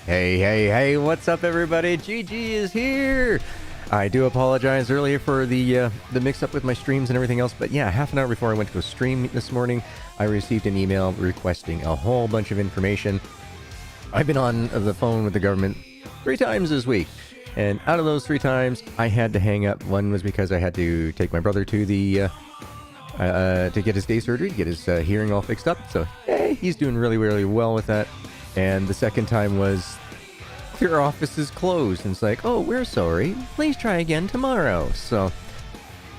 Hey, what's up everybody? GG is here! I do apologize earlier for the mix-up with my streams and everything else, but yeah, half an hour before I went to go stream this morning, I received an email requesting a whole bunch of information. I've been on the phone with the government 3 times this week, and out of those 3 times, I had to hang up. One was because I had to take my brother to the to get his day surgery, to get his hearing all fixed up, so hey, he's doing really, really well with that. And the second time was, your office is closed. And it's like, oh, we're sorry. Please try again tomorrow. So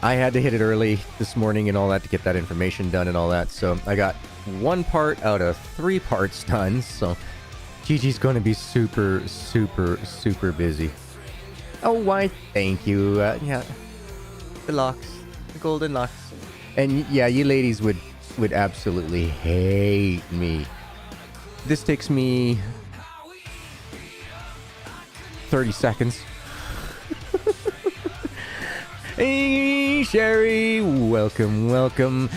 I had to hit it early this morning and all that to get that information done and all that. So I got 1 part out of 3 parts done. So Gigi's going to be super busy. Oh, why? Thank you. Yeah, the locks, the golden locks. And yeah, you ladies would absolutely hate me. This takes me 30 seconds. Hey, Sherry, welcome. Don't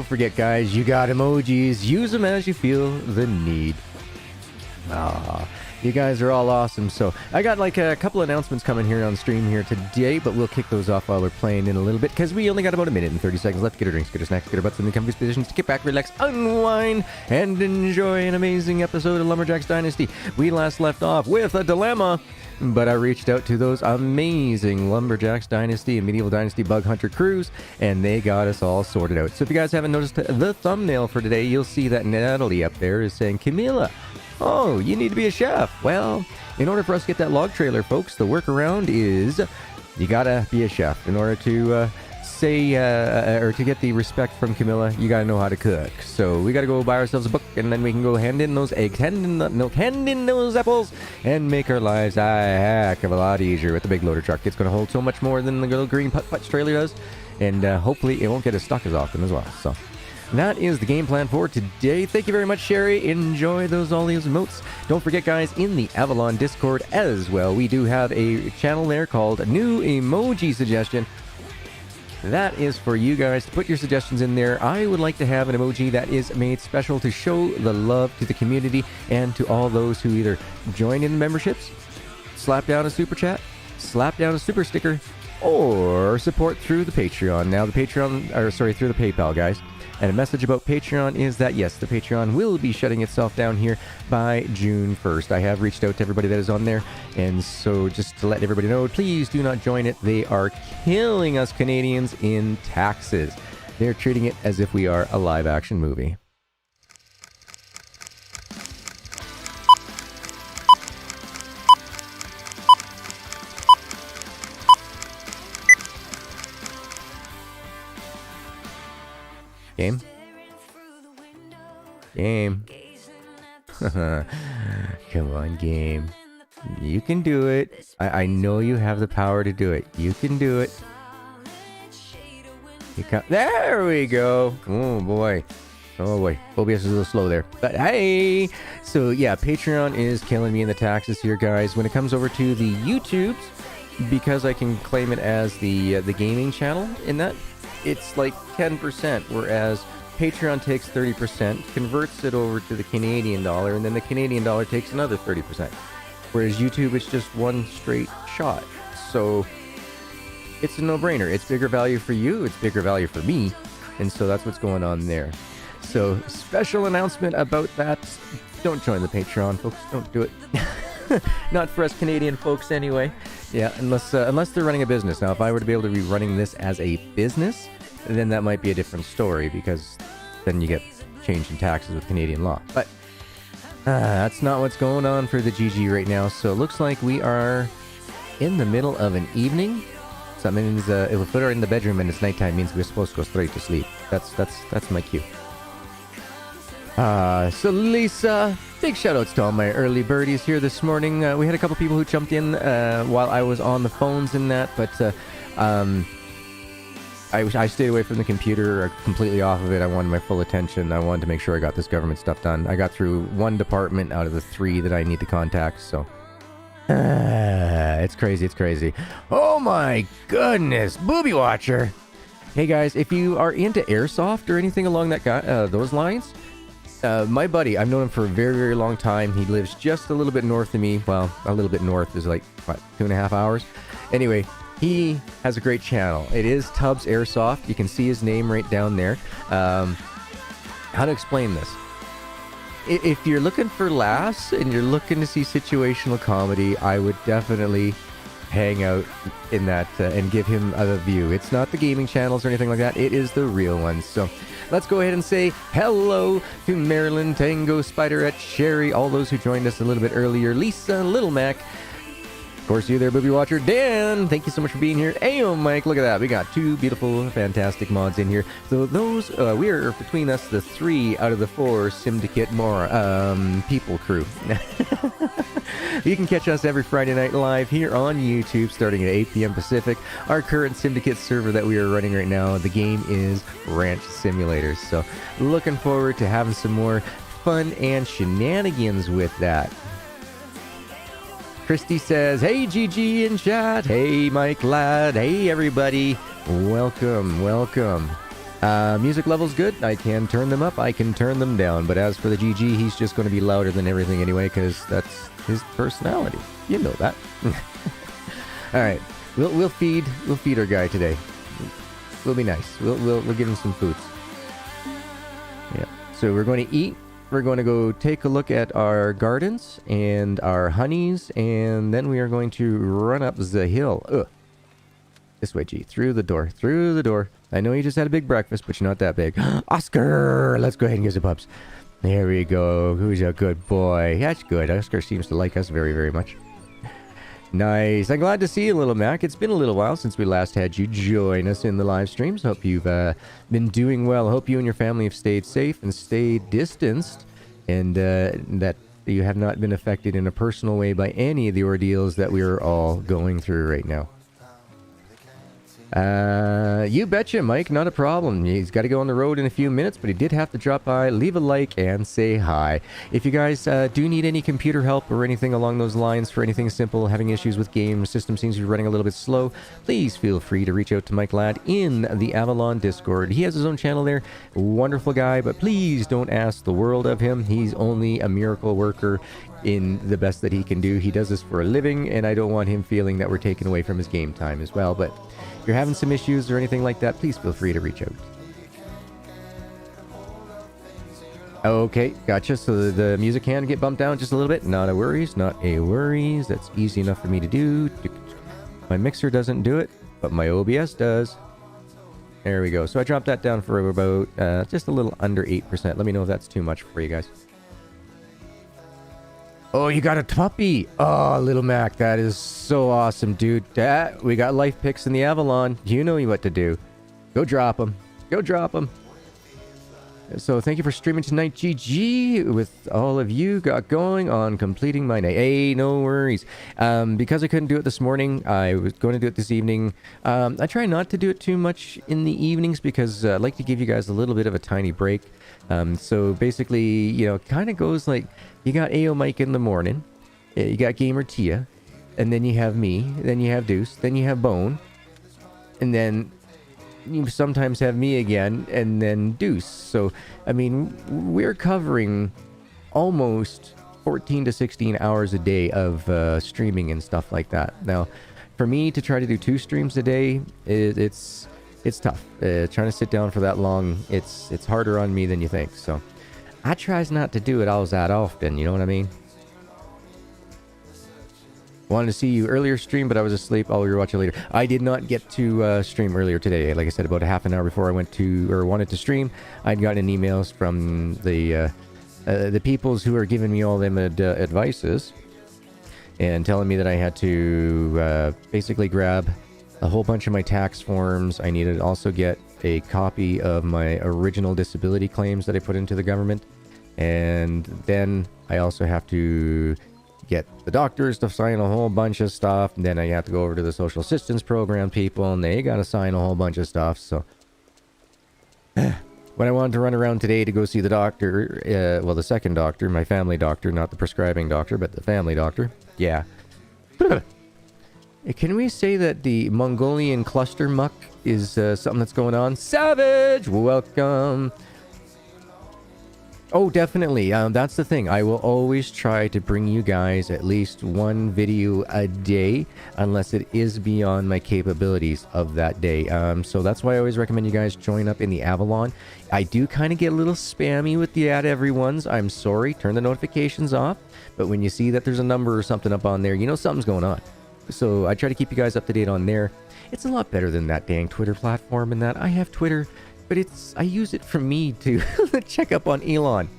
forget, guys, you got emojis. Use them as you feel the need. You guys are all awesome. So I got like a couple announcements coming here on stream here today, but we'll kick those off while we're playing in a little bit, because we only got about 1 minute and 30 seconds left. Get our drinks, get our snacks, get our butts in the comfy positions to get back, relax, unwind, and enjoy an amazing episode of Lumberjacks Dynasty. We last left off with a dilemma, but I reached out to those amazing Lumberjacks Dynasty and Medieval Dynasty Bug Hunter crews, and they got us all sorted out. So if you guys haven't noticed the thumbnail for today, you'll see that Natalie up there is saying, Camilla, oh, you need to be a chef. Well, in order for us to get that log trailer, folks, the workaround is you gotta be a chef. In order to or to get the respect from Camilla, you gotta know how to cook. So we gotta go buy ourselves a book, and then we can go hand in those eggs, hand in the milk, hand in those apples, and make our lives a heck of a lot easier with the big loader truck. It's gonna hold so much more than the little green putt-putt trailer does, and hopefully it won't get us stuck as often as well. So that is the game plan for today. Thank you very much, Sherry. Enjoy all those emotes. Don't forget, guys, in the Avalon Discord as well, we do have a channel there called New Emoji Suggestion. That is for you guys to put your suggestions in there. I would like to have an emoji that is made special to show the love to the community and to all those who either join in the memberships, slap down a super chat, slap down a super sticker, or support through the Patreon. Now, through the PayPal, guys. And a message about Patreon is that, yes, the Patreon will be shutting itself down here by June 1st. I have reached out to everybody that is on there, and so just to let everybody know, please do not join it. They are killing us Canadians in taxes. They're treating it as if we are a live-action movie. Game. Come on, game. You can do it. I know you have the power to do it. You can do it. There we go. Oh boy. OBS is a little slow there. But hey! So yeah, Patreon is killing me in the taxes here, guys. When it comes over to the YouTubes, because I can claim it as the gaming channel in that, it's like 10%, whereas Patreon takes 30%, converts it over to the Canadian dollar, and then the Canadian dollar takes another 30%. Whereas YouTube, it's just one straight shot. So it's a no-brainer. It's bigger value for you, it's bigger value for me, and so that's what's going on there. So special announcement about that. Don't join the Patreon, folks. Don't do it. Not for us Canadian folks anyway. Yeah, unless they're running a business. Now, if I were to be able to be running this as a business, then that might be a different story, because then you get change in taxes with Canadian law. But that's not what's going on for the GG right now. So it looks like we are in the middle of an evening. So that means if we put her in the bedroom and it's nighttime, means we're supposed to go straight to sleep. That's my cue. So Lisa, big shoutouts to all my early birdies here this morning. We had a couple people who jumped in while I was on the phones and that, but I stayed away from the computer, completely off of it. I wanted my full attention. I wanted to make sure I got this government stuff done. I got through 1 department out of the 3 that I need to contact, so it's crazy. Oh my goodness, Booby Watcher. Hey guys, if you are into airsoft or anything along that those lines, My buddy, I've known him for a very, very long time. He lives just a little bit north of me. Well, a little bit north is like, what, 2.5 hours? Anyway, he has a great channel. It is Tubbs Airsoft. You can see his name right down there. How to explain this? If you're looking for laughs and you're looking to see situational comedy, I would definitely hang out in that and give him a view. It's not the gaming channels or anything like that. It is the real ones. So let's go ahead and say hello to Marilyn, Tango, Spiderette, Sherry, all those who joined us a little bit earlier, Lisa, Little Mac, of course, you there, Booby Watcher. Dan, thank you so much for being here. Ayo, Mike, look at that. We got 2 beautiful, fantastic mods in here. So those, we are, between us, the 3 out of the 4 Syndicate people crew. You can catch us every Friday night live here on YouTube starting at 8 p.m. Pacific. Our current Syndicate server that we are running right now, the game is Ranch Simulators. So looking forward to having some more fun and shenanigans with that. Christy says, hey GG in chat, hey Mike lad, hey everybody, welcome, welcome. Music level's good, I can turn them up, I can turn them down, but as for the GG, he's just going to be louder than everything anyway, because that's his personality, you know that. Alright, we'll feed our guy today, we'll be nice, we'll give him some foods. Yeah, so we're going to eat. We're going to go take a look at our gardens and our honeys, and then we are going to run up the hill. Ugh. This way, G. Through the door. Through the door. I know you just had a big breakfast, but you're not that big. Oscar! Let's go ahead and give some pups. There we go. Who's a good boy? That's good. Oscar seems to like us very, very much. Nice. I'm glad to see you, Little Mac. It's been a little while since we last had you join us in the live streams. Hope you've been doing well. Hope you and your family have stayed safe and stayed distanced, and that you have not been affected in a personal way by any of the ordeals that we are all going through right now. You betcha, Mike. Not a problem. He's got to go on the road in a few minutes, but he did have to drop by, leave a like, and say hi. If you guys do need any computer help or anything along those lines for anything simple, having issues with game system seems to be running a little bit slow, please feel free to reach out to Mike Ladd in the Avalon Discord. He has his own channel there. Wonderful guy, but please don't ask the world of him. He's only a miracle worker in the best that he can do. He does this for a living, and I don't want him feeling that we're taking away from his game time as well, but if you're having some issues or anything like that, please feel free to reach out. Okay, gotcha. So the music can get bumped down just a little bit. Not a worries, not a worries. That's easy enough for me to do. My mixer doesn't do it, but my OBS does. There we go. So I dropped that down for about just a little under 8%. Let me know if that's too much for you guys. Oh, you got a puppy. Oh, Little Mac, that is so awesome, dude. We got life picks in the Avalon. You know what to do. Go drop them. Go drop them. So thank you for streaming tonight, GG, with all of you got going on completing my night. Hey, no worries. Because I couldn't do it this morning, I was going to do it this evening. I try not to do it too much in the evenings because I like to give you guys a little bit of a tiny break. So basically, you know, it kind of goes like, you got AO Mike in the morning, you got Gamer Tia, and then you have me, then you have Deuce, then you have Bone, and then you sometimes have me again, and then Deuce. So, I mean, we're covering almost 14 to 16 hours a day of streaming and stuff like that. Now, for me to try to do 2 streams a day, it's tough. Trying to sit down for that long, it's harder on me than you think. So, I tries not to do it all that often, you know what I mean? Wanted to see you earlier stream, but I was asleep. I'll rewatch it later. I did not get to stream earlier today. Like I said, about a half an hour before I went to, or wanted to stream, I'd gotten emails from the peoples who are giving me all them advices and telling me that I had to basically grab a whole bunch of my tax forms. I needed to also get a copy of my original disability claims that I put into the government. And then I also have to get the doctors to sign a whole bunch of stuff. And then I have to go over to the social assistance program people, and they got to sign a whole bunch of stuff. So when I wanted to run around today to go see the doctor, well, the second doctor, my family doctor, not the prescribing doctor, but the family doctor. Yeah. Can we say that the Mongolian cluster muck is something that's going on? Savage! Welcome! Oh, definitely. That's the thing. I will always try to bring you guys at least one video a day, unless it is beyond my capabilities of that day. So that's why I always recommend you guys join up in the Avalon. I do kind of get a little spammy with the ad everyone's. I'm sorry. Turn the notifications off. But when you see that there's a number or something up on there, you know something's going on. So I try to keep you guys up to date on there. It's a lot better than that dang Twitter platform and that. I have Twitter, but I use it for me to check up on Elon.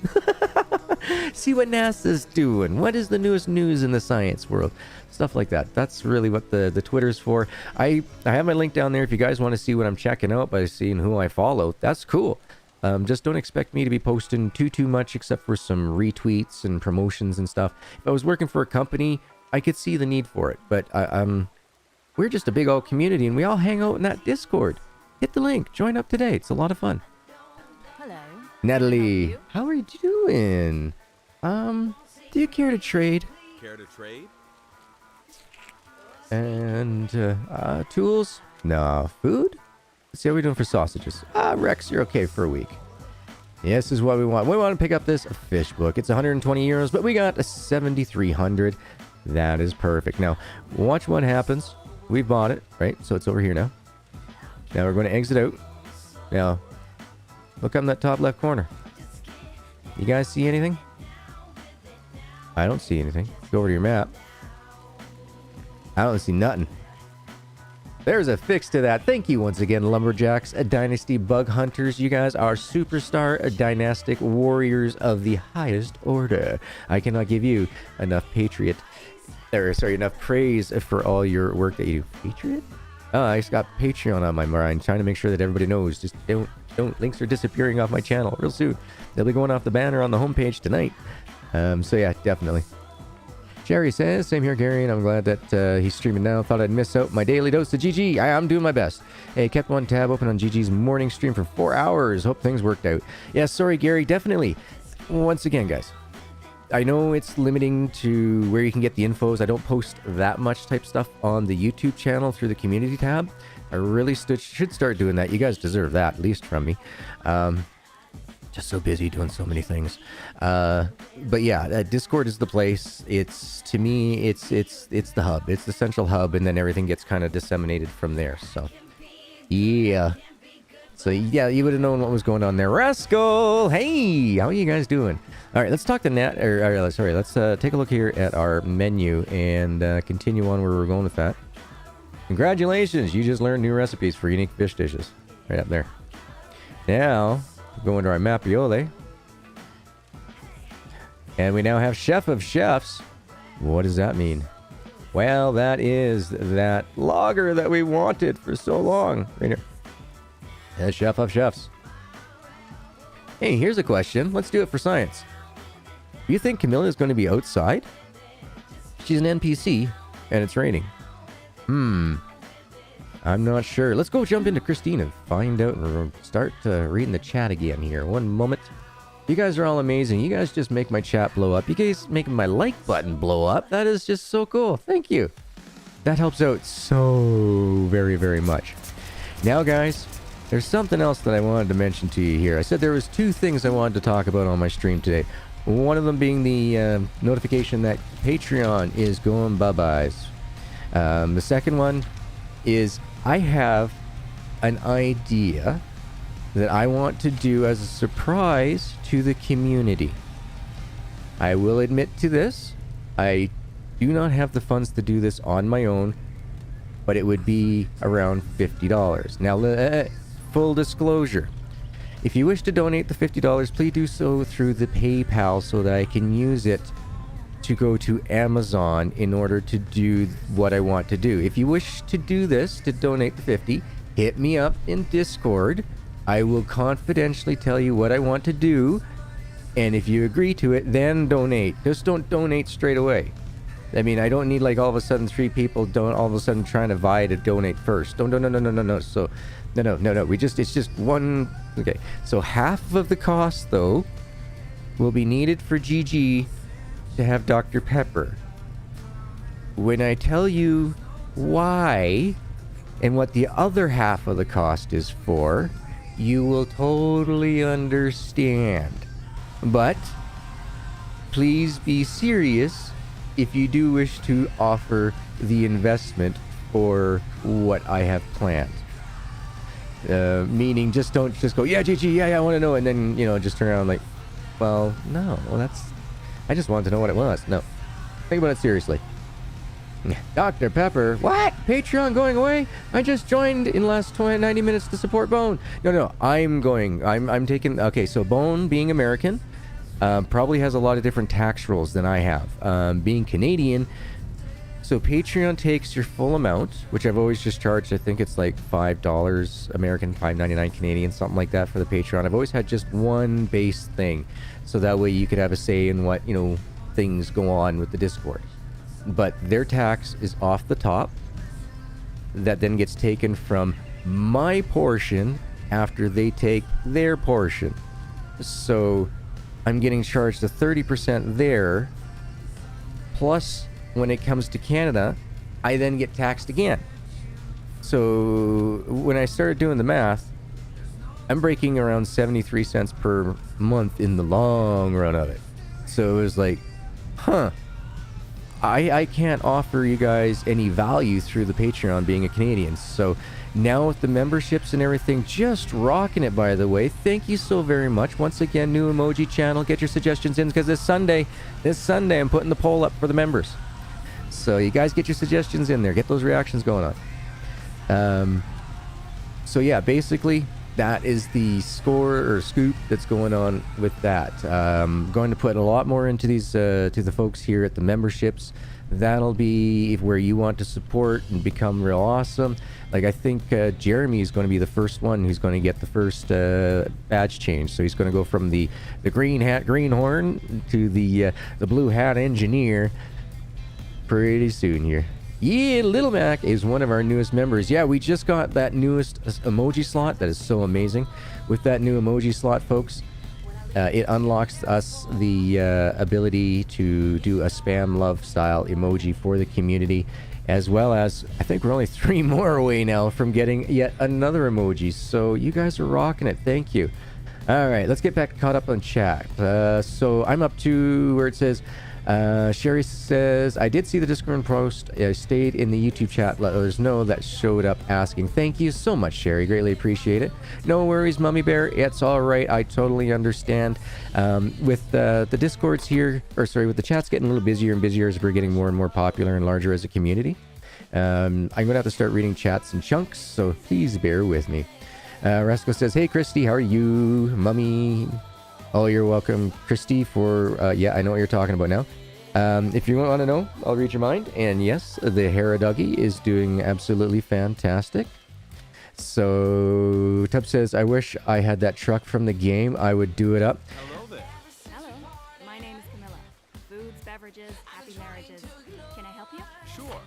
See what NASA's doing. What is the newest news in the science world? Stuff like that. That's really what the Twitter's for. I have my link down there if you guys want to see what I'm checking out by seeing who I follow. That's cool. Just don't expect me to be posting too much except for some retweets and promotions and stuff. If I was working for a company, I could see the need for it. But we're just a big old community and we all hang out in that Discord. Hit the link. Join up today. It's a lot of fun. Hello. Natalie, how are you doing? Do you care to trade? Care to trade? And, tools? No. Food? Let's see how we're doing for sausages. Rex, you're okay for a week. Yes, is what we want. We want to pick up this fish book. It's 120 euros, but we got a 7,300. That is perfect. Now, watch what happens. We bought it, right? So it's over here now. Now we're going to exit out. Now, look up in that top left corner. You guys see anything? I don't see anything. Go over to your map. I don't see nothing. There's a fix to that. Thank you once again, Lumberjacks, Dynasty bug hunters. You guys are superstar dynastic warriors of the highest order. I cannot give you enough enough praise for all your work that you do. Patriot? Oh, I just got Patreon on my mind, trying to make sure that everybody knows. Just don't. Links are disappearing off my channel real soon. They'll be going off the banner on the homepage tonight. So yeah, definitely. Jerry says, same here, Gary, and I'm glad that he's streaming now. Thought I'd miss out my daily dose of GG. I'm doing my best. Hey, kept one tab open on GG's morning stream for 4 hours. Hope things worked out. Yeah, sorry, Gary, definitely. Once again, guys, I know it's limiting to where you can get the infos. I don't post that much type stuff on the YouTube channel through the community tab. I really should start doing that. You guys deserve that, at least from me. Just so busy doing so many things. But yeah, Discord is the place. It's, to me, it's the hub. It's the central hub, and then everything gets kind of disseminated from there. So, yeah. So, yeah, you would have known what was going on there. Rascal! Hey! How are you guys doing? All right, let's talk to Nat. Let's take a look here at our menu and continue on where we're going with that. Congratulations! You just learned new recipes for unique fish dishes. Right up there. Now, go into our Mapiole. And we now have Chef of Chefs. What does that mean? Well, that is that logger that we wanted for so long. Right here. The Chef of Chefs. Hey, here's a question. Let's do it for science. Do you think Camilla is going to be outside? She's an NPC, and it's raining. I'm not sure. Let's go jump into Christine and find out and start reading the chat again here. One moment. You guys are all amazing. You guys just make my chat blow up. You guys make my like button blow up. That is just so cool. Thank you. That helps out so very, very much. Now, guys, there's something else that I wanted to mention to you here. I said there was 2 things I wanted to talk about on my stream today. One of them being the notification that Patreon is going bye-byes. The second one is I have an idea that I want to do as a surprise to the community. I will admit to this. I do not have the funds to do this on my own, but it would be around $50. Now, full disclosure. If you wish to donate the $50, please do so through the PayPal so that I can use it to go to Amazon in order to do what I want to do. If you wish to do this, to donate the 50, hit me up in Discord. I will confidentially tell you what I want to do, and if you agree to it, then donate. Just don't donate straight away. I mean, I don't need like all of a sudden 3 people don't all of a sudden trying to vie to donate first. No. So, no. It's just one. Okay. So half of the cost though will be needed for GG to have Dr. Pepper. When I tell you why and what the other half of the cost is for, you will totally understand. But please be serious if you do wish to offer the investment for what I have planned. Meaning just don't just go, yeah, GG, yeah, I want to know, and then, you know, just turn around like, well, no, well, that's, I just wanted to know what it was. No, think about it seriously. Dr. Pepper, what? Patreon going away? I just joined in the last 90 minutes to support Bone. No, I'm taking, okay, so Bone, being American, probably has a lot of different tax rules than I have. Being Canadian, so Patreon takes your full amount, which I've always just charged, I think it's like $5 American, $5.99 Canadian, something like that for the Patreon. I've always had just one base thing, so that way you could have a say in what, you know, things go on with the Discord. But their tax is off the top, that then gets taken from my portion after they take their portion. So I'm getting charged a 30% there, plus when it comes to Canada, I then get taxed again. So when I started doing the math, I'm breaking around 73 cents per month in the long run of it. So it was like, huh, I can't offer you guys any value through the Patreon being a Canadian. So now with the memberships and everything, just rocking it, by the way. Thank you so very much. Once again, new emoji channel. Get your suggestions in, because this Sunday, I'm putting the poll up for the members. So you guys get your suggestions in there. Get those reactions going on. So yeah, basically, that is the score or scoop that's going on with that. Going to put a lot more into these to the folks here at the memberships. That'll be where you want to support and become real awesome. Like, I think Jeremy is going to be the first one who's going to get the first badge change. So he's going to go from the green hat greenhorn to the blue hat engineer pretty soon here. Yeah, Little Mac is one of our newest members. Yeah, we just got that newest emoji slot. That is so amazing. With that new emoji slot, folks, it unlocks us the ability to do a spam love style emoji for the community, as well as, I think we're only 3 more away now from getting yet another emoji. So you guys are rocking it. Thank you. All right, let's get back caught up on chat. So I'm up to where it says, Sherry says, I did see the Discord post. I stayed in the YouTube chat. Let others know that showed up asking. Thank you so much, Sherry. Greatly appreciate it. No worries, Mummy Bear. It's all right. I totally understand. With the Discords here, or sorry, with the chats getting a little busier and busier as we're getting more and more popular and larger as a community, I'm going to have to start reading chats in chunks, so please bear with me. Rasco says, hey, Christy, how are you? Mummy... Oh, you're welcome, Christy, for, yeah, I know what you're talking about now. If you want to know, I'll read your mind. And yes, the Haraduggy is doing absolutely fantastic. So, Tub says, I wish I had that truck from the game. I would do it up. Hello there. Hello, my name is Camilla. Foods, beverages, happy marriages. Can I help you? Sure.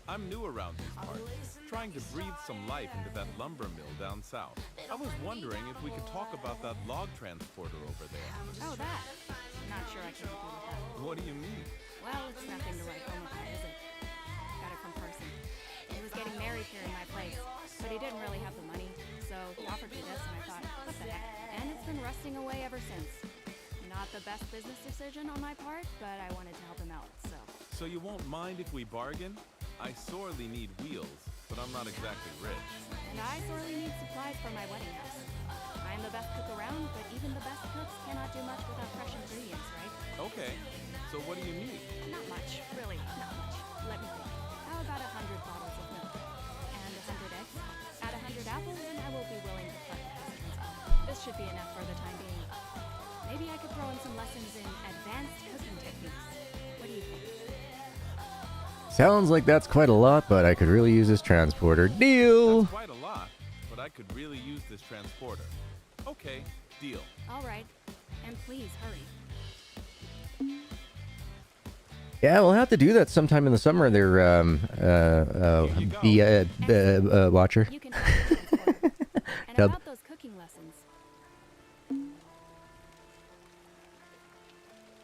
I'm new around these parts, trying to breathe some life into that lumber mill down south. I was wondering if we could talk about that log transporter over there. Oh, that. Not sure I can help you with that. What do you mean? Well, it's nothing to write home about, is it? Got it from Person. He was getting married here in my place, but he didn't really have the money, so he offered me this, and I thought, what the heck? And it's been rusting away ever since. Not the best business decision on my part, but I wanted to help him out, so. So you won't mind if we bargain? I sorely need wheels, but I'm not exactly rich. And I sorely need supplies for my wedding house. I'm the best cook around, but even the best cooks cannot do much without fresh ingredients, right? Okay, so what do you need? Not much, really, not much. Let me think. How about 100 bottles of milk? And 100 eggs? Add 100 apples, and I will be willing to part with this. This should be enough for the time being. Maybe I could throw in some lessons in advanced cooking techniques. What do you think? Sounds like that's quite a lot, but I could really use this transporter. Deal! That's quite a lot, but I could really use this transporter. Okay, deal. All right. And please, hurry. Yeah, we'll have to do that sometime in the summer there, Watcher. You can have the transporter. And about those cooking lessons.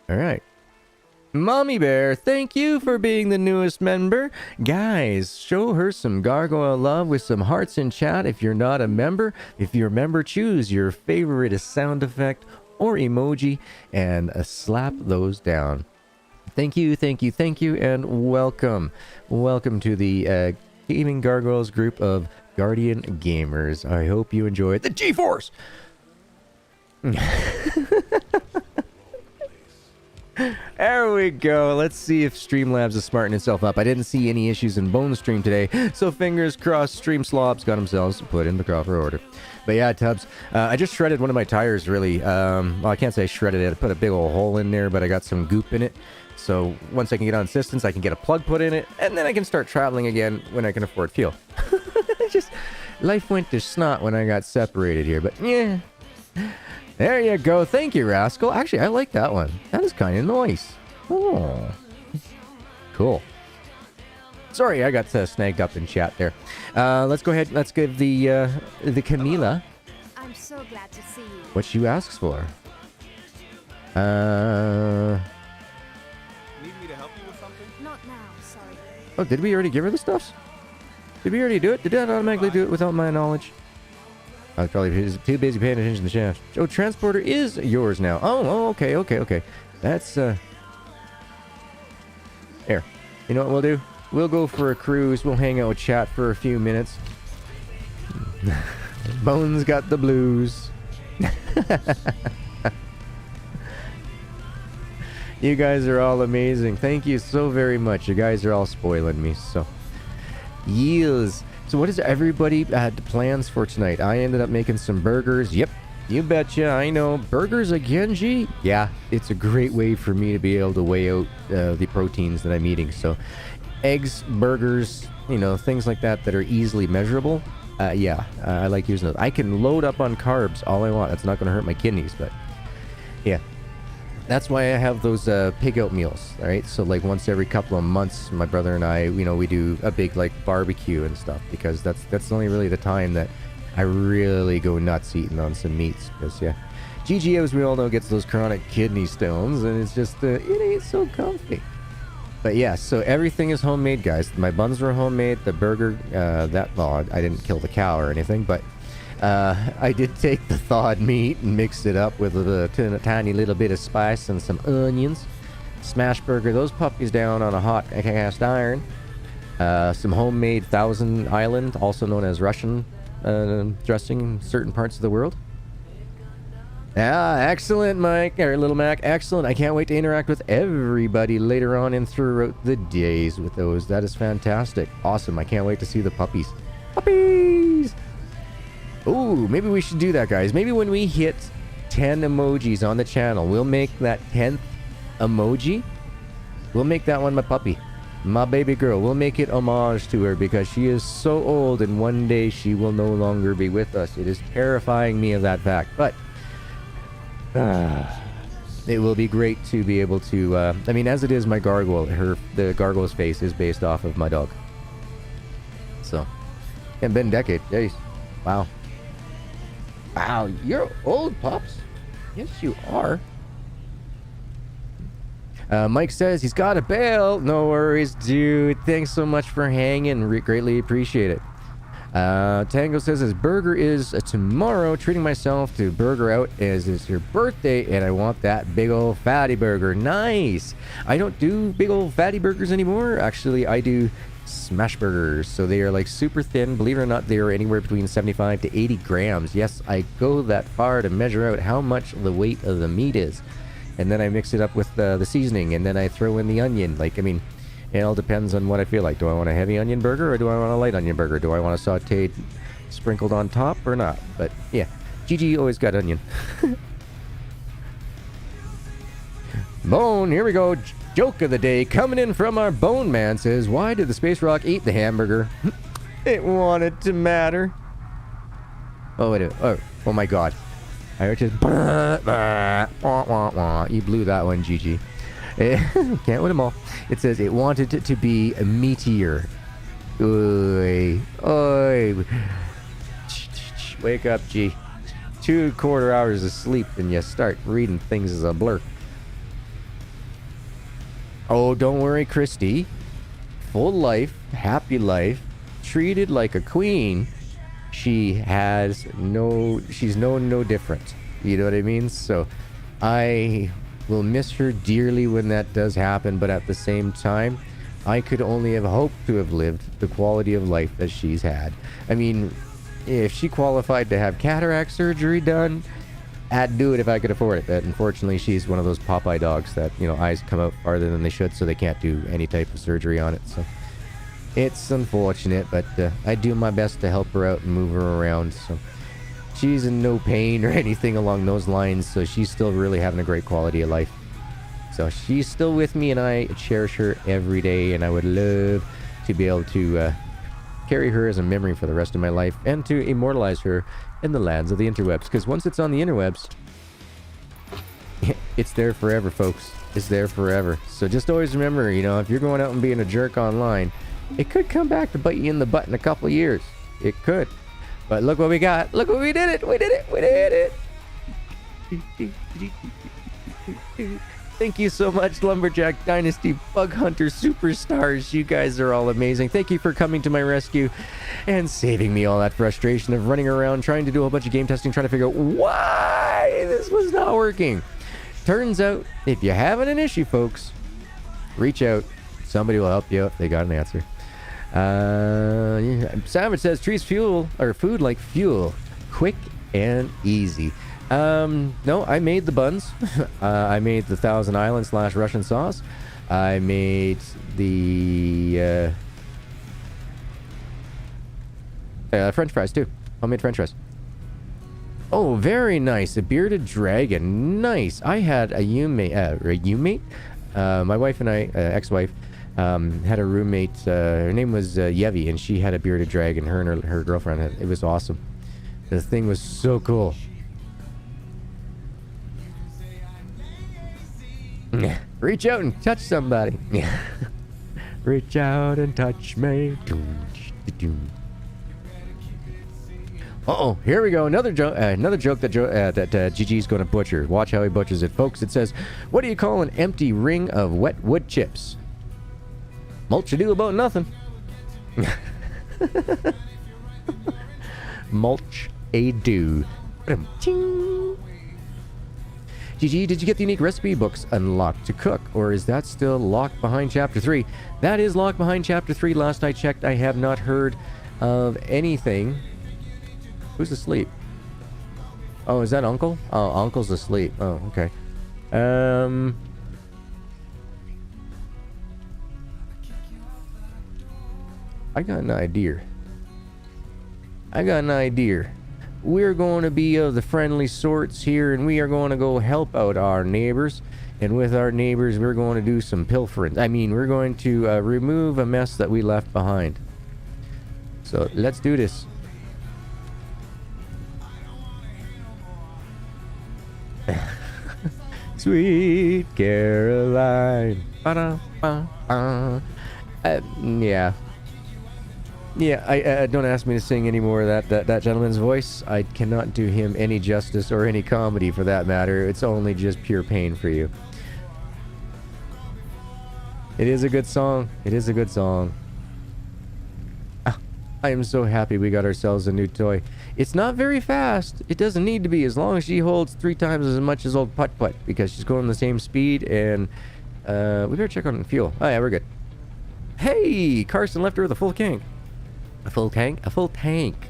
All right. Mommy Bear, thank you for being the newest member. Guys, show her some gargoyle love with some hearts in chat if you're not a member. If you're a member, choose your favorite sound effect or emoji and slap those down. Thank you, and welcome. Welcome to the Gaming Gargoyles group of Guardian Gamers. I hope you enjoyed the G-Force! There we go. Let's see if Streamlabs is smarting itself up. I didn't see any issues in Bone Stream today, so fingers crossed Stream Slobs got themselves put in the proper order. But yeah, Tubbs, I just shredded one of my tires, really. Well, I can't say I shredded it. I put a big old hole in there, but I got some goop in it. So once I can get on assistance, I can get a plug put in it, and then I can start traveling again when I can afford fuel. Just, life went to snot when I got separated here, but yeah. There you go. Thank you, Rascal. Actually, I like that one. That is kind of nice. Oh. Cool. Sorry, I got snagged up in chat there. Let's go ahead. Let's give the Camila I'm so glad to see you. what she asks for. Need me to help you with something? Not now, sorry. Oh, did we already give her the stuffs? Did we already do it? Did that automatically do it without my knowledge? I was probably too busy paying attention to the shaft. Oh, transporter is yours now. Oh, okay. That's, Here. You know what we'll do? We'll go for a cruise. We'll hang out with chat for a few minutes. Bones got the blues. You guys are all amazing. Thank you so very much. You guys are all spoiling me, so. Yields. So what is everybody had plans for tonight? I ended up making some burgers. Yep, you betcha. I know. Burgers again, G? Yeah, it's a great way for me to be able to weigh out the proteins that I'm eating. So eggs, burgers, you know, things like that that are easily measurable. Yeah, I like using those. I can load up on carbs all I want. That's not going to hurt my kidneys, but yeah. That's why I have those pig out meals, all right? So like once every couple of months, my brother and I, you know, we do a big like barbecue and stuff because that's only really the time that I really go nuts eating on some meats. Because yeah, GG, as we all know, gets those chronic kidney stones, and it's just it ain't so comfy. But yeah, so everything is homemade, guys. My buns were homemade. The burger, well, I didn't kill the cow or anything, but I did take the thawed meat and mix it up with a tiny little bit of spice and some onions. Smash burger those puppies down on a hot cast iron. Some homemade Thousand Island, also known as Russian dressing in certain parts of the world. Yeah, excellent, Mike, or Little Mac. Excellent. I can't wait to interact with everybody later on and throughout the days with those. That is fantastic. Awesome. I can't wait to see the puppies. Puppies! Ooh, maybe we should do that, guys. Maybe when we hit 10 emojis on the channel, we'll make that 10th emoji. We'll make that one my puppy. My baby girl. We'll make it homage to her because she is so old and one day she will no longer be with us. It is terrifying me of that fact. But it will be great to be able to, I mean, as it is my gargoyle, the gargoyle's face is based off of my dog. So, it's been a decade. Jeez. Wow. Wow, you're old, Pops. Yes, you are. Mike says he's got a bail. No worries, dude. Thanks so much for hanging. Greatly appreciate it. Tango says his burger is tomorrow. Treating myself to burger out as it's your birthday, and I want that big old fatty burger. Nice. I don't do big old fatty burgers anymore. Actually, I do smash burgers. So they are like super thin. Believe it or not, they are anywhere between 75 to 80 grams. Yes, I go that far to measure out how much the weight of the meat is. And then I mix it up with the seasoning, and then I throw in the onion. Like, I mean, it all depends on what I feel like. Do I want a heavy onion burger or do I want a light onion burger? Do I want a sauteed, sprinkled on top or not? But yeah, GG always got onion. Bone, here we go. Joke of the day coming in from our Bone Man says, why did the space rock eat the hamburger? It wanted to matter. Oh, wait. Oh my god. I heard just... You blew that one, GG. Can't win them all. It says it wanted it to be a meteor. Oi. Oi. Wake up, G. 2.25 hours of sleep and you start reading things as a blur. Oh, don't worry, Christy. Full life, happy life, treated like a queen. She's known no different. You know what I mean? So I will miss her dearly when that does happen, but at the same time, I could only have hoped to have lived the quality of life that she's had. I mean, if she qualified to have cataract surgery done, I'd do it if I could afford it. But unfortunately, she's one of those Popeye dogs that, you know, eyes come out farther than they should, so they can't do any type of surgery on it. So it's unfortunate, but I do my best to help her out and move her around. So she's in no pain or anything along those lines, so she's still really having a great quality of life. So she's still with me, and I cherish her every day, and I would love to be able to carry her as a memory for the rest of my life and to immortalize her in the lands of the interwebs. Because once it's on the interwebs, it's there forever, folks. It's there forever. So just always remember, you know, if you're going out and being a jerk online, it could come back to bite you in the butt in a couple of years. It could. But look what we got. Look what we did it. We did it. We did it. Thank you so much, Lumberjack, Dynasty, Bug Hunter, Superstars. You guys are all amazing. Thank you for coming to my rescue and saving me all that frustration of running around trying to do a whole bunch of game testing, trying to figure out why this was not working. Turns out, if you're having an issue, folks, reach out. Somebody will help you out if they got an answer. Savage says, trees fuel, or food like fuel. Quick and easy. No, I made the buns. I made the Thousand Island / Russian sauce. I made the French fries too. Homemade French fries. Oh, very nice. A bearded dragon. Nice. I had a roommate. My wife and I, ex-wife, had a roommate. Her name was Yevi, and she had a bearded dragon. Her and her girlfriend had. It was awesome. The thing was so cool. Reach out and touch somebody. Reach out and touch me. Uh-oh, here we go. Another joke that GG's going to butcher. Watch how he butchers it. Folks, it says, what do you call an empty ring of wet wood chips? Mulch ado about nothing. Mulch ado. GG, did you get the unique recipe books unlocked to cook, or is that still locked behind Chapter 3? That is locked behind Chapter 3. Last I checked, I have not heard of anything. Who's asleep? Oh, is that Uncle? Oh, Uncle's asleep. Oh, okay. I got an idea. We're going to be of the friendly sorts here, and we are going to go help out our neighbors. And with our neighbors, we're going to do some pilfering. I mean, we're going to remove a mess that we left behind. So let's do this. Sweet Caroline. Yeah. Yeah, don't ask me to sing any more of that gentleman's voice. I cannot do him any justice or any comedy for that matter. It's only just pure pain for you. It is a good song. I am so happy we got ourselves a new toy. It's not very fast. It doesn't need to be, as long as she holds 3 times as much as old Putt Putt, because she's going the same speed, and we better check on fuel. Oh yeah, we're good. Hey, Carson left her with a full tank. A full tank? A full tank.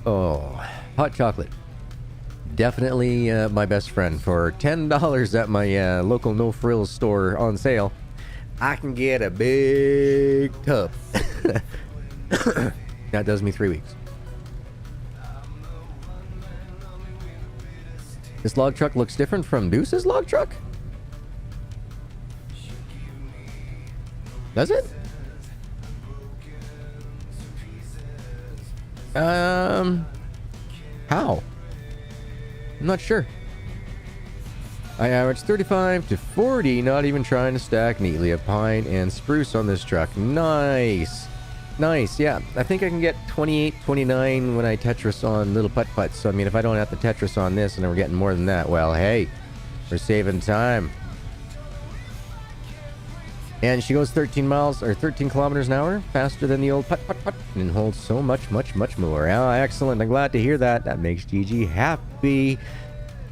Oh, hot chocolate. Definitely my best friend. For $10 at my local No Frills store on sale, I can get a big tub. That does me 3 weeks. This log truck looks different from Deuce's log truck? Does it? How? I'm not sure. I averaged 35 to 40, not even trying to stack neatly. A pine and spruce on this truck. Nice. Nice, yeah. I think I can get 28, 29 when I Tetris on little putt-putts. So, I mean, if I don't have to Tetris on this and then we're getting more than that, well, hey, we're saving time. And she goes 13 miles or 13 kilometers an hour faster than the old putt and holds so much more. Oh, excellent. I'm glad to hear that. That makes Gigi happy.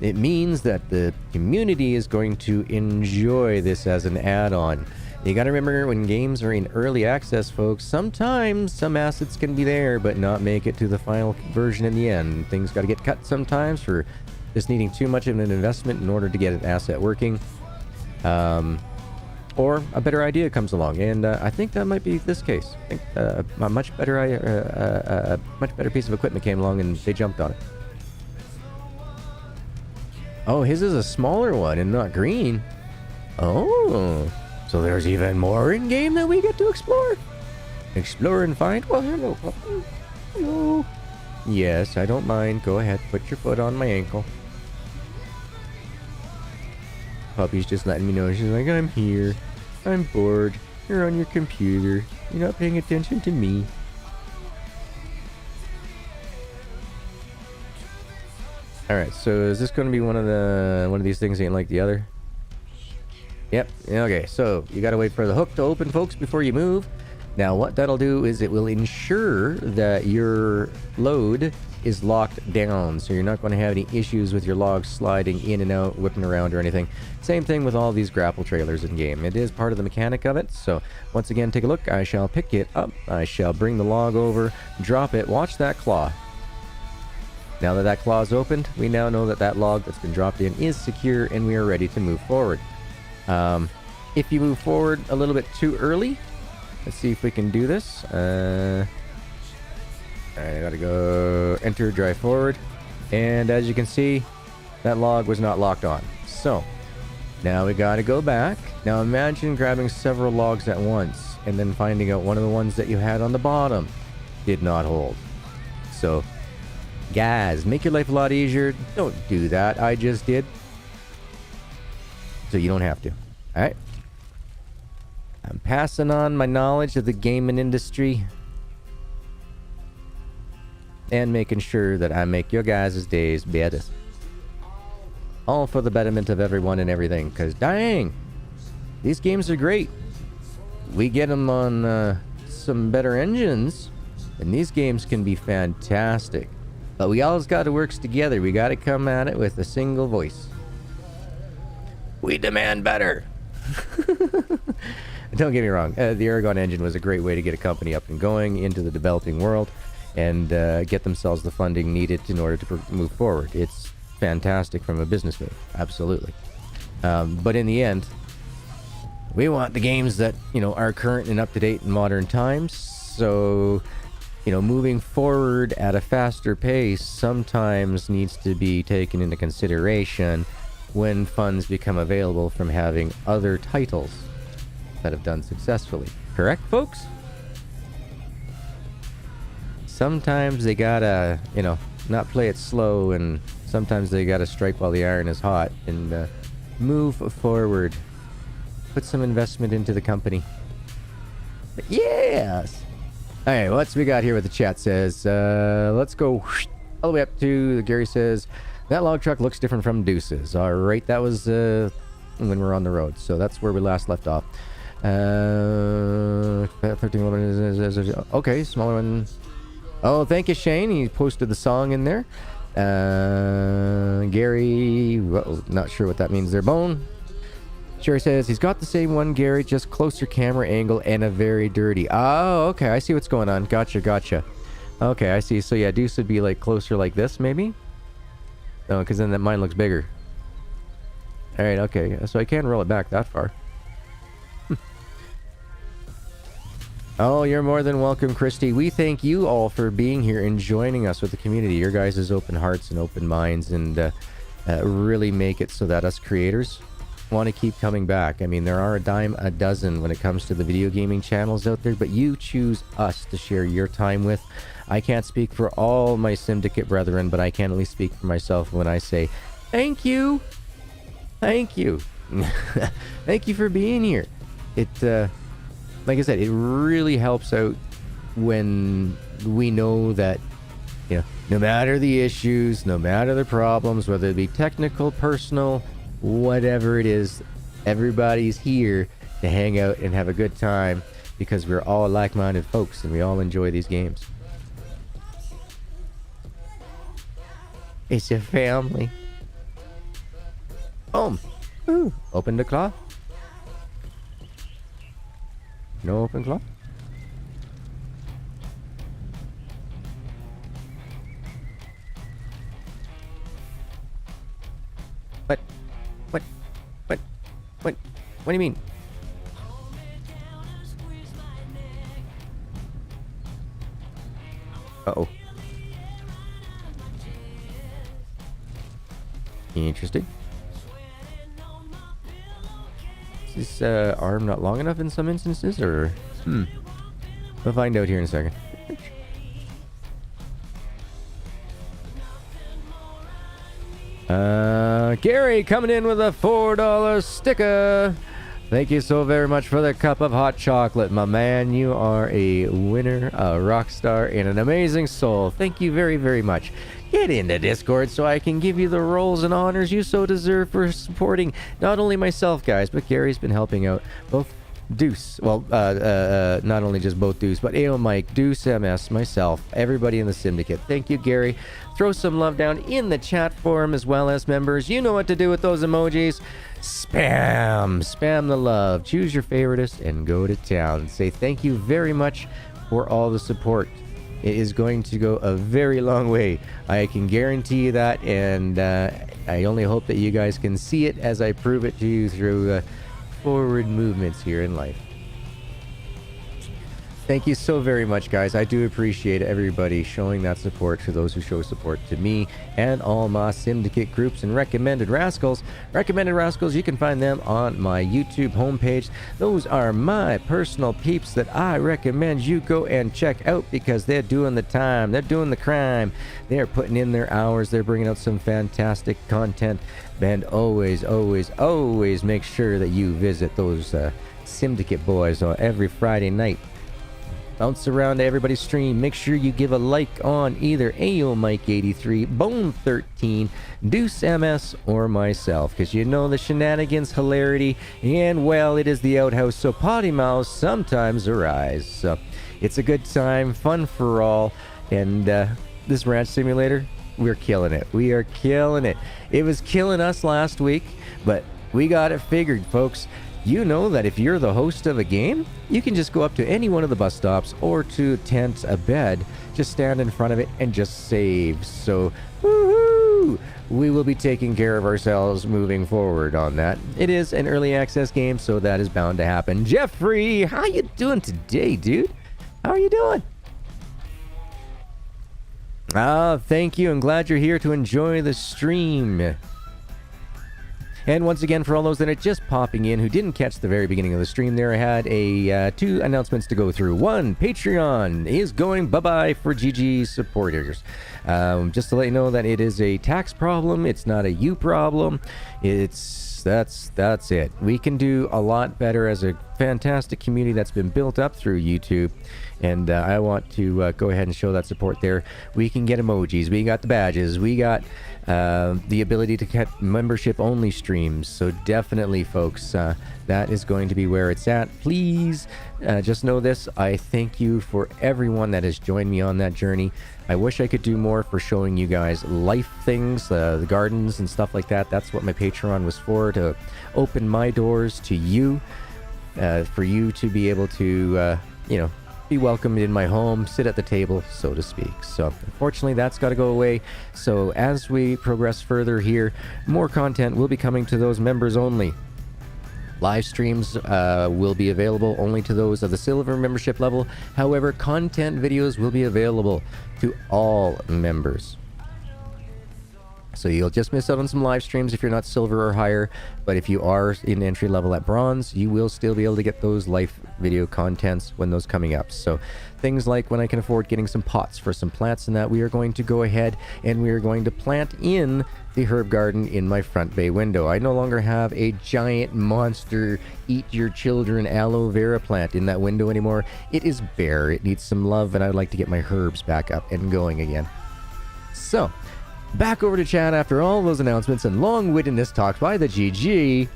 It means that the community is going to enjoy this as an add-on. You gotta remember, when games are in early access, folks, sometimes some assets can be there but not make it to the final version in the end. Things gotta get cut sometimes for just needing too much of an investment in order to get an asset working. Or a better idea comes along, and I think that might be this case. I think a much better piece of equipment came along, and they jumped on it. Oh, his is a smaller one and not green. Oh, so there's even more in game that we get to explore. Explore and find. Well, hello, puppy. Hello. Yes, I don't mind. Go ahead, put your foot on my ankle. Puppy's just letting me know. She's like, I'm here. I'm bored. You're on your computer. You're not paying attention to me. Alright, so is this going to be one of these things ain't like the other? Yep. Okay, so you got to wait for the hook to open, folks, before you move. Now, what that'll do is it will ensure that your load is locked down, so you're not going to have any issues with your logs sliding in and out, whipping around or anything. Same thing with all these grapple trailers in game. It is part of the mechanic of it, so once again, take a look. I shall pick it up. I shall bring the log over, drop it. Watch that claw. Now that that claw is opened, we now know that that log that's been dropped in is secure, and we are ready to move forward. If you move forward a little bit too early, let's see if we can do this. I gotta go enter, drive forward. And as you can see, that log was not locked on. So, now we gotta go back. Now imagine grabbing several logs at once and then finding out one of the ones that you had on the bottom did not hold. So, guys, make your life a lot easier. Don't do that. I just did. So you don't have to. Alright? I'm passing on my knowledge of the gaming industry and making sure that I make your guys' days better. All for the betterment of everyone and everything, because dang, these games are great. We get them on some better engines, and these games can be fantastic. But we always got to work together. We got to come at it with a single voice. We demand better. Don't get me wrong. The Aragon engine was a great way to get a company up and going into the developing world and get themselves the funding needed in order to move forward. It's fantastic from a business move. Absolutely. But in the end, we want the games that, are current and up to date in modern times. So, moving forward at a faster pace sometimes needs to be taken into consideration when funds become available from having other titles that have done successfully. Correct, folks? Sometimes they gotta, not play it slow, and sometimes they gotta strike while the iron is hot and move forward. Put some investment into the company. But yes! Alright, what's we got here? What the chat says? Let's go all the way up to Gary says, that log truck looks different from Deuce's. Alright, that was when we were on the road. So that's where we last left off. 13 okay, smaller one. Oh, thank you, Shane. He posted the song in there. Gary, not sure what that means there. Bone Sherry says he's got the same one, Gary, just closer camera angle and a very dirty. Oh, okay, I see what's going on. Gotcha. Okay, I see. So yeah, Deuce would be like closer like this, maybe. Oh, because then that mine looks bigger. All right, okay. So I can roll it back that far. Oh, you're more than welcome, Christy. We thank you all for being here and joining us with the community. Your guys' open hearts and open minds and really make it so that us creators want to keep coming back. I mean, there are a dime a dozen when it comes to the video gaming channels out there, but you choose us to share your time with. I can't speak for all my Syndicate brethren, but I can at least speak for myself when I say, thank you. Thank you. Thank you for being here. It, like I said, it really helps out when we know that, no matter the issues, no matter the problems, whether it be technical, personal, whatever it is, everybody's here to hang out and have a good time because we're all like-minded folks and we all enjoy these games. It's a family. Boom. Ooh. Open the claw. No open claw. What? What? What? What? What do you mean? Uh-oh. Interesting. Is this arm not long enough in some instances, or? We'll find out here in a second. Gary coming in with a $4 sticker. Thank you so very much for the cup of hot chocolate, my man. You are a winner, a rock star, and an amazing soul. Thank you very, very much. Get into Discord so I can give you the roles and honors you so deserve for supporting not only myself, guys, but Gary's been helping out both Deuce, well, not only just both Deuce, but AO Mike, DeuceMS, myself, everybody in the syndicate. Thank you, Gary. Throw some love down in the chat forum as well as members. You know what to do with those emojis. Spam the love. Choose your favoritist and go to town. Say thank you very much for all the support. It is going to go a very long way. I can guarantee you that, and I only hope that you guys can see it as I prove it to you through forward movements here in life. Thank you so very much, guys. I do appreciate everybody showing that support to those who show support to me and all my syndicate groups and Recommended Rascals. Recommended Rascals, you can find them on my YouTube homepage. Those are my personal peeps that I recommend you go and check out because they're doing the time. They're doing the crime. They're putting in their hours. They're bringing out some fantastic content. And always, always, always make sure that you visit those syndicate boys on every Friday night. Bounce around to everybody's stream. Make sure you give a like on either AO Mike 83, Bone 13, DeuceMS, or myself, because you know the shenanigans, hilarity, and well, it is the outhouse, so potty mouths sometimes arise. So it's a good time, fun for all, and this ranch simulator, we're killing it. We are killing it. It was killing us last week, but we got it figured, folks. You know that if you're the host of a game, you can just go up to any one of the bus stops or to tent a bed, just stand in front of it and just save. So, woohoo! We will be taking care of ourselves moving forward on that. It is an early access game, so that is bound to happen. Jeffrey, how you doing today, dude? How are you doing? Thank you. I'm glad you're here to enjoy the stream. And once again, for all those that are just popping in who didn't catch the very beginning of the stream there, I had a two announcements to go through. One, Patreon is going bye-bye for GG supporters. Just to let you know that it is a tax problem. It's not a you problem. That's it. We can do a lot better as a fantastic community that's been built up through YouTube. And I want to go ahead and show that support there. We can get emojis. We got the badges. We got the ability to get membership-only streams. So definitely, folks, that is going to be where it's at. Please just know this. I thank you for everyone that has joined me on that journey. I wish I could do more for showing you guys life things, the gardens and stuff like that. That's what my Patreon was for, to open my doors to you, for you to be able to, be welcomed in my home, sit at the table, so to speak. So unfortunately, that's got to go away. So as we progress further here, more content will be coming to those members only. Live streams will be available only to those of the silver membership level. However, content videos will be available to all members. So you'll just miss out on some live streams if you're not silver or higher, but if you are in entry level at bronze, you will still be able to get those live video contents when those coming up. So things like when I can afford getting some pots for some plants and that, we are going to go ahead and we are going to plant in the herb garden in my front bay window. I no longer have a giant monster eat your children aloe vera plant in that window anymore. It is bare. It needs some love, and I'd like to get my herbs back up and going again. So back over to chat after all those announcements and long-windedness talked by the GG.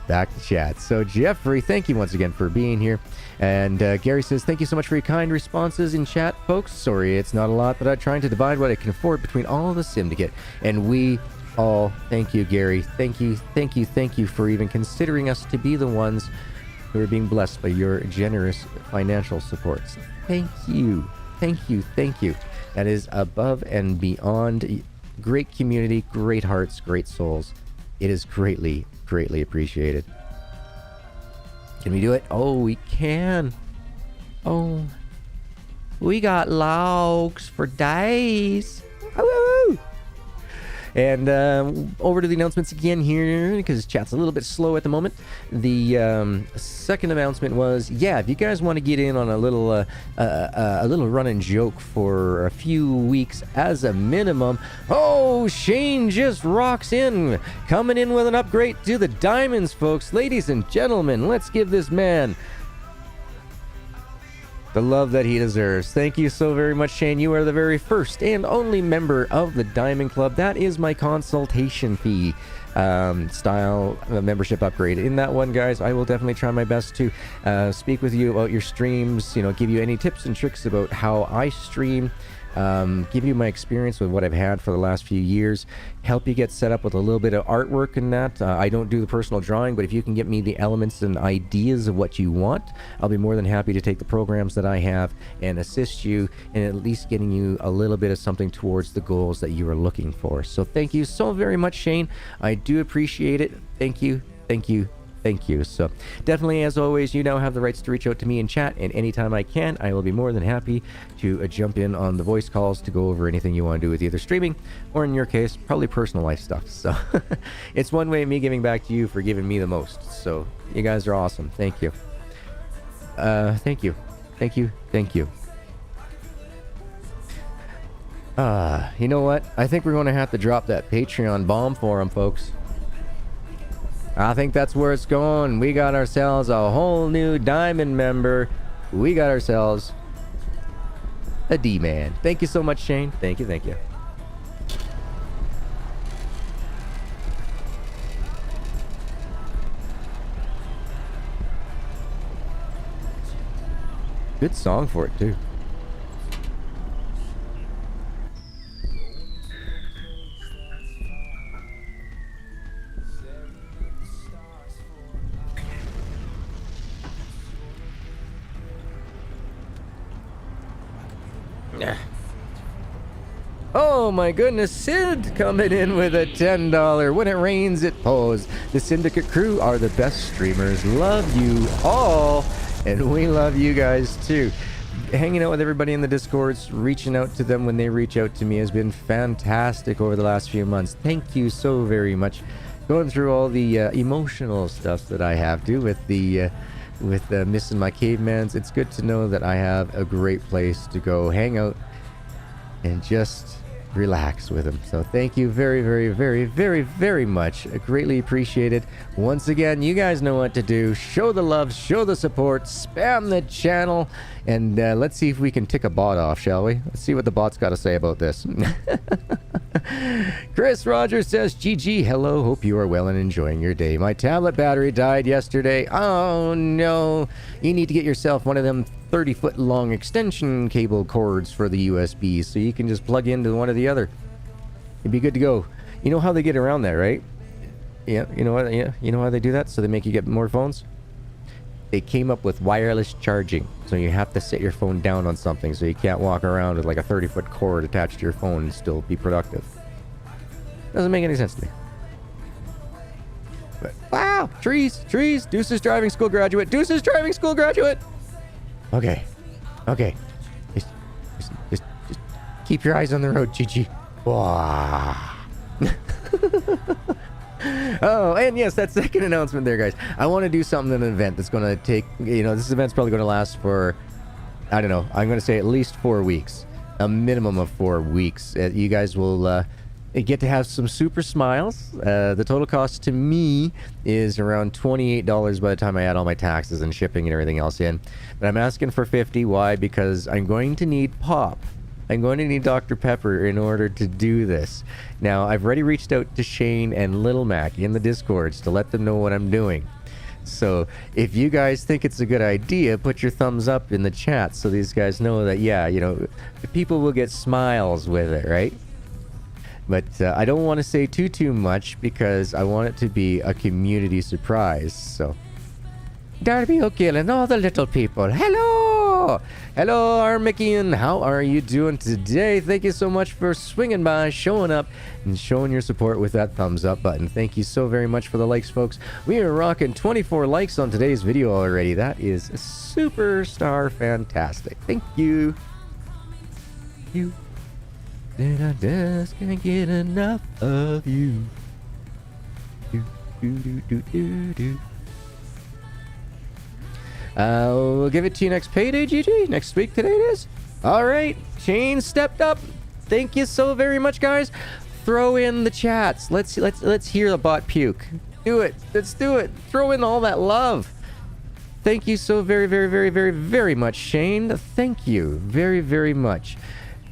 back to chat. So Jeffrey, thank you once again for being here. And Gary says, thank you so much for your kind responses in chat, folks. Sorry, it's not a lot, but I'm trying to divide what I can afford between all the syndicate. And we all thank you, Gary. Thank you for even considering us to be the ones who are being blessed by your generous financial supports. Thank you. That is above and beyond. Great community, great hearts, great souls. It is greatly appreciated. Can we do it? Oh, we can. Oh, we got logs for days. Woo! And over to the announcements again here, because chat's a little bit slow at the moment. The second announcement was, yeah, if you guys want to get in on a little run and joke for a few weeks as a minimum, oh, Shane just rocks in, coming in with an upgrade to the diamonds, folks. Ladies and gentlemen, let's give this man the love that he deserves. Thank you so very much, Shane. You are the very first and only member of the Diamond Club. That is my consultation fee style membership upgrade. In that one, guys, I will definitely try my best to speak with you about your streams, give you any tips and tricks about how I stream, give you my experience with what I've had for the last few years, help you get set up with a little bit of artwork in that. I don't do the personal drawing, but if you can get me the elements and ideas of what you want, I'll be more than happy to take the programs that I have and assist you in at least getting you a little bit of something towards the goals that you are looking for. So thank you so very much, Shane. I do appreciate it. Thank you. So definitely, as always, you now have the rights to reach out to me in chat, and anytime I can, I will be more than happy to jump in on the voice calls to go over anything you want to do with either streaming or, in your case, probably personal life stuff. So it's one way of me giving back to you for giving me the most. So you guys are awesome. Thank you. Thank you. You know what? I think we're going to have to drop that Patreon bomb for them, folks. I think that's where it's going. We got ourselves a whole new diamond member. We got ourselves a D-man. Thank you so much, Shane. Thank you. Good song for it, too. Oh my goodness, Sid coming in with a $10. When it rains, it pours. The Syndicate crew are the best streamers. Love you all, and we love you guys too. Hanging out with everybody in the Discords, reaching out to them when they reach out to me has been fantastic over the last few months. Thank you so very much. Going through all the emotional stuff that I have to with missing my cavemans. It's good to know that I have a great place to go hang out and just relax with them. So thank you very much. I greatly appreciate it. Once again, you guys know what to do. Show the love, show the support, spam the channel, and let's see if we can tick a bot off, shall we? Let's see what the bot's got to say about this. Chris Rogers says, GG, hello, hope you are well and enjoying your day. My tablet battery died yesterday. Oh no, you need to get yourself one of them 30-foot long extension cable cords for the USB so you can just plug into one or the other. It'd be good to go. You know how they get around that, right? Yeah, you know what? Yeah, you know how they do that? So they make you get more phones? They came up with wireless charging, so you have to set your phone down on something, so you can't walk around with like a 30-foot cord attached to your phone and still be productive. Doesn't make any sense to me. But, wow! Trees! Deuce's driving school graduate! Okay. Just keep your eyes on the road, Chi-Chi. Wow. Oh, and yes, that second announcement there, guys. I want to do something in an event that's going to take, this event's probably going to last for, I don't know, I'm going to say at least 4 weeks. A minimum of 4 weeks. You guys will get to have some super smiles. The total cost to me is around $28 by the time I add all my taxes and shipping and everything else in. But I'm asking for $50. Why? Because I'm going to need Pop I'm going to need Dr. Pepper in order to do this. Now, I've already reached out to Shane and Little Mac in the Discords to let them know what I'm doing. So, if you guys think it's a good idea, put your thumbs up in the chat so these guys know that, yeah, you know, people will get smiles with it, right? But I don't want to say too much because I want it to be a community surprise, so... Darby O'Gill and all the little people. Hello! Hello, Armikian. How are you doing today? Thank you so much for swinging by, showing up, and showing your support with that thumbs up button. Thank you so very much for the likes, folks. We are rocking 24 likes on today's video already. That is superstar fantastic. Thank you. You. Then I just can't get enough of you. Do. We'll give it to you next payday, GG. Next week today it is. All right, Shane stepped up. Thank you so very much, guys. Throw in the chats. Let's hear the bot puke. Do it. Let's do it. Throw in all that love. Thank you so very much, Shane. Thank you very much.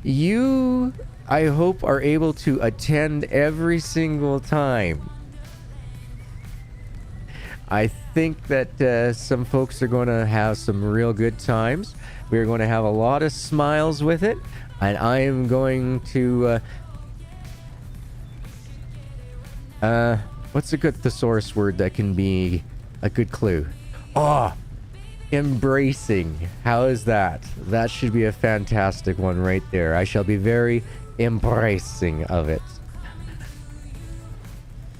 You, I hope, are able to attend every single time. I think that some folks are going to have some real good times. We're going to have a lot of smiles with it. And I am going to... what's a good thesaurus word that can be a good clue? Oh! Embracing. How is that? That should be a fantastic one right there. I shall be very embracing of it.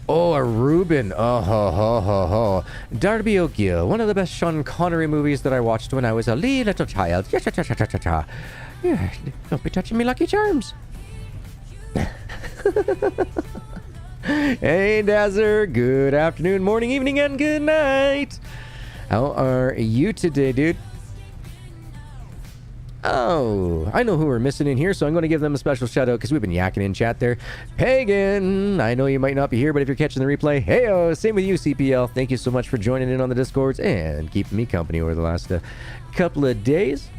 Oh, a Reuben. Oh, ho. Darby O'Gill. One of the best Sean Connery movies that I watched when I was a little child. Yeah, don't be touching me, Lucky Charms. Hey, Dazzer. Good afternoon, morning, evening, and good night. How are you today, dude? Oh, I know who we're missing in here, so I'm going to give them a special shout out because we've been yakking in chat there. Pagan, I know you might not be here, but if you're catching the replay, hey-oh, same with you, CPL. Thank you so much for joining in on the Discords and keeping me company over the last couple of days.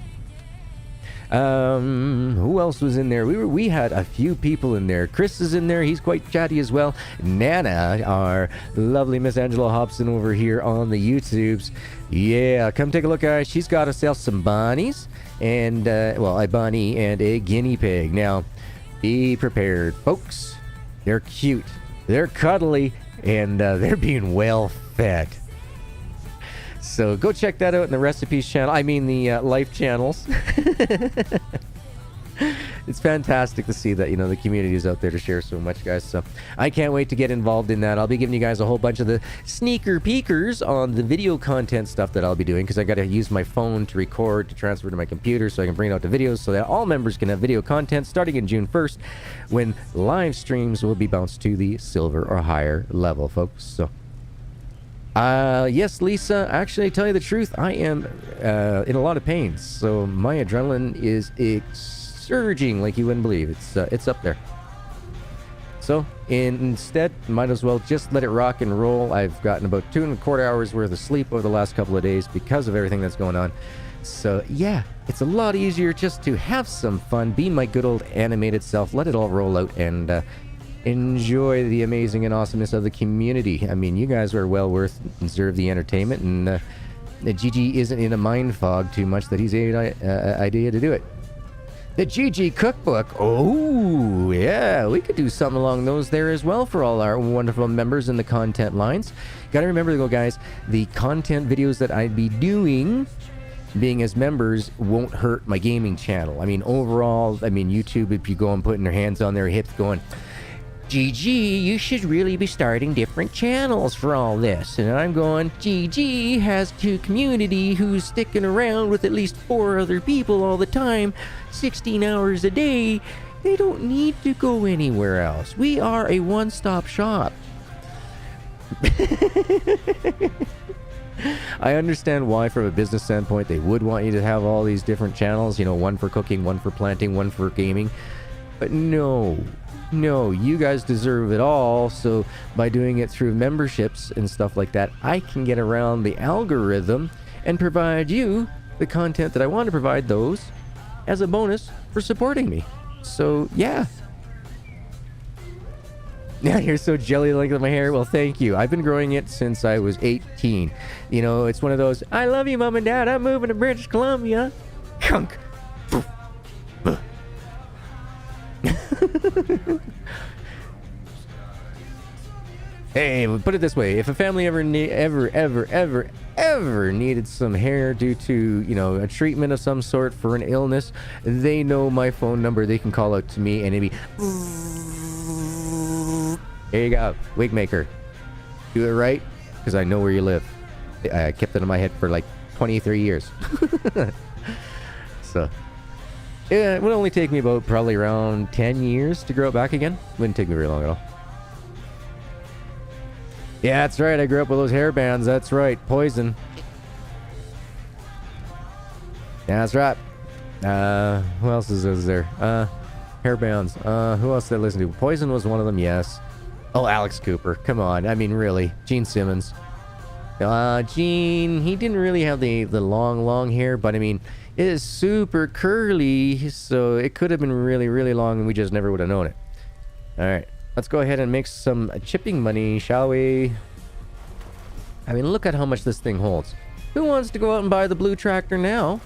Who else was in there? We had a few people in there. Chris is in there. He's quite chatty as well. Nana, our lovely Miss Angela Hobson over here on the YouTubes. Yeah, come take a look, guys. She's got herself some bunnies and, well, a bunny and a guinea pig. Now, be prepared, folks. They're cute. They're cuddly, and they're being well fed. So go check that out in the recipes channel. I mean the life channels. It's fantastic to see that, you know, the community is out there to share so much, guys. So I can't wait to get involved in that. I'll be giving you guys a whole bunch of the sneaker peekers on the video content stuff that I'll be doing because I got to use my phone to record, to transfer to my computer so I can bring it out to videos so that all members can have video content starting in June 1st when live streams will be bounced to the silver or higher level, folks. So yes, Lisa, actually, to tell you the truth, I am in a lot of pain, so my adrenaline is surging like you wouldn't believe. It's up there. So instead, might as well just let it rock and roll. I've gotten about 2.25 hours worth of sleep over the last couple of days because of everything that's going on. So yeah, it's a lot easier just to have some fun, be my good old animated self, let it all roll out, and enjoy the amazing and awesomeness of the community. I mean, you guys are well worth deserve the entertainment, and GG isn't in a mind fog too much that he's an idea to do it. The GG cookbook. Oh, yeah, we could do something along those there as well for all our wonderful members in the content lines. Gotta remember, though, guys, the content videos that I'd be doing, being as members, won't hurt my gaming channel. I mean, overall, I mean, YouTube, if you go and putting their hands on their hips going, GG, you should really be starting different channels for all this. And I'm going, GG has a community who's sticking around with at least 4 other people all the time, 16 hours a day. They don't need to go anywhere else. We are a one-stop shop. I understand why, from a business standpoint, they would want you to have all these different channels, you know, one for cooking, one for planting, one for gaming. But no, you guys deserve it all. So by doing it through memberships and stuff like that, I can get around the algorithm and provide you the content that I want to provide those as a bonus for supporting me. So, yeah. Yeah, you're so jelly like my hair. Well, thank you. I've been growing it since I was 18. You know, it's one of those, I love you, Mom and Dad. I'm moving to British Columbia. Kunk. Hey, put it this way. If a family ever needed some hair due to, you know, a treatment of some sort for an illness, they know my phone number. They can call out to me and it'd be... There you go, wig maker. Do it right, because I know where you live. I kept it in my head for like 23 years. So, yeah, it would only take me about probably around 10 years to grow it back again. Wouldn't take me very long at all. Yeah, that's right. I grew up with those hair bands. That's right. Poison. Yeah, that's right. Who else is there? Hair bands. Who else did I listen to? Poison was one of them, yes. Oh, Alex Cooper. Come on. I mean, really. Gene Simmons. Gene, he didn't really have the long hair, but I mean, it is super curly, so it could have been really, really long, and we just never would have known it. All right. Let's go ahead and make some chipping money, shall we? I mean, look at how much this thing holds. Who wants to go out and buy the blue tractor now?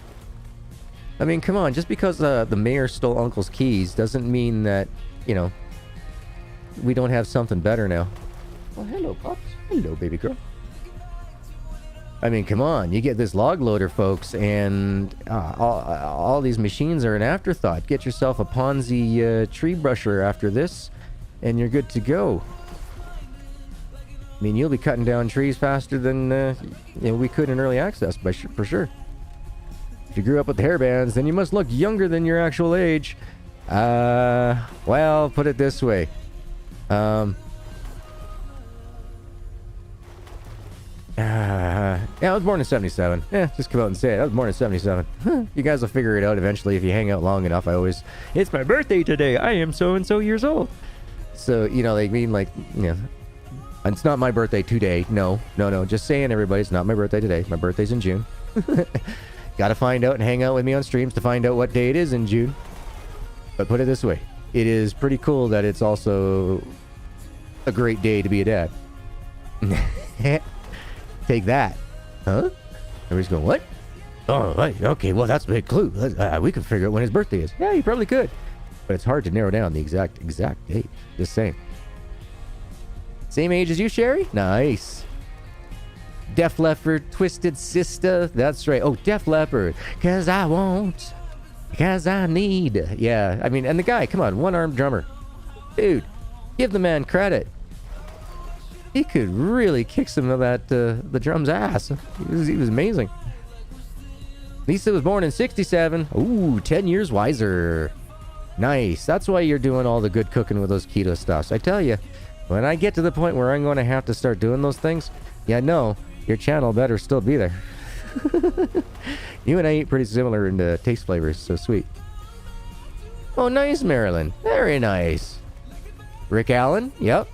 I mean, come on. Just because the mayor stole Uncle's keys doesn't mean that, you know, we don't have something better now. Well, hello, Pops. Hello, baby girl. I mean, come on. You get this log loader, folks, and all these machines are an afterthought. Get yourself a Ponzi tree brusher after this, and you're good to go. I mean, you'll be cutting down trees faster than you know, we could in early access, for sure. If you grew up with the hair bands, then you must look younger than your actual age. Well, put it this way. Yeah, I was born in 77. Just come out and say it. I was born in 77. You guys will figure it out eventually if you hang out long enough. It's my birthday today. I am so-and-so years old. So, you know, they mean like, you know, it's not my birthday today. No. Just saying, everybody, it's not my birthday today. My birthday's in June. Got to find out and hang out with me on streams to find out what day it is in June. But put it this way. It is pretty cool that it's also a great day to be a dad. Take that. Huh? Everybody's going, what? Oh, right. Okay, well, that's a big clue. We can figure out when his birthday is. Yeah, you probably could. But it's hard to narrow down the exact date. Just saying. Same age as you, Sherry? Nice. Def Leppard, Twisted Sister. That's right. Oh, Def Leppard. Cause I want. Cause I need. Yeah, I mean, and the guy, come on, one-armed drummer. Dude, give the man credit. He could really kick some of that, the drum's ass. He was amazing. Lisa was born in 67. Ooh, 10 years wiser. Nice. That's why you're doing all the good cooking with those keto stuffs. I tell you, when I get to the point where I'm going to have to start doing those things, yeah, no, your channel better still be there. You and I eat pretty similar in the taste flavors, so sweet. Oh, nice, Marilyn. Very nice. Rick Allen? Yep.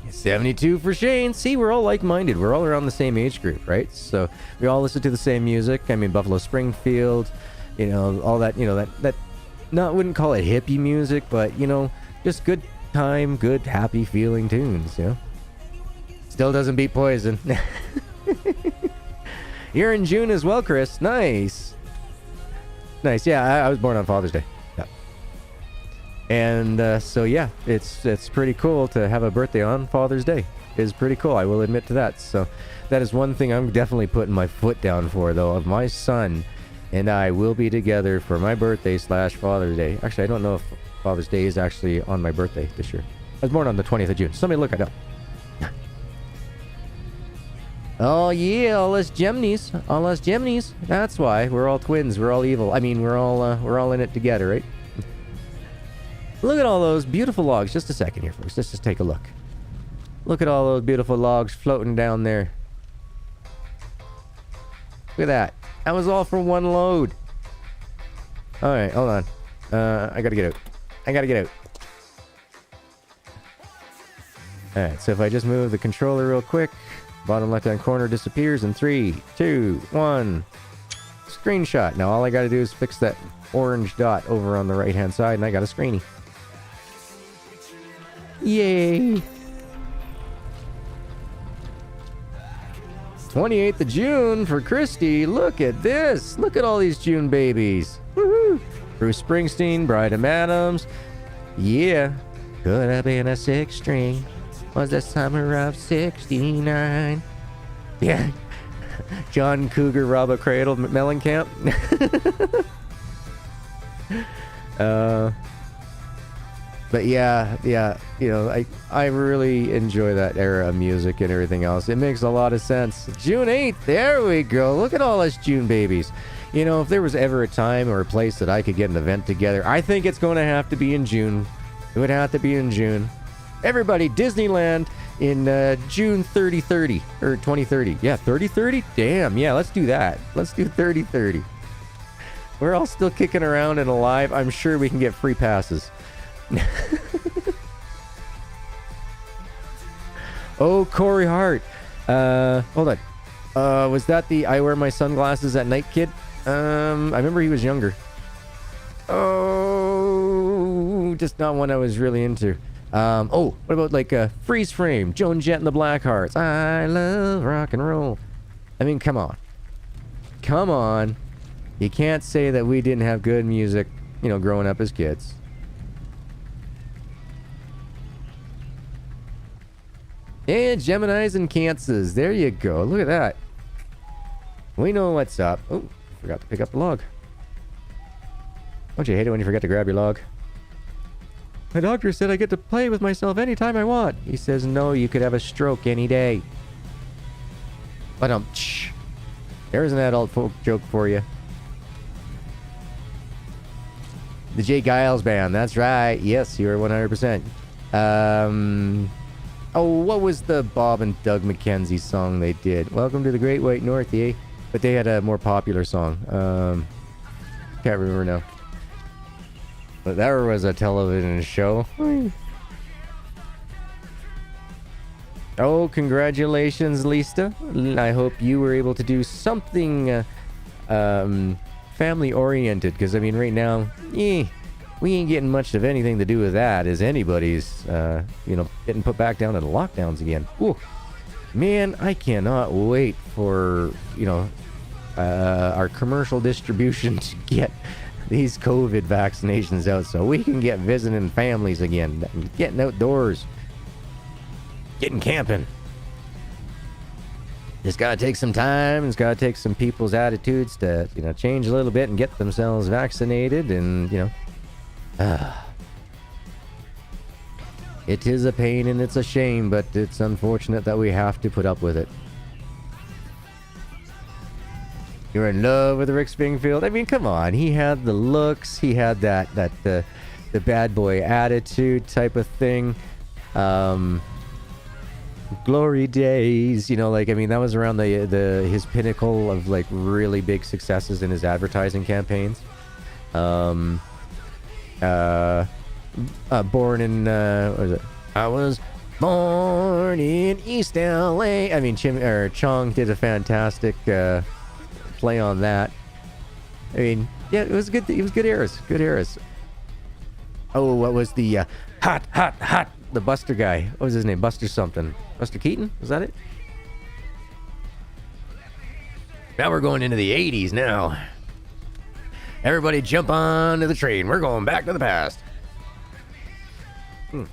72 for Shane. See, we're all like-minded. We're all around the same age group, right? So we all listen to the same music. I mean, Buffalo Springfield, you know, all that, you know, that not wouldn't call it hippie music, but, you know, just good time, good, happy feeling tunes, you know? Still doesn't beat Poison. You're in June as well, Chris. Nice. Nice. Yeah, I was born on Father's Day. Yeah. And so, yeah, it's pretty cool to have a birthday on Father's Day. It's pretty cool. I will admit to that. So that is one thing I'm definitely putting my foot down for, though, of my son and I will be together for my birthday / Father's Day. Actually, I don't know if Father's Day is actually on my birthday this year. I was born on the 20th of June. Somebody look it up. Oh yeah, all us Geminies. That's why we're all twins. We're all evil. I mean, we're all in it together, right? Look at all those beautiful logs. Just a second here, folks. Let's just take a look. Look at all those beautiful logs floating down there. Look at that. That was all for one load. All right, hold on. I gotta get out. All right, so if I just move the controller real quick. Bottom left-hand corner disappears in 3, 2, 1. screenshot. Now all I got to do is fix that orange dot over on the right hand side, and I got a screeny. Yay! 28th of June for Christy. Look at this. Look at all these June babies. Woohoo! Bruce Springsteen, Brydon Adams. Yeah. Could have been a 6-string. Was the summer of 69. Yeah. John Cougar, Rob a Cradle, Mellencamp. But yeah, you know, I really enjoy that era of music and everything else. It makes a lot of sense. June 8th, there we go. Look at all us June babies. You know, if there was ever a time or a place that I could get an event together, I think it's going to have to be in June. It would have to be in June. Everybody, Disneyland in June 3030 or 2030. Yeah, 3030? Damn, yeah, let's do that. Let's do 3030. We're all still kicking around and alive. I'm sure we can get free passes. Oh, Corey Hart. Hold on. Was that the I wear my sunglasses at night kid? I remember he was younger. Oh, just not one I was really into. Oh, what about like Freeze Frame, Joan Jett and the Blackhearts? I love rock and roll. I mean, come on. Come on. You can't say that we didn't have good music, you know, growing up as kids. And Geminis and Cancers. There you go. Look at that. We know what's up. Oh, forgot to pick up the log. Don't you hate it when you forget to grab your log? My doctor said I get to play with myself anytime I want. He says, no, you could have a stroke any day. But there's an adult folk joke for you. The Jay Giles Band. That's right. Yes, you are 100%. Oh, what was the Bob and Doug McKenzie song they did? Welcome to the Great White North, eh? But they had a more popular song. Can't remember now. But that was a television show. Oh, congratulations, Lista. I hope you were able to do something family-oriented. Because, I mean, right now, we ain't getting much of anything to do with that as anybody's, you know, getting put back down in lockdowns again. Ooh. Man, I cannot wait for, you know, our commercial distribution to get these COVID vaccinations out so we can get visiting families again, getting outdoors, getting camping. It's got to take some time. It's got to take some people's attitudes to, you know, change a little bit and get themselves vaccinated and, you know, it is a pain and it's a shame, but it's unfortunate that we have to put up with it. You're in love with Rick Springfield? I mean, come on. He had the looks. He had that the bad boy attitude type of thing. Glory days, you know, like, I mean, that was around his pinnacle of like really big successes in his advertising campaigns. Born in what was it? I was born in East LA. I mean, Chong did a fantastic play on that. I mean, yeah, it was good. It was good eras. Good eras. Oh, what was the hot? The Buster guy. What was his name? Buster something. Buster Keaton? Was that it? Now we're going into the 80s now. Everybody jump onto the train. We're going back to the past. And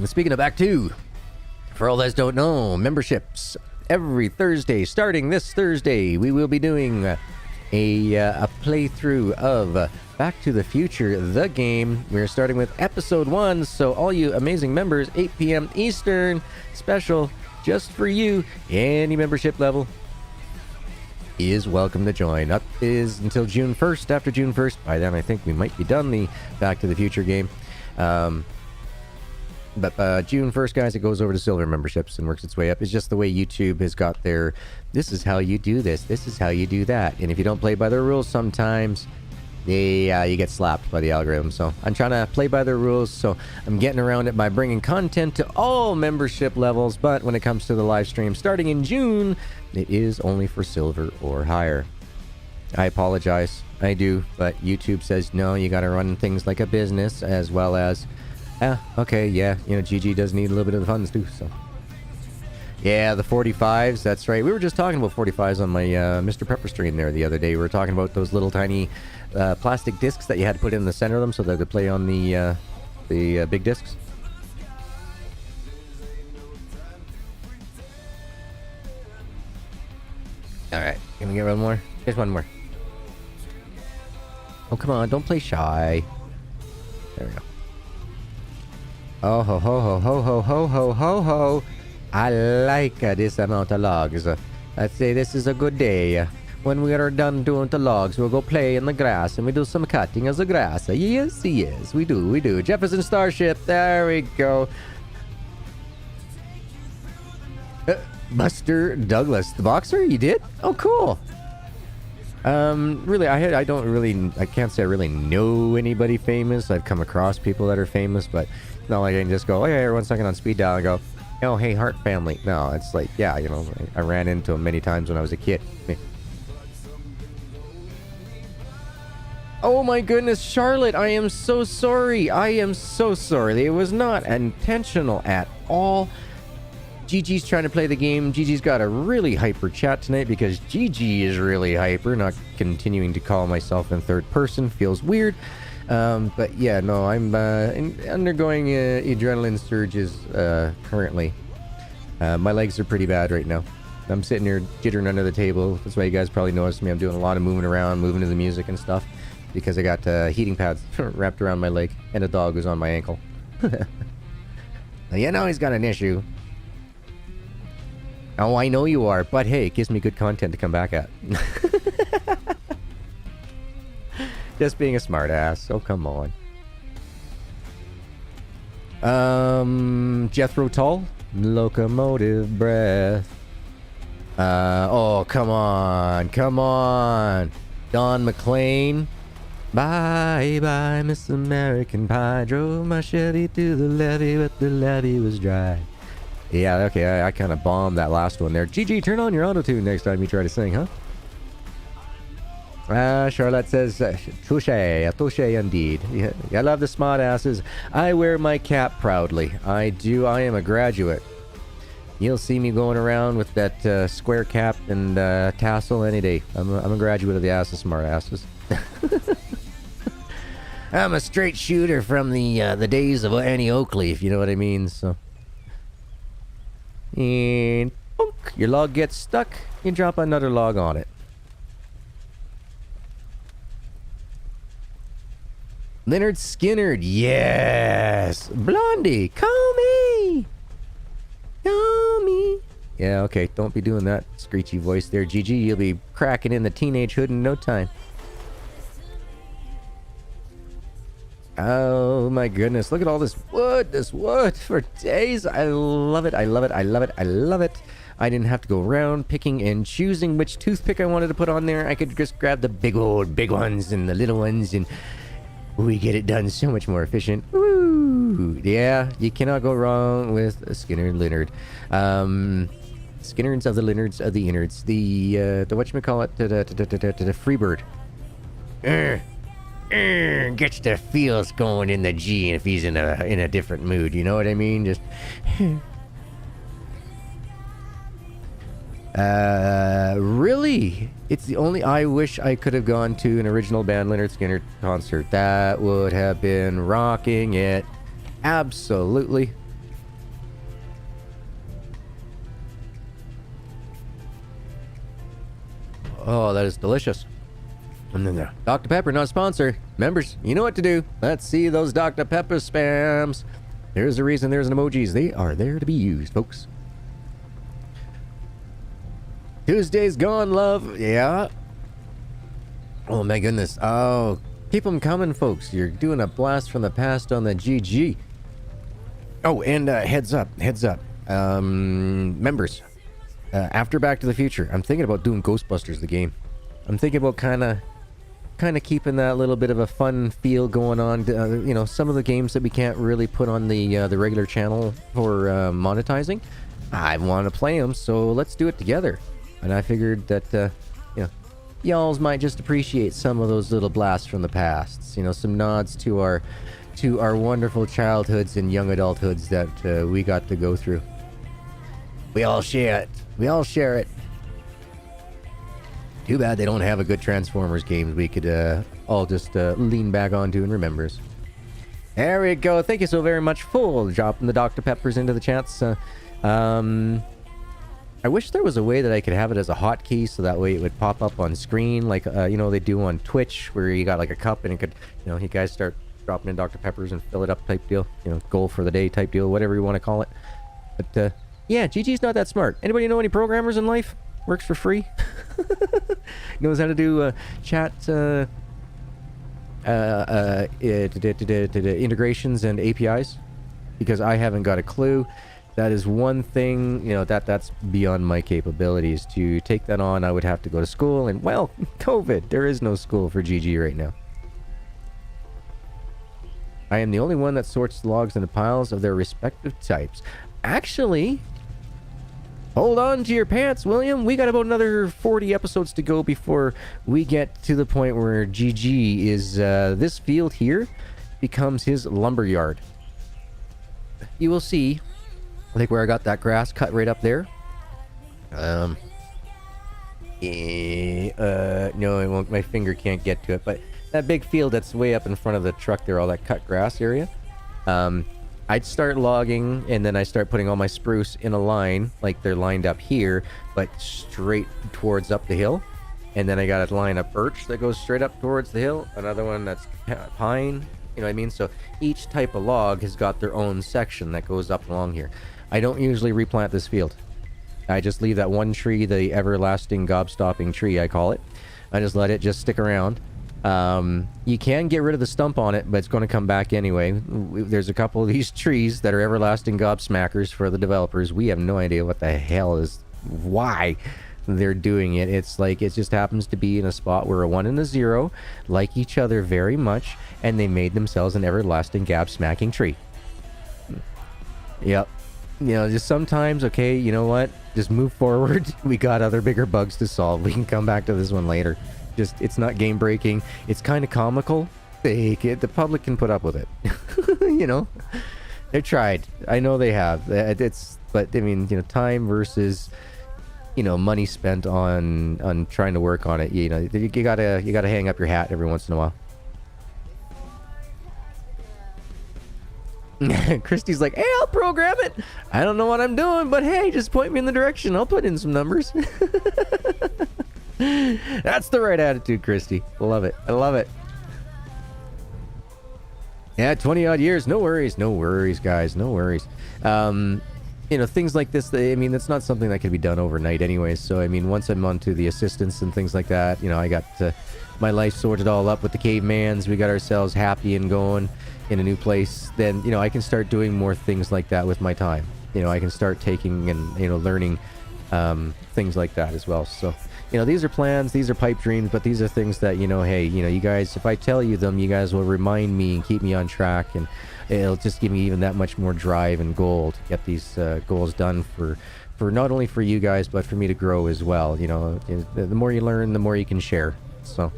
speaking of back to, for all those don't know, memberships. Every Thursday, starting this Thursday, we will be doing a playthrough of Back to the Future, the game. We're starting with episode 1, so all you amazing members, 8 p.m. Eastern, special just for you. Any membership level is welcome to join. Up is until June 1st. After June 1st, by then I think we might be done the Back to the Future game. But June 1st, guys, it goes over to silver memberships and works its way up. It's just the way YouTube has got their, this is how you do this, this is how you do that. And if you don't play by their rules, sometimes you get slapped by the algorithm. So I'm trying to play by their rules, so I'm getting around it by bringing content to all membership levels. But when it comes to the live stream starting in June, it is only for silver or higher. I apologize. I do, but YouTube says no, you gotta run things like a business, as well as, okay, yeah, you know, GG does need a little bit of the funds too, so. Yeah, the 45s, that's right. We were just talking about 45s on my Mr. Pepper stream there the other day. We were talking about those little tiny plastic discs that you had to put in the center of them so they could play on the big discs. Alright, can we get one more? Just one more. Oh, come on, don't play shy. There we go. Oh, ho, ho, ho, ho, ho, ho, ho, ho, ho. I like this amount of logs. I'd say this is a good day. When we are done doing the logs, we'll go play in the grass and we do some cutting of the grass. Yes, yes, we do. Jefferson Starship, there we go. Buster Douglas, the boxer, you did? Oh, cool. Really, I can't say I really know anybody famous. I've come across people that are famous, but it's not like I can just go, oh yeah, 1 second on speed dial and go, oh, hey, Hart family. No, it's like, yeah, you know, I ran into them many times when I was a kid. Oh my goodness, Charlotte, I am so sorry. It was not intentional at all. Gigi's trying to play the game. Gigi's got a really hyper chat tonight because Gigi is really hyper. Not continuing to call myself in third person feels weird. But yeah, no, I'm undergoing adrenaline surges currently. My legs are pretty bad right now. I'm sitting here jittering under the table. That's why you guys probably noticed me. I'm doing a lot of moving around, moving to the music and stuff. Because I got heating pads wrapped around my leg and a dog who's on my ankle. Yeah, now he's got an issue. Oh, I know you are, but hey, it gives me good content to come back at. Just being a smartass. Oh, come on. Jethro Tull, locomotive breath. Oh, come on. Don McLean. Bye, bye, Miss American Pie. Drove my Chevy to the levee, but the levee was dry. Yeah, okay, I kind of bombed that last one there. GG, turn on your auto-tune next time you try to sing, huh? Charlotte says, touche indeed. Yeah, I love the smart asses. I wear my cap proudly. I do, I am a graduate. You'll see me going around with that square cap and tassel any day. I'm a graduate of the ass of smart asses. I'm a straight shooter from the days of Annie Oakley, if you know what I mean, so... And boink, your log gets stuck, you drop another log on it. Leonard Skinnerd, yes! Blondie, call me! Yeah, okay, don't be doing that screechy voice there, GG. You'll be cracking in the teenage hood in no time. Oh my goodness, look at all this wood for days. I love it. I didn't have to go around picking and choosing which toothpick I wanted to put on there. I could just grab the big ones and the little ones, and we get it done so much more efficient. Woo! Yeah, you cannot go wrong with Skinner Leonard. Skinners of the Leonards of the innards. The whatchamacallit, the Freebird. Gets the feels going in the G if he's in a different mood, you know what I mean? Just really, it's the only. I wish I could have gone to an original band Leonard Skinner concert. That would have been rocking it. Absolutely. Oh, that is delicious. And then Dr. Pepper, not a sponsor. Members, you know what to do. Let's see those Dr. Pepper spams. There's a reason there's an emojis. They are there to be used, folks. Tuesday's gone, love. Yeah. Oh, my goodness. Oh, keep them coming, folks. You're doing a blast from the past on the GG. Oh, and heads up. Members, after Back to the Future, I'm thinking about doing Ghostbusters, the game. I'm thinking about kind of keeping that little bit of a fun feel going on. You know, some of the games that we can't really put on the regular channel for monetizing, I want to play them, so let's do it together. And I figured that, you know, y'alls might just appreciate some of those little blasts from the past. You know, some nods to our wonderful childhoods and young adulthoods that we got to go through. We all share it. We all share it. Too bad they don't have a good Transformers game we could all just lean back onto and remembers. There we go. Thank you so very much for dropping the Dr. Peppers into the chats. I wish there was a way that I could have it as a hotkey so that way it would pop up on screen like, you know, they do on Twitch where you got like a cup and it could, you know, you guys start dropping in Dr. Peppers and fill it up type deal. You know, goal for the day type deal, whatever you want to call it. But, yeah, GG's not that smart. Anybody know any programmers in life? Works for free? Knows how to do chat integrations and APIs? Because I haven't got a clue. That is one thing, you know, that's beyond my capabilities. To take that on, I would have to go to school, and, well, COVID. There is no school for GG right now. I am the only one that sorts the logs into piles of their respective types. Actually, hold on to your pants, William. We got about another 40 episodes to go before we get to the point where GG is, this field here becomes his lumberyard. You will see, like where I got that grass cut right up there. No, it won't. My finger can't get to it. But that big field that's way up in front of the truck there, all that cut grass area. I'd start logging, and then I start putting all my spruce in a line, like they're lined up here, but straight towards up the hill. And then I got a line of birch that goes straight up towards the hill. Another one that's pine. You know what I mean? So each type of log has got their own section that goes up along here. I don't usually replant this field. I just leave that one tree, the everlasting gobstopping tree, I call it. I just let it just stick around. You can get rid of the stump on it, but it's going to come back anyway. There's a couple of these trees that are everlasting gobsmackers for the developers. We have no idea what the hell is, why they're doing it. It's like it just happens to be in a spot where a 1 and a 0 like each other very much, and they made themselves an everlasting gobsmacking tree. Yep. You know, just sometimes, okay, you know what? Just move forward. We got other bigger bugs to solve. We can come back to this one later. Just, it's not game breaking. It's kind of comical. The public can put up with it. You know, they tried. I know they have. But I mean, you know, time versus, you know, money spent on trying to work on it. You know, you gotta hang up your hat every once in a while. Christy's like, hey, I'll program it. I don't know what I'm doing, but hey, just point me in the direction. I'll put in some numbers. That's the right attitude, Christy. Love it. I love it. Yeah, 20 odd years. No worries. No worries, guys. No worries. You know, things like this, I mean, that's not something that can be done overnight anyways. So, I mean, once I'm onto the assistants and things like that, you know, I got my life sorted all up with the cavemans. We got ourselves happy and going in a new place. Then, you know, I can start doing more things like that with my time. You know, I can start taking and, you know, learning things like that as well. So, you know, these are plans, these are pipe dreams, but these are things that, you know, hey, you know, you guys, if I tell you them, you guys will remind me and keep me on track, and it'll just give me even that much more drive and goal to get these goals done for not only for you guys, but for me to grow as well. You know, the more you learn, the more you can share. So,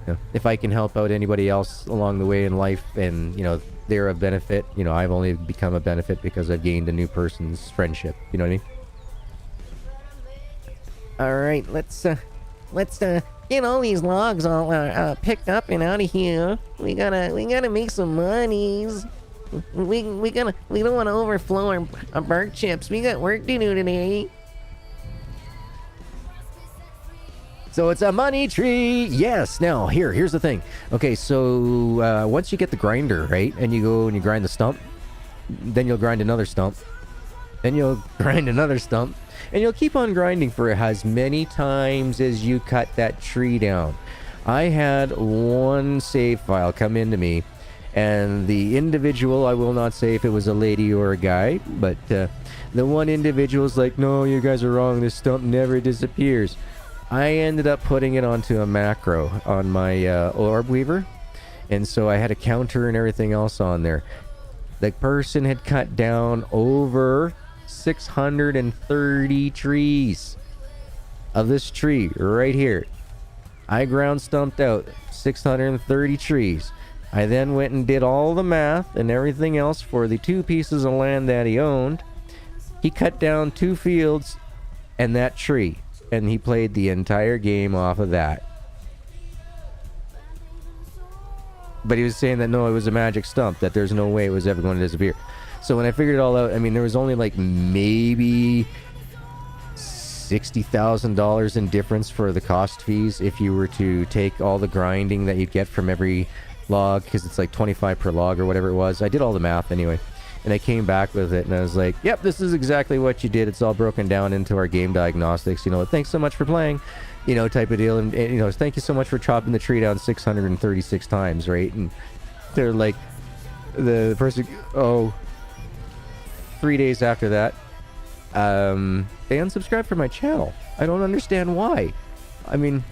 you know, if I can help out anybody else along the way in life, and, you know, they're a benefit, you know, I've only become a benefit because I've gained a new person's friendship. You know what I mean? All right, let's get all these logs all picked up and out of here. We gotta make some monies. We don't want to overflow our bark chips. We got work to do today. So it's a money tree. Yes. Now here's the thing. Okay, so once you get the grinder, right, and you go and you grind the stump, then you'll grind another stump, then you'll grind another stump. And you'll keep on grinding for as many times as you cut that tree down. I had one save file come into me, and the individual, I will not say if it was a lady or a guy, but the one individual's like, no, you guys are wrong, this stump never disappears. I ended up putting it onto a macro on my orb weaver, and so I had a counter and everything else on there. The person had cut down over 630 trees of this tree right here. I ground stumped out 630 trees. I then went and did all the math and everything else for the 2 pieces of land that he owned. He cut down 2 fields and that tree, and he played the entire game off of that. But he was saying that no, it was a magic stump, that there's no way it was ever going to disappear. So when I figured it all out, I mean, there was only like maybe $60,000 in difference for the cost fees if you were to take all the grinding that you'd get from every log, because it's like 25 per log or whatever it was. I did all the math anyway, and I came back with it, and I was like, yep, this is exactly what you did. It's all broken down into our game diagnostics, you know, thanks so much for playing, you know, type of deal. And you know, thank you so much for chopping the tree down 636 times, right? And they're like, the person, 3 days after that, they unsubscribed from my channel. I don't understand why. I mean,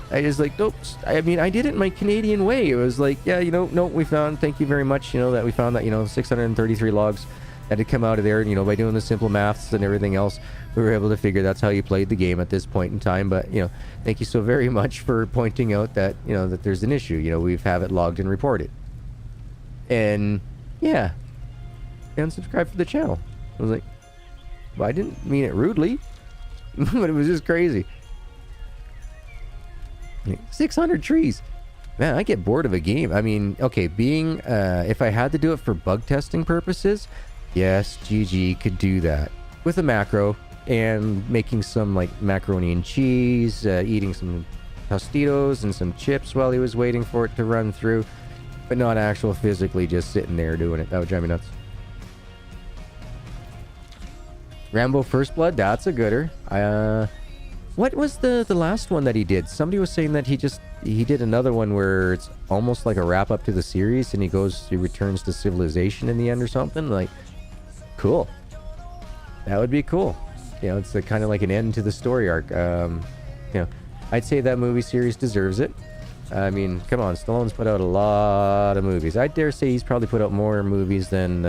I just like, nope. I mean, I did it my Canadian way. It was like, yeah, you know, no, we found, thank you very much, you know, that we found that, you know, 633 logs that had come out of there. And, you know, by doing the simple maths and everything else, we were able to figure that's how you played the game at this point in time. But, you know, thank you so very much for pointing out that, you know, that there's an issue. You know, we've have it logged and reported. And, yeah. And subscribe for the channel. I was like, well, I didn't mean it rudely. But it was just crazy. 600 trees. Man, I get bored of a game. I mean, okay, being, if I had to do it for bug testing purposes, yes, GG could do that. With a macro, and making some, like, macaroni and cheese, eating some Tostitos and some chips while he was waiting for it to run through. But not actual physically just sitting there doing it. That would drive me nuts. Rambo First Blood, that's a gooder. What was the last one that he did? Somebody was saying that he did another one where it's almost like a wrap up to the series, and he returns to civilization in the end or something. Like, cool. That would be cool. You know, it's kind of like an end to the story arc. You know, I'd say that movie series deserves it. I mean, come on, Stallone's put out a lot of movies. I dare say he's probably put out more movies than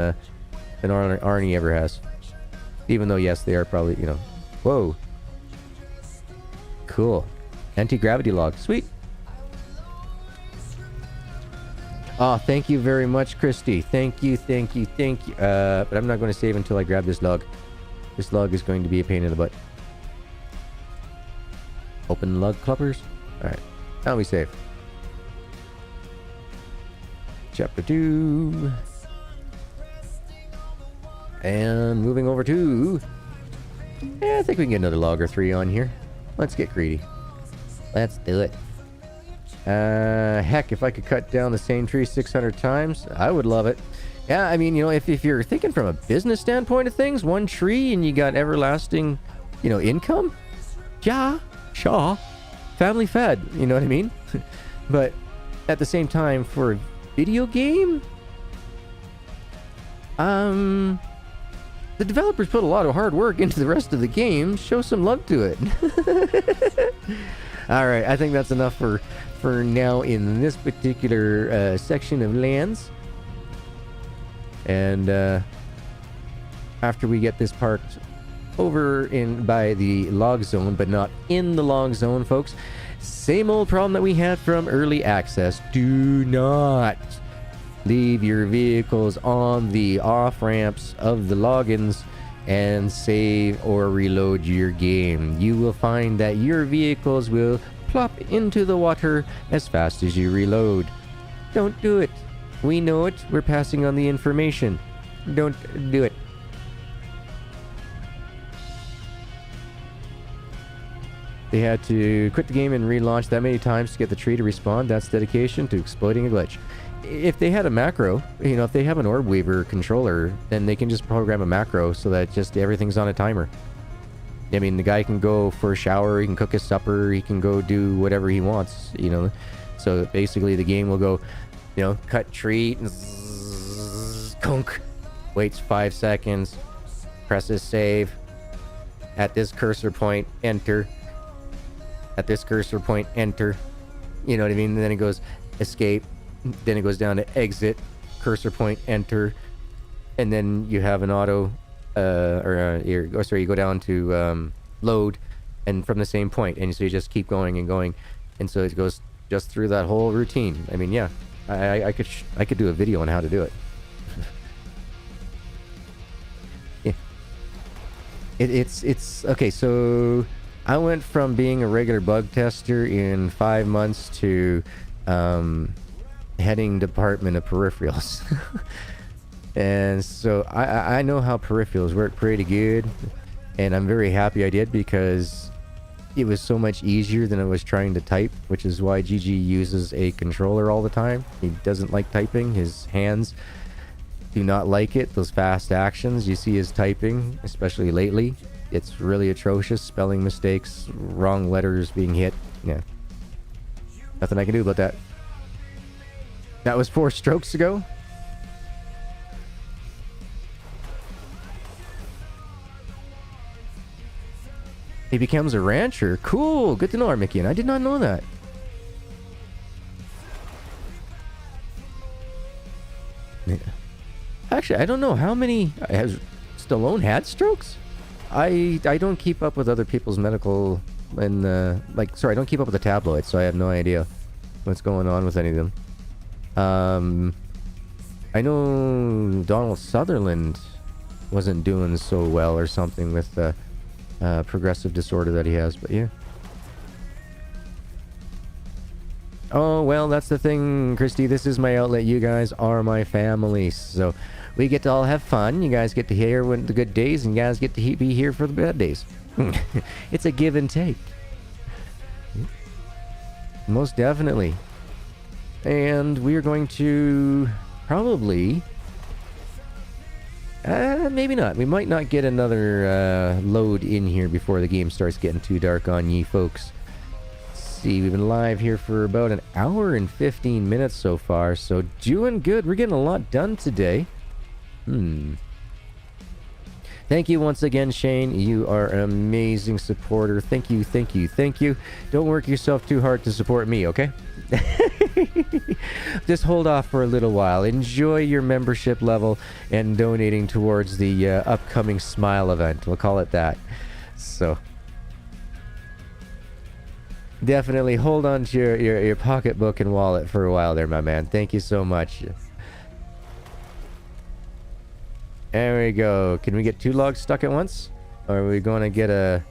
Arnie ever has. Even though, yes, they are probably, you know, whoa. Cool. Anti-gravity log. Sweet. Oh, thank you very much, Christy. Thank you, thank you, thank you. But I'm not going to save until I grab this log. This log is going to be a pain in the butt. Open log clubbers. Alright. Now we save. Chapter 2. And moving over to... I think we can get another log or 3 on here. Let's get greedy. Let's do it. Heck, if I could cut down the same tree 600 times, I would love it. Yeah, I mean, you know, if you're thinking from a business standpoint of things, one tree and you got everlasting, you know, income? Yeah, sure. Family fed, you know what I mean? But at the same time, for a video game... The developers put a lot of hard work into the rest of the game. Show some love to it. Alright, I think that's enough for now in this particular section of lands. And after we get this parked over in by the log zone, but not in the log zone, folks, same old problem that we had from early access. Do not leave your vehicles on the off-ramps of the logins and save or reload your game. You will find that your vehicles will plop into the water as fast as you reload. Don't do it. We know it. We're passing on the information. Don't do it. They had to quit the game and relaunch that many times to get the tree to respond. That's dedication to exploiting a glitch. If they had a macro, you know, if they have an orb weaver controller, then they can just program a macro so that just everything's on a timer. I mean, the guy can go for a shower, he can cook his supper, he can go do whatever he wants, you know. So basically the game will go, you know, cut tree, zzz, conk, waits 5 seconds, presses save, at this cursor point, enter, at this cursor point, enter, you know what I mean? And then it goes escape, then it goes down to exit, cursor point, enter, and then you have an auto, you go down to load, and from the same point, and so you just keep going and going. And so it goes just through that whole routine. I mean, yeah, I could do a video on how to do it. Yeah. It's okay. So I went from being a regular bug tester in 5 months to heading department of peripherals. And so I know how peripherals work pretty good, and I'm very happy I did, because it was so much easier than I was trying to type, which is why GG uses a controller all the time. He doesn't like typing. His hands do not like it. Those fast actions you see his typing, especially lately, it's really atrocious. Spelling mistakes, wrong letters being hit. Yeah, nothing I can do about that. That was 4 strokes ago. He becomes a rancher. Cool. Good to know, Armikian. I did not know that. Yeah. Actually, I don't know how many... Has Stallone had strokes? I don't keep up with other people's medical... and sorry, I don't keep up with the tabloids, so I have no idea what's going on with any of them. I know Donald Sutherland wasn't doing so well or something with the progressive disorder that he has, but yeah. Oh, well, that's the thing, Christy. This is my outlet. You guys are my family, so we get to all have fun. You guys get to hear when the good days, and you guys get to be here for the bad days. It's a give and take. Most definitely. And we are going to probably... maybe not. We might not get another load in here before the game starts getting too dark on ye folks. Let's see, we've been live here for about an hour and 15 minutes so far, so doing good. We're getting a lot done today. Thank you once again, Shane. You are an amazing supporter. Thank you, thank you, thank you. Don't work yourself too hard to support me, okay? Just hold off for a little while. Enjoy your membership level and donating towards the upcoming Smile event. We'll call it that. So definitely hold on to your pocketbook and wallet for a while there, my man. Thank you so much. There we go. Can we get 2 logs stuck at once? Or are we going to get a...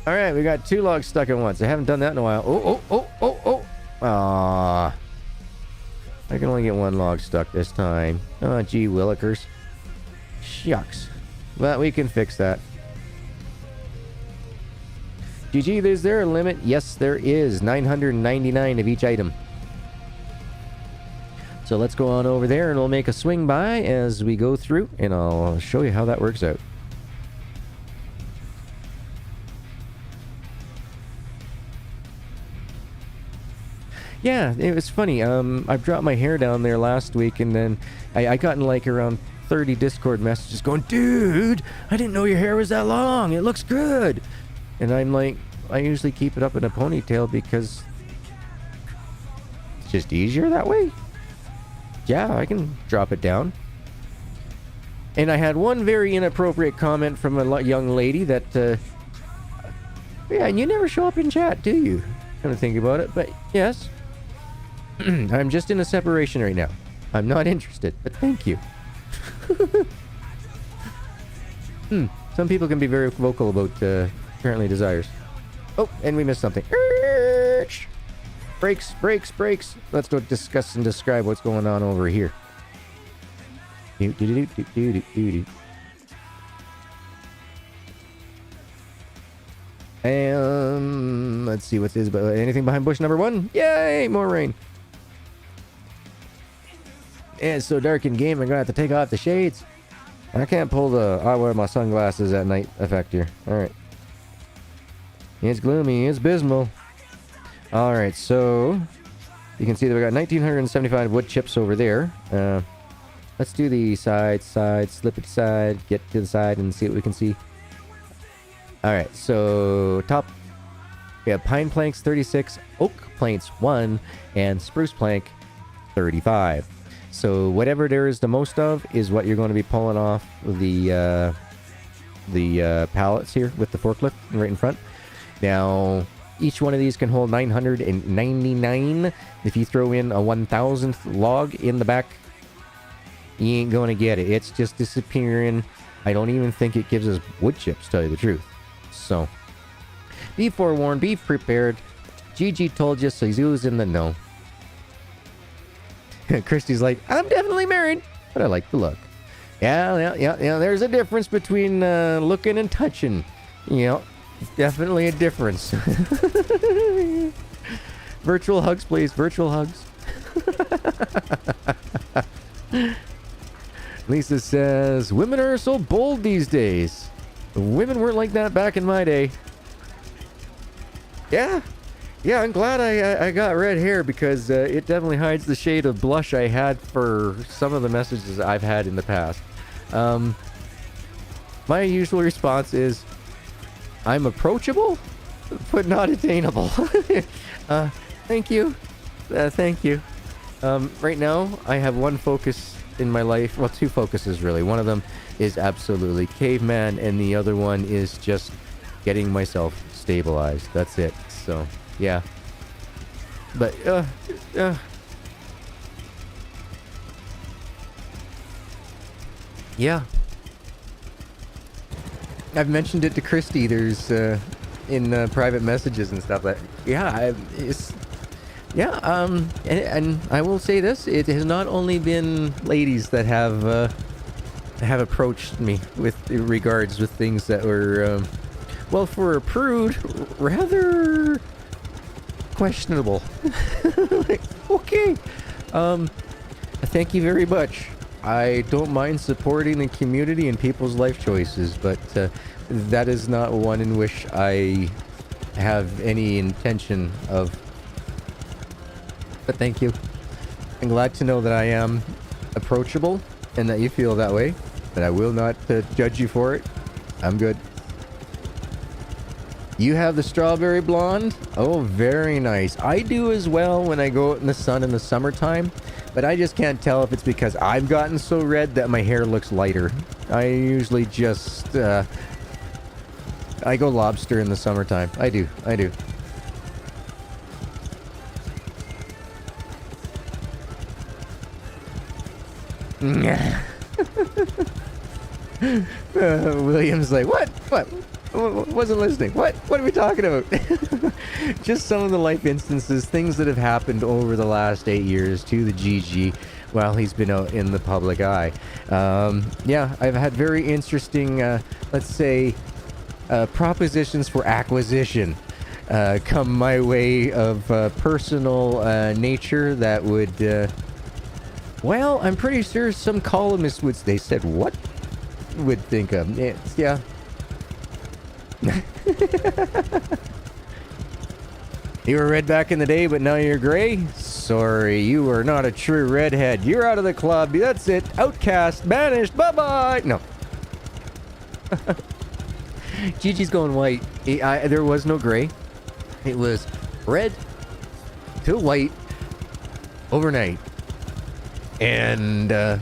Alright, we got 2 logs stuck at once. I haven't done that in a while. Oh. Aww. I can only get 1 log stuck this time. Oh, gee willikers. Shucks. But we can fix that. GG, is there a limit? Yes, there is. 999 of each item. So let's go on over there and we'll make a swing by as we go through, and I'll show you how that works out. Yeah, it was funny. I dropped my hair down there last week, and then I got in like around 30 Discord messages going, dude, I didn't know your hair was that long. It looks good. And I'm like, I usually keep it up in a ponytail because it's just easier that way. Yeah, I can drop it down. And I had one very inappropriate comment from a young lady that, yeah, and you never show up in chat, do you? Kind of think about it, but yes. I'm just in a separation right now. I'm not interested, but thank you. Some people can be very vocal about, apparently, desires. Oh, and we missed something. Brakes. Let's go discuss and describe what's going on over here. Let's see what's this. Anything behind bush number 1? Yay, more rain. Yeah, it's so dark in game, I'm gonna have to take off the shades. I can't pull the I wear my sunglasses at night effect here. Alright. It's gloomy, it's abysmal. Alright, so you can see that we got 1975 wood chips over there. Let's do the side, slippity side, get to the side and see what we can see. Alright, so top, we have pine planks 36, oak planks 1, and spruce plank 35. So whatever there is the most of is what you're going to be pulling off the the pallets here with the forklift right in front. Now, each one of these can hold 999. If you throw in a 1000th log in the back, you ain't gonna get it. It's just disappearing. I don't even think it gives us wood chips, to tell you the truth. So, be forewarned, be prepared. GG told you, so he's in the know. Christy's like, I'm definitely married, but I like the look. Yeah. There's a difference between looking and touching. Definitely a difference. Virtual hugs, please. Virtual hugs. Lisa says, women are so bold these days. Women weren't like that back in my day. Yeah, I'm glad I got red hair because it definitely hides the shade of blush I had for some of the messages I've had in the past. My usual response is, I'm approachable, but not attainable. Thank you. Thank you. Right now, I have one focus in my life. Well, two focuses, really. One of them is absolutely caveman, and the other one is just getting myself stabilized. That's it. So, yeah. But, yeah. I've mentioned it to Christy. There's, in private messages and stuff that, and I will say this, it has not only been ladies that have approached me with regards with things that were, well, for a prude, rather questionable. Like, okay. Thank you very much. I don't mind supporting the community and people's life choices, but that is not one in which I have any intention of. But thank you. I'm glad to know that I am approachable and that you feel that way, but I will not judge you for it. I'm good. You have the strawberry blonde? Oh, very nice. I do as well when I go out in the sun in the summertime, but I just can't tell if it's because I've gotten so red that my hair looks lighter. I usually just, I go lobster in the summertime. I do. William's like, what? Wasn't listening. What are we talking about? Just some of the life instances, things that have happened over the last 8 years to the GG while he's been out in the public eye. Yeah, I've had very interesting, let's say, propositions for acquisition come my way of personal nature that would, well, I'm pretty sure some columnists would, they said, what? Would think of. Yeah. You were red back in the day, but now you're gray? Sorry, you are not a true redhead. You're out of the club. That's it. Outcast. Banished. Bye-bye. No. Gigi's going white. There was no gray. It was red to white overnight. And, I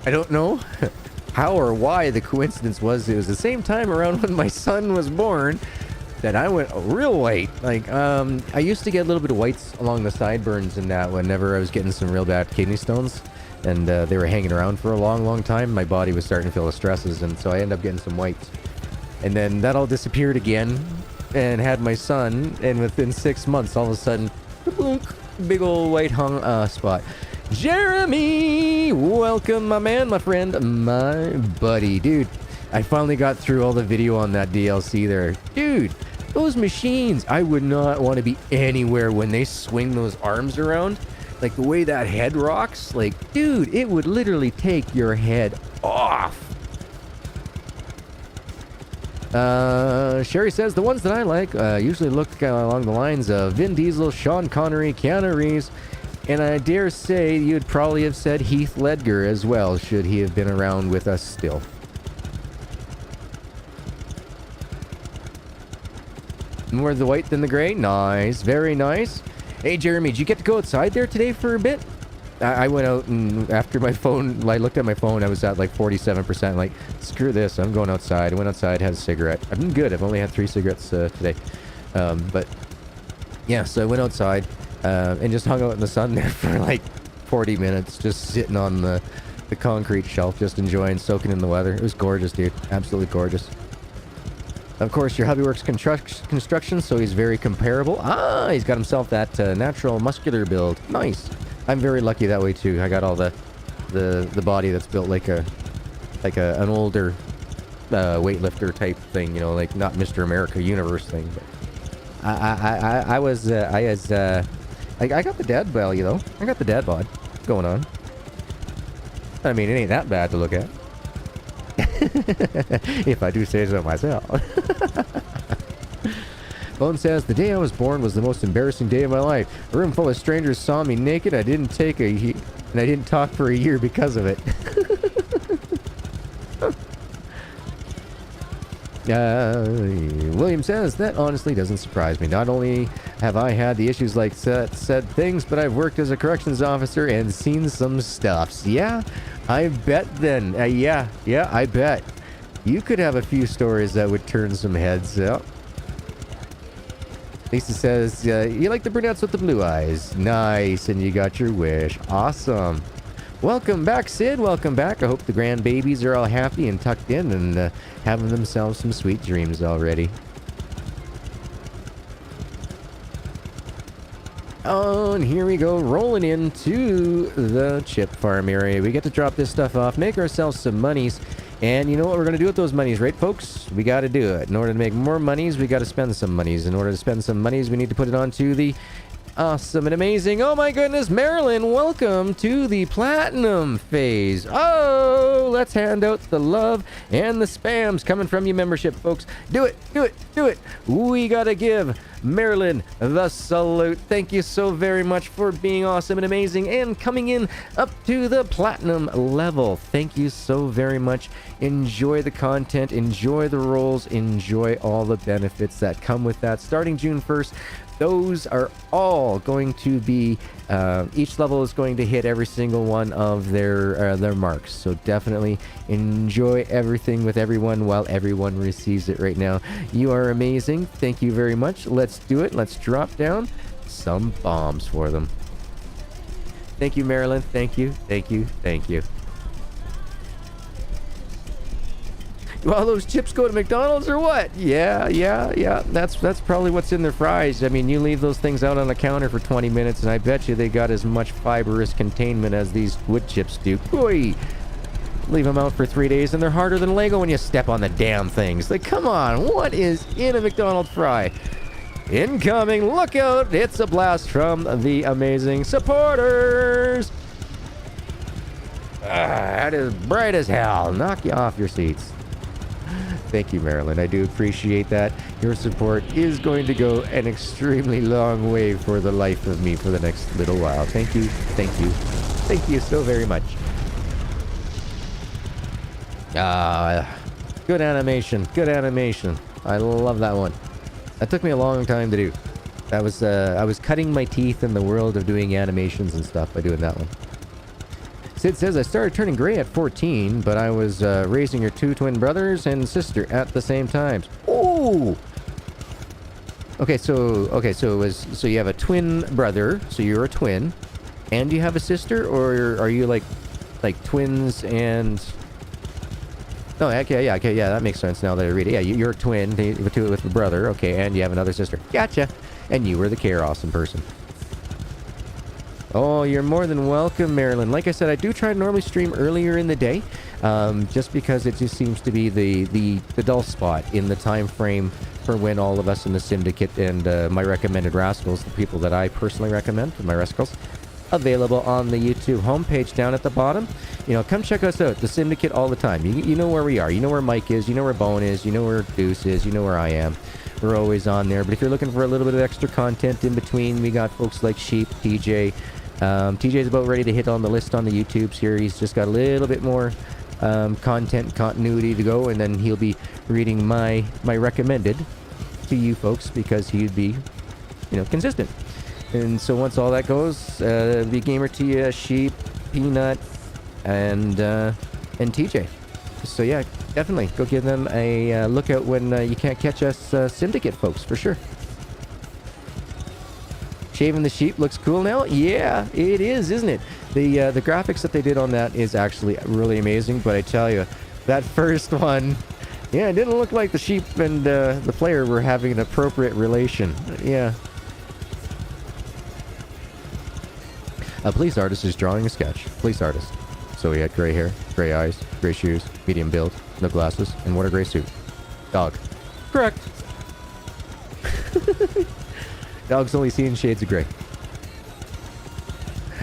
don't know how or why the coincidence was. It was the same time around when my son was born that I went real white. Like, I used to get a little bit of whites along the sideburns and that whenever I was getting some real bad kidney stones. And they were hanging around for a long time. My body was starting to feel the stresses, and so I ended up getting some whites. And then that all disappeared again, and had my son, and within 6 months, all of a sudden, big old white hung spot. Jeremy! Welcome, my man, my friend, my buddy. Dude, I finally got through all the video on that DLC there. Dude, those machines, I would not want to be anywhere when they swing those arms around. Like, the way that head rocks, like, dude, it would literally take your head off. Sherry says, the ones that I like usually look along the lines of Vin Diesel, Sean Connery, Keanu Reeves, and I dare say you'd probably have said Heath Ledger as well, should he have been around with us still. More the white than the gray. Nice. Very nice. Hey, Jeremy, did you get to go outside there today for a bit? I went out and after my phone, I looked at my phone, I was at like 47%. Like, screw this, I'm going outside. I went outside, had a cigarette. I've been good. I've only had 3 cigarettes today. But yeah, so I went outside and just hung out in the sun there for like 40 minutes, just sitting on the concrete shelf, just enjoying, soaking in the weather. It was gorgeous, dude. Absolutely gorgeous. Of course, your hubby works construction, so he's very comparable. Ah, he's got himself that natural muscular build. Nice. I'm very lucky that way too. I got all the body that's built like an older weightlifter type thing, you know, like not Mr. America Universe thing. But I got the dad belly though. I got the dad bod going on. I mean, it ain't that bad to look at. If I do say so myself. Bone says, the day I was born was the most embarrassing day of my life. A room full of strangers saw me naked. I didn't talk for a year because of it. William says, that honestly doesn't surprise me. Not only have I had the issues like said things, but I've worked as a corrections officer and seen some stuffs. Yeah, I bet then. Yeah, I bet. You could have a few stories that would turn some heads up. Lisa says, you like the brunettes with the blue eyes. Nice, and you got your wish. Awesome. Welcome back, Sid. Welcome back. I hope the grandbabies are all happy and tucked in and having themselves some sweet dreams already. Oh, and here we go, rolling into the chip farm area. We get to drop this stuff off, make ourselves some monies. And you know what we're going to do with those monies, right, folks? We got to do it. In order to make more monies, we got to spend some monies. In order to spend some monies, we need to put it onto the awesome and amazing. Oh my goodness, Marilyn, welcome to the platinum phase. Oh, let's hand out the love and the spams coming from your membership, folks. Do it, do it, do it. We got to give Marilyn the salute. Thank you so very much for being awesome and amazing and coming in up to the platinum level. Thank you so very much. Enjoy the content, enjoy the roles, enjoy all the benefits that come with that. Starting June 1st, those are all going to be, each level is going to hit every single one of their marks. So definitely enjoy everything with everyone while everyone receives it right now. You are amazing. Thank you very much. Let's do it. Let's drop down some bombs for them. Thank you, Marilyn. Thank you. Thank you. Thank you. Do all those chips go to McDonald's or what? Yeah. That's probably what's in their fries. I mean, you leave those things out on the counter for 20 minutes, and I bet you they got as much fibrous containment as these wood chips do. Boy, leave them out for 3 days, and they're harder than Lego when you step on the damn things. Like, come on, what is in a McDonald's fry? Incoming, look out! It's a blast from the amazing supporters. That is bright as hell. Knock you off your seats. Thank you, Marilyn. I do appreciate that. Your support is going to go an extremely long way for the life of me for the next little while. Thank you. Thank you. Thank you so very much. Good animation. Good animation. I love that one. That took me a long time to do. That was, I was cutting my teeth in the world of doing animations and stuff by doing that one. Sid says, I started turning gray at 14, but I was raising your 2 twin brothers and sister at the same time. Oh! Okay, so you have a twin brother, so you're a twin, and you have a sister, or are you like twins and... Oh, okay, yeah, that makes sense now that I read it. Yeah, you're a twin with a brother, okay, and you have another sister. Gotcha. And you were the care awesome person. Oh, you're more than welcome, Marilyn. Like I said, I do try to normally stream earlier in the day, just because it just seems to be the dull spot in the time frame for when all of us in the syndicate and my recommended rascals, the people that I personally recommend, my rascals, available on the YouTube homepage down at the bottom. You know, come check us out, the syndicate, all the time. You know where we are. You know where Mike is. You know where Bone is. You know where Deuce is. You know where I am. We're always on there. But if you're looking for a little bit of extra content in between, we got folks like Sheep, TJ. TJ's about ready to hit on the list on the YouTube series. Just got a little bit more continuity to go, and then he'll be reading my recommended to you folks because he'd be, you know, consistent. And so once all that goes, be Gamer Tia, Sheep, Peanut, and TJ. So yeah, definitely go give them a look out when you can't catch us Syndicate folks, for sure. Shaving the sheep looks cool now. Yeah, it is, isn't it? The graphics that they did on that is actually really amazing. But I tell you, that first one, yeah, it didn't look like the sheep and the player were having an appropriate relation. Yeah. A police artist is drawing a sketch. Police artist. So he had gray hair, gray eyes, gray shoes, medium build, no glasses, and what a gray suit. Dog. Correct. Dog's only seeing shades of gray.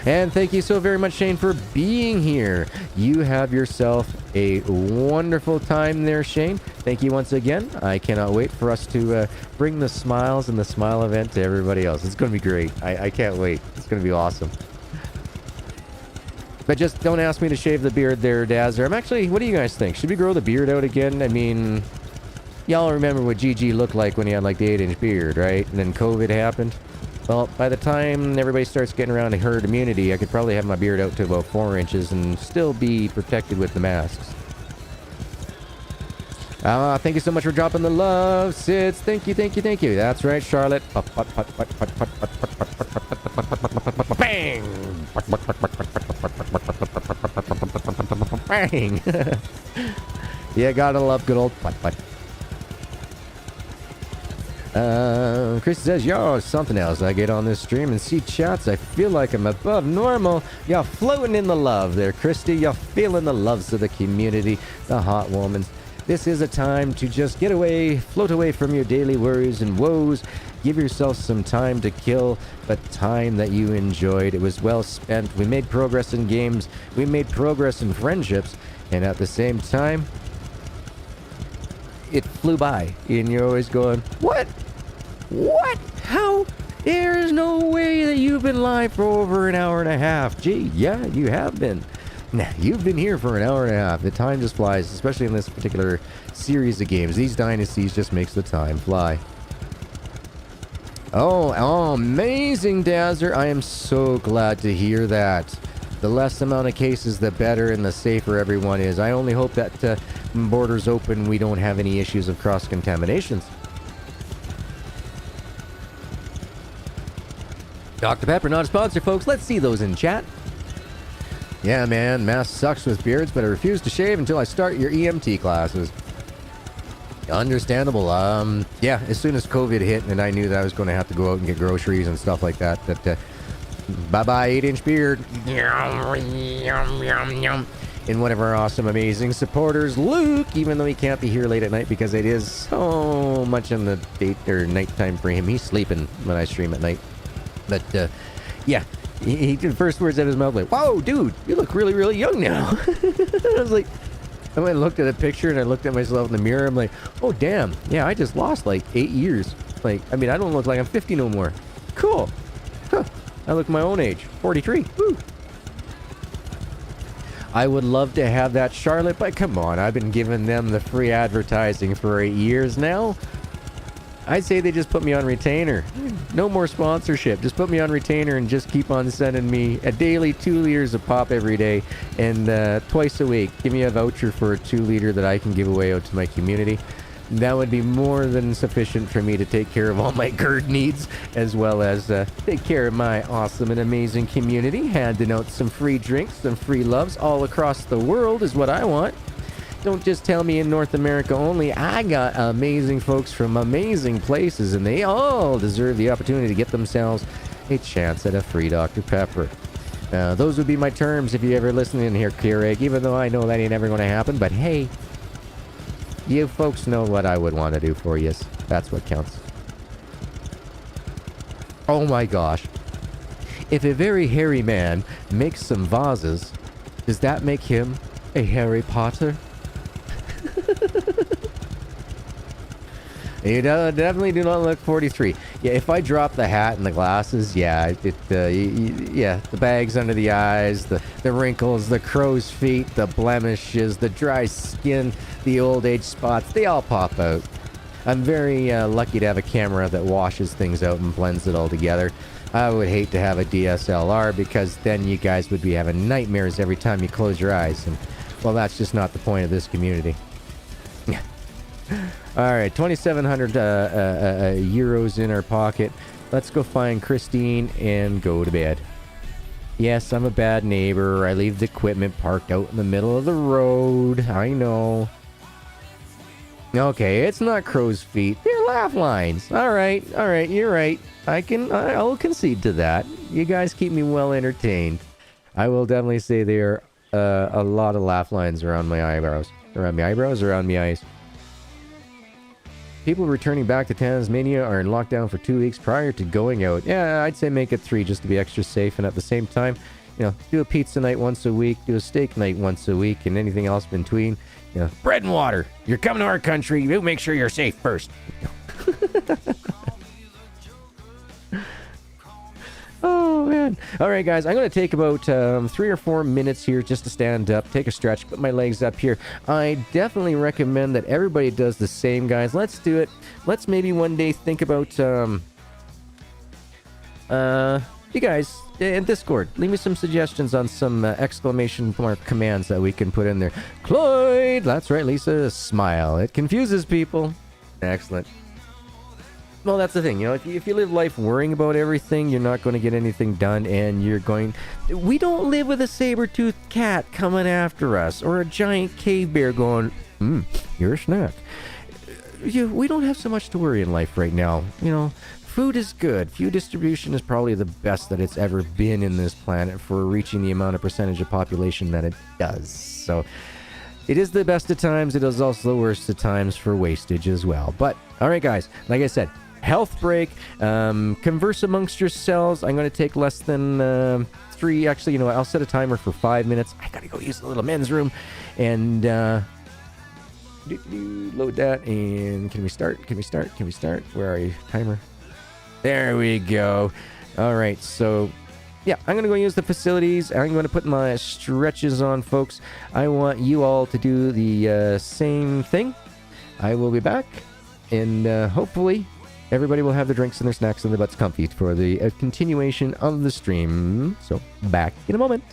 And thank you so very much, Shane, for being here. You have yourself a wonderful time there, Shane. Thank you once again. I cannot wait for us to bring the smiles and the smile event to everybody else. It's going to be great. I can't wait. It's going to be awesome. But just don't ask me to shave the beard there, Dazzer. I'm actually, what do you guys think? Should we grow the beard out again? I mean, y'all remember what GG looked like when he had like the 8-inch beard, right? And then COVID happened. Well, by the time everybody starts getting around to herd immunity, I could probably have my beard out to about 4 inches and still be protected with the masks. Thank you so much for dropping the love, Sids. Thank you, thank you, thank you. That's right, Charlotte. Bang! Bang! Yeah, gotta love good old putt-putt. Chris says, yo, something else. I get on this stream and see chats. I feel like I'm above normal. You're floating in the love there, Christy. You're feeling the loves of the community, the hot woman. This is a time to just get away, float away from your daily worries and woes. Give yourself some time to kill, but time that you enjoyed. It was well spent. We made progress in games. We made progress in friendships. And at the same time, it flew by. And you're always going, what? What? How? There's no way that you've been live for over an hour and a half. Gee, yeah, you have been. Nah, you've been here for an hour and a half. The time just flies, especially in this particular series of games. These dynasties just makes the time fly. Oh, amazing, Dazzer. I am so glad to hear that. The less amount of cases, the better and the safer everyone is. I only hope that borders open, we don't have any issues of cross-contaminations. Dr. Pepper, not a sponsor, folks. Let's see those in chat. Yeah, man, mask sucks with beards, but I refuse to shave until I start your EMT classes. Understandable. Yeah, as soon as COVID hit and I knew that I was going to have to go out and get groceries and stuff like that, bye-bye 8-inch beard. And one of our awesome, amazing supporters, Luke, even though he can't be here late at night because it is so much in the date or nighttime for him. He's sleeping when I stream at night. But, yeah. He did the first words out of his mouth like, whoa, dude, you look really, really young now. I was like, I went and looked at a picture and I looked at myself in the mirror. I'm like, oh, damn. Yeah, I just lost like 8 years. Like, I mean, I don't look like I'm 50 no more. Cool. Huh. I look my own age, 43. Woo. I would love to have that, Charlotte, but come on. I've been giving them the free advertising for 8 years now. I'd say they just put me on retainer. No more sponsorship. Just put me on retainer and just keep on sending me a daily 2 liters of pop every day. And twice a week, give me a voucher for a 2 liter that I can give away out to my community. That would be more than sufficient for me to take care of all my GERD needs, as well as take care of my awesome and amazing community. Handing out some free drinks, some free loves all across the world is what I want. Don't just tell me in North America only. I got amazing folks from amazing places, and they all deserve the opportunity to get themselves a chance at a free Dr. Pepper. Those would be my terms if you ever listen in here, Keurig, even though I know that ain't ever going to happen. But hey, you folks know what I would want to do for you. That's what counts. Oh my gosh. If a very hairy man makes some vases, does that make him a Harry Potter? You definitely do not look 43. Yeah, if I drop the hat and the glasses, yeah, yeah, the bags under the eyes, the wrinkles, the crow's feet, the blemishes, the dry skin, the old age spots, they all pop out. I'm very lucky to have a camera that washes things out and blends it all together. I would hate to have a DSLR because then you guys would be having nightmares every time you close your eyes. And, well, that's just not the point of this community. All right, 2,700 euros in our pocket. Let's go find Christine and go to bed. Yes, I'm a bad neighbor. I leave the equipment parked out in the middle of the road. I know. Okay, it's not crow's feet. They're laugh lines. All right, you're right. I'll concede to that. You guys keep me well entertained. I will definitely say there are a lot of laugh lines around my eyebrows. Around my eyebrows, around my eyes. People returning back to Tasmania are in lockdown for 2 weeks prior to going out. Yeah, I'd say make it 3 just to be extra safe. And at the same time, you know, do a pizza night once a week, do a steak night once a week, and anything else in between. You know, bread and water. You're coming to our country. We'll make sure you're safe first. Oh, man. All right, guys. I'm going to take about 3 or 4 minutes here just to stand up, take a stretch, put my legs up here. I definitely recommend that everybody does the same, guys. Let's do it. Let's maybe one day think about, you guys in Discord, leave me some suggestions on some exclamation mark commands that we can put in there. Cloyd! That's right, Lisa. Smile. It confuses people. Excellent. Well, that's the thing, you know, if you live life worrying about everything, you're not going to get anything done, and you're going... We don't live with a saber-toothed cat coming after us, or a giant cave bear going, you're a snack. We don't have so much to worry in life right now, you know. Food is good. Food distribution is probably the best that it's ever been in this planet for reaching the amount of percentage of population that it does. So, it is the best of times. It is also the worst of times for wastage as well. But, alright guys, like I said, health break, converse amongst yourselves. I'm going to take less than 3, actually, you know what, I'll set a timer for 5 minutes. I gotta go use the little men's room, and load that, and can we start? Where are you? Timer. There we go. Alright, so yeah, I'm going to go use the facilities. I'm going to put my stretches on, folks. I want you all to do the same thing. I will be back, and hopefully everybody will have their drinks and their snacks and their butts comfy for the continuation of the stream. So, back in a moment.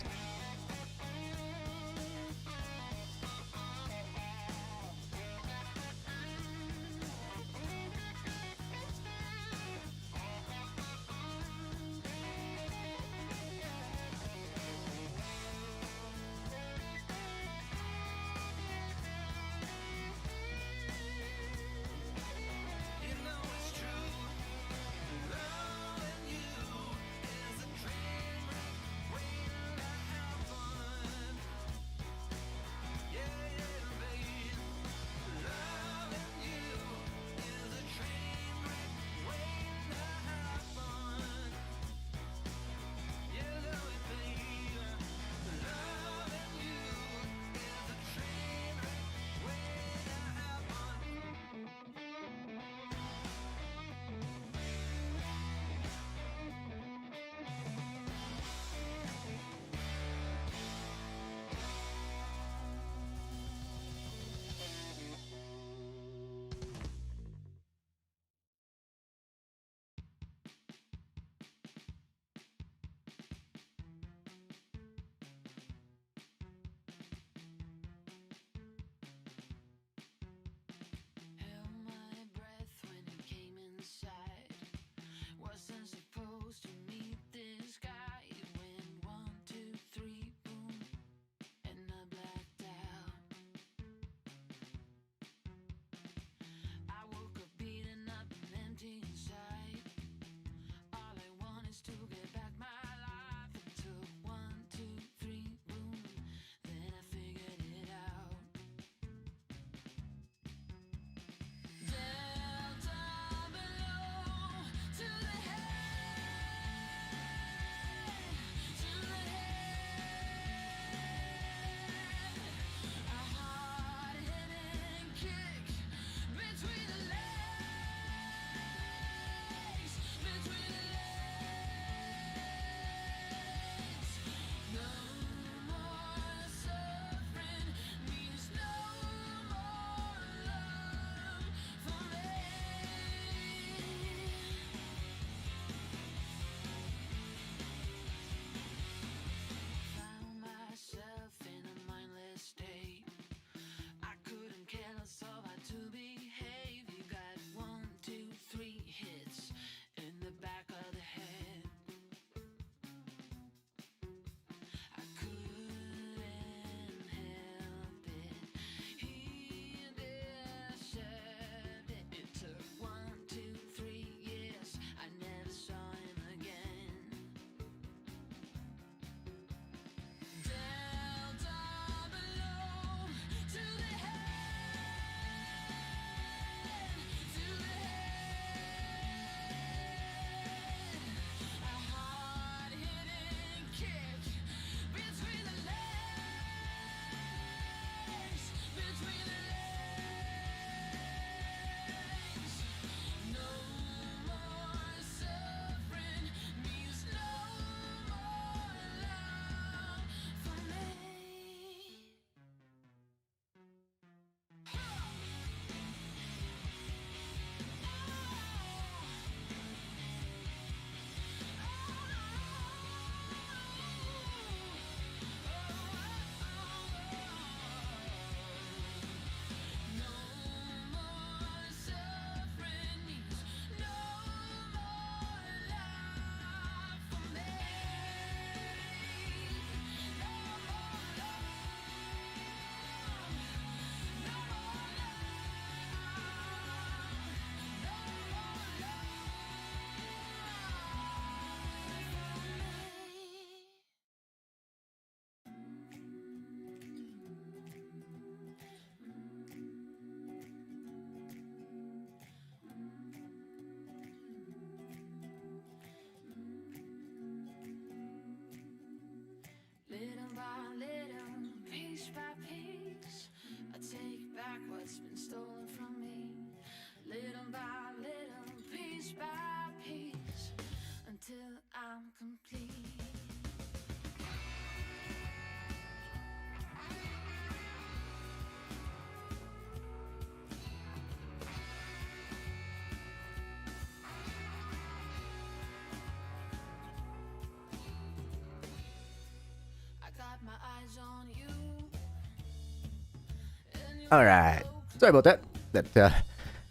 All right. Sorry about that. That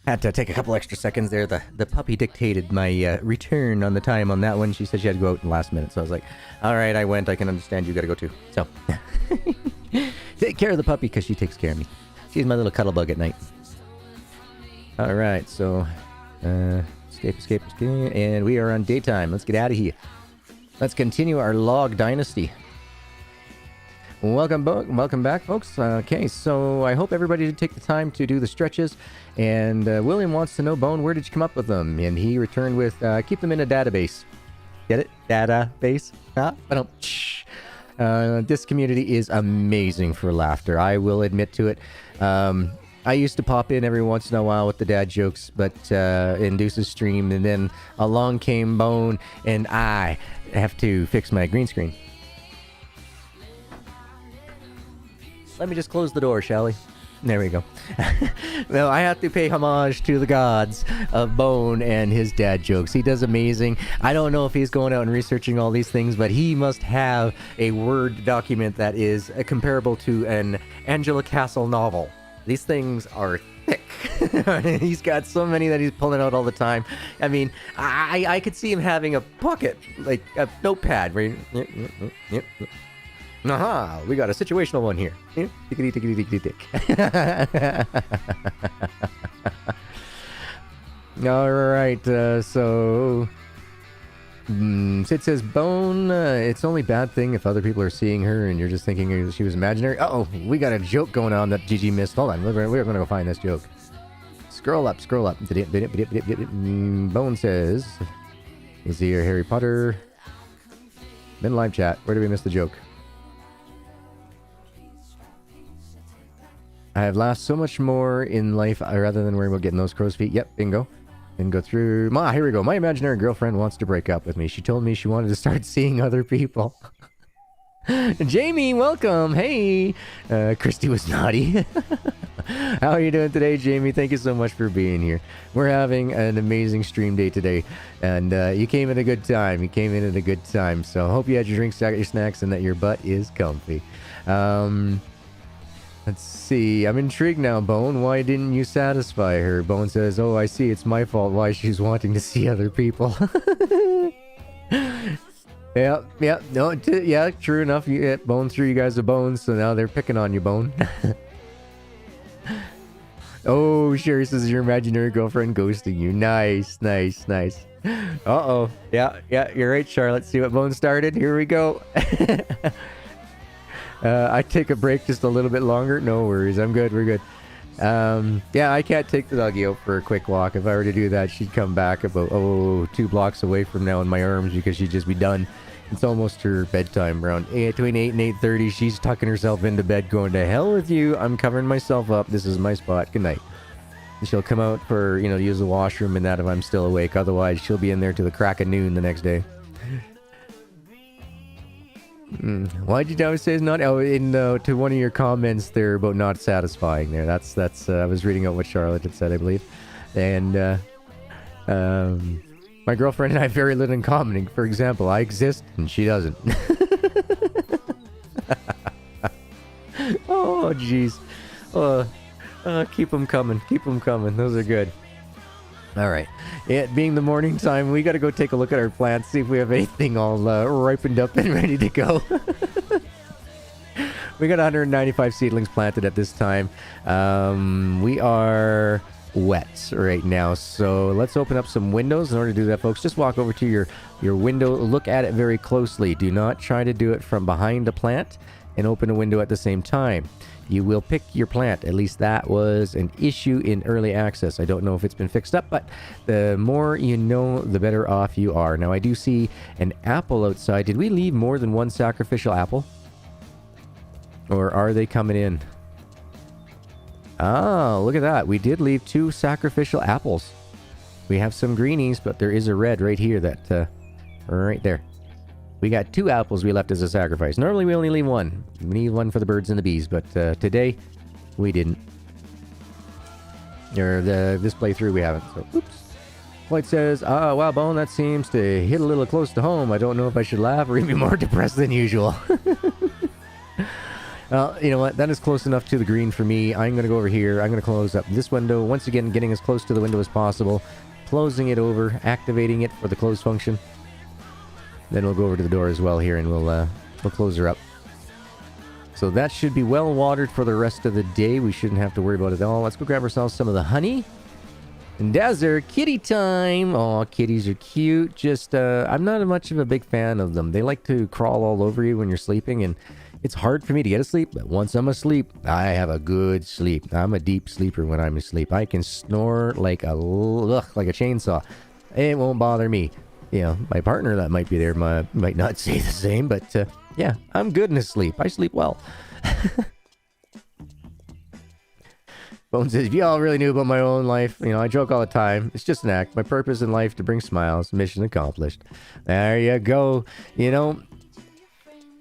had to take a couple extra seconds there. The puppy dictated my return on the time on that one. She said she had to go out in the last minute. So I was like, all right, I went. I can understand you got to go too. So take care of the puppy because she takes care of me. She's my little cuddle bug at night. All right. So escape. And we are on daytime. Let's get out of here. Let's continue our log dynasty. Welcome back, folks. Okay, so I hope everybody did take the time to do the stretches. And William wants to know, Bone, where did you come up with them? And he returned with, keep them in a database. Get it? Database? Huh? This community is amazing for laughter. I will admit to it. I used to pop in every once in a while with the dad jokes, but in Deuce's stream, and then along came Bone, and I have to fix my green screen. Let me just close the door, shall we? There we go. No, I have to pay homage to the gods of Bone and his dad jokes. He does amazing. I don't know if he's going out and researching all these things, but he must have a Word document that is comparable to an Angela Castle novel. These things are thick. He's got so many that he's pulling out all the time. I mean, I could see him having a pocket, like a notepad. Right? Yep. Aha, we got a situational one here. Tickety. All right, so Sid says, Bone, it's only bad thing if other people are seeing her and you're just thinking she was imaginary. Uh-oh, we got a joke going on that GG missed. Hold on, we're going to go find this joke. Scroll up. Bone says, is he a Harry Potter? Then live chat. Where did we miss the joke? I have laughed so much more in life rather than worrying about getting those crow's feet. Yep, bingo. Then go through. Here we go. My imaginary girlfriend wants to break up with me. She told me she wanted to start seeing other people. Jamie, welcome. Hey. Christy was naughty. How are you doing today, Jamie? Thank you so much for being here. We're having an amazing stream day today. And you came at a good time. So hope you had your drinks, got your snacks, and that your butt is comfy. Let's see. I'm intrigued now, Bone. Why didn't you satisfy her? Bone says, oh, I see. It's my fault why she's wanting to see other people. Yeah. No, yeah, true enough. Bone threw you guys a bone, so now they're picking on you, Bone. Oh, Sherry says your imaginary girlfriend ghosting you. Nice. Uh-oh. Yeah, you're right, Charlotte. See what Bone started? Here we go. I take a break just a little bit longer. No worries. I'm good. We're good. Yeah, I can't take the doggy out for a quick walk. If I were to do that, she'd come back about 2 blocks away from now in my arms because she'd just be done. It's almost her bedtime. Around between 8 and 8:30, she's tucking herself into bed going, to hell with you. I'm covering myself up. This is my spot. Good night. And she'll come out for, to use the washroom and that if I'm still awake. Otherwise, she'll be in there to the crack of noon the next day. Why'd you always say it's not? Oh, to one of your comments there about not satisfying there. That's I was reading out what Charlotte had said, I believe. And my girlfriend and I have very little in common. For example, I exist and she doesn't. Oh, jeez. Keep them coming. Those are good. All right. It being the morning time, we got to go take a look at our plants, see if we have anything all ripened up and ready to go. We got 195 seedlings planted at this time. We are wet right now, so let's open up some windows. In order to do that, folks, just walk over to your window, look at it very closely. Do not try to do it from behind the plant and open a window at the same time. You will pick your plant. At least that was an issue in early access. I don't know if it's been fixed up, but the more you know, the better off you are. Now, I do see an apple outside. Did we leave more than one sacrificial apple? Or are they coming in? Oh, look at that. We did leave 2 sacrificial apples. We have some greenies, but there is a red right here that, right there. We got 2 apples we left as a sacrifice. Normally we only leave 1. We need 1 for the birds and the bees, but today we didn't. Or this playthrough we haven't. So, oops. White says, wow, Bone, that seems to hit a little close to home. I don't know if I should laugh or even be more depressed than usual. Well, you know what? That is close enough to the green for me. I'm going to go over here. I'm going to close up this window. Once again, getting as close to the window as possible. Closing it over, activating it for the close function. Then we'll go over to the door as well here, and we'll close her up. So that should be well watered for the rest of the day. We shouldn't have to worry about it at all. Let's go grab ourselves some of the honey. And that's our kitty time. Oh, kitties are cute. Just, I'm not much of a big fan of them. They like to crawl all over you when you're sleeping, and it's hard for me to get asleep. But once I'm asleep, I have a good sleep. I'm a deep sleeper when I'm asleep. I can snore like a chainsaw. It won't bother me. You know, my partner that might be there might not say the same, but yeah, I'm good in sleep. I sleep well. Bone says, if y'all really knew about my own life, you know, I joke all the time. It's just an act. My purpose in life to bring smiles. Mission accomplished. There you go. You know,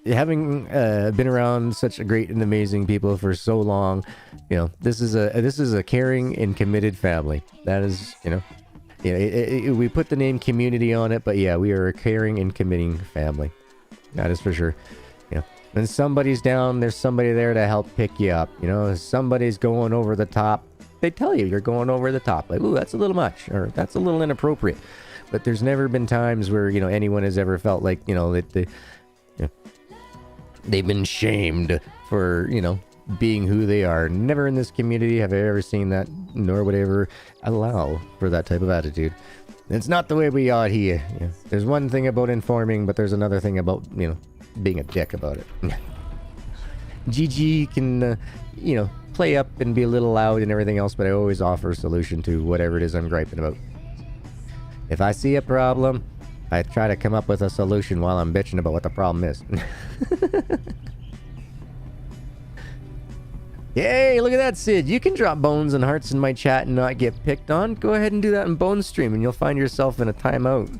having been around such a great and amazing people for so long, you know, this is a caring and committed family. That is, you know, we put the name community on it, but yeah, we are a caring and committing family. That is for sure. You know, when somebody's down, there's somebody there to help pick you up. You know, if somebody's going over the top, they tell you you're going over the top. Like, ooh, that's a little much, or that's a little inappropriate. But there's never been times where, you know, anyone has ever felt like, you know, that they've been shamed for, you know, being who they are. Never in this community have I ever seen that, nor would I ever allow for that type of attitude. It's not the way we are here. You know, there's one thing about informing, but there's another thing about, you know, being a dick about it. GG can, you know, play up and be a little loud and everything else, but I always offer a solution to whatever it is I'm griping about. If I see a problem, I try to come up with a solution while I'm bitching about what the problem is. Yay, look at that, Sid. You can drop bones and hearts in my chat and not get picked on. Go ahead and do that in Bone Stream and you'll find yourself in a timeout.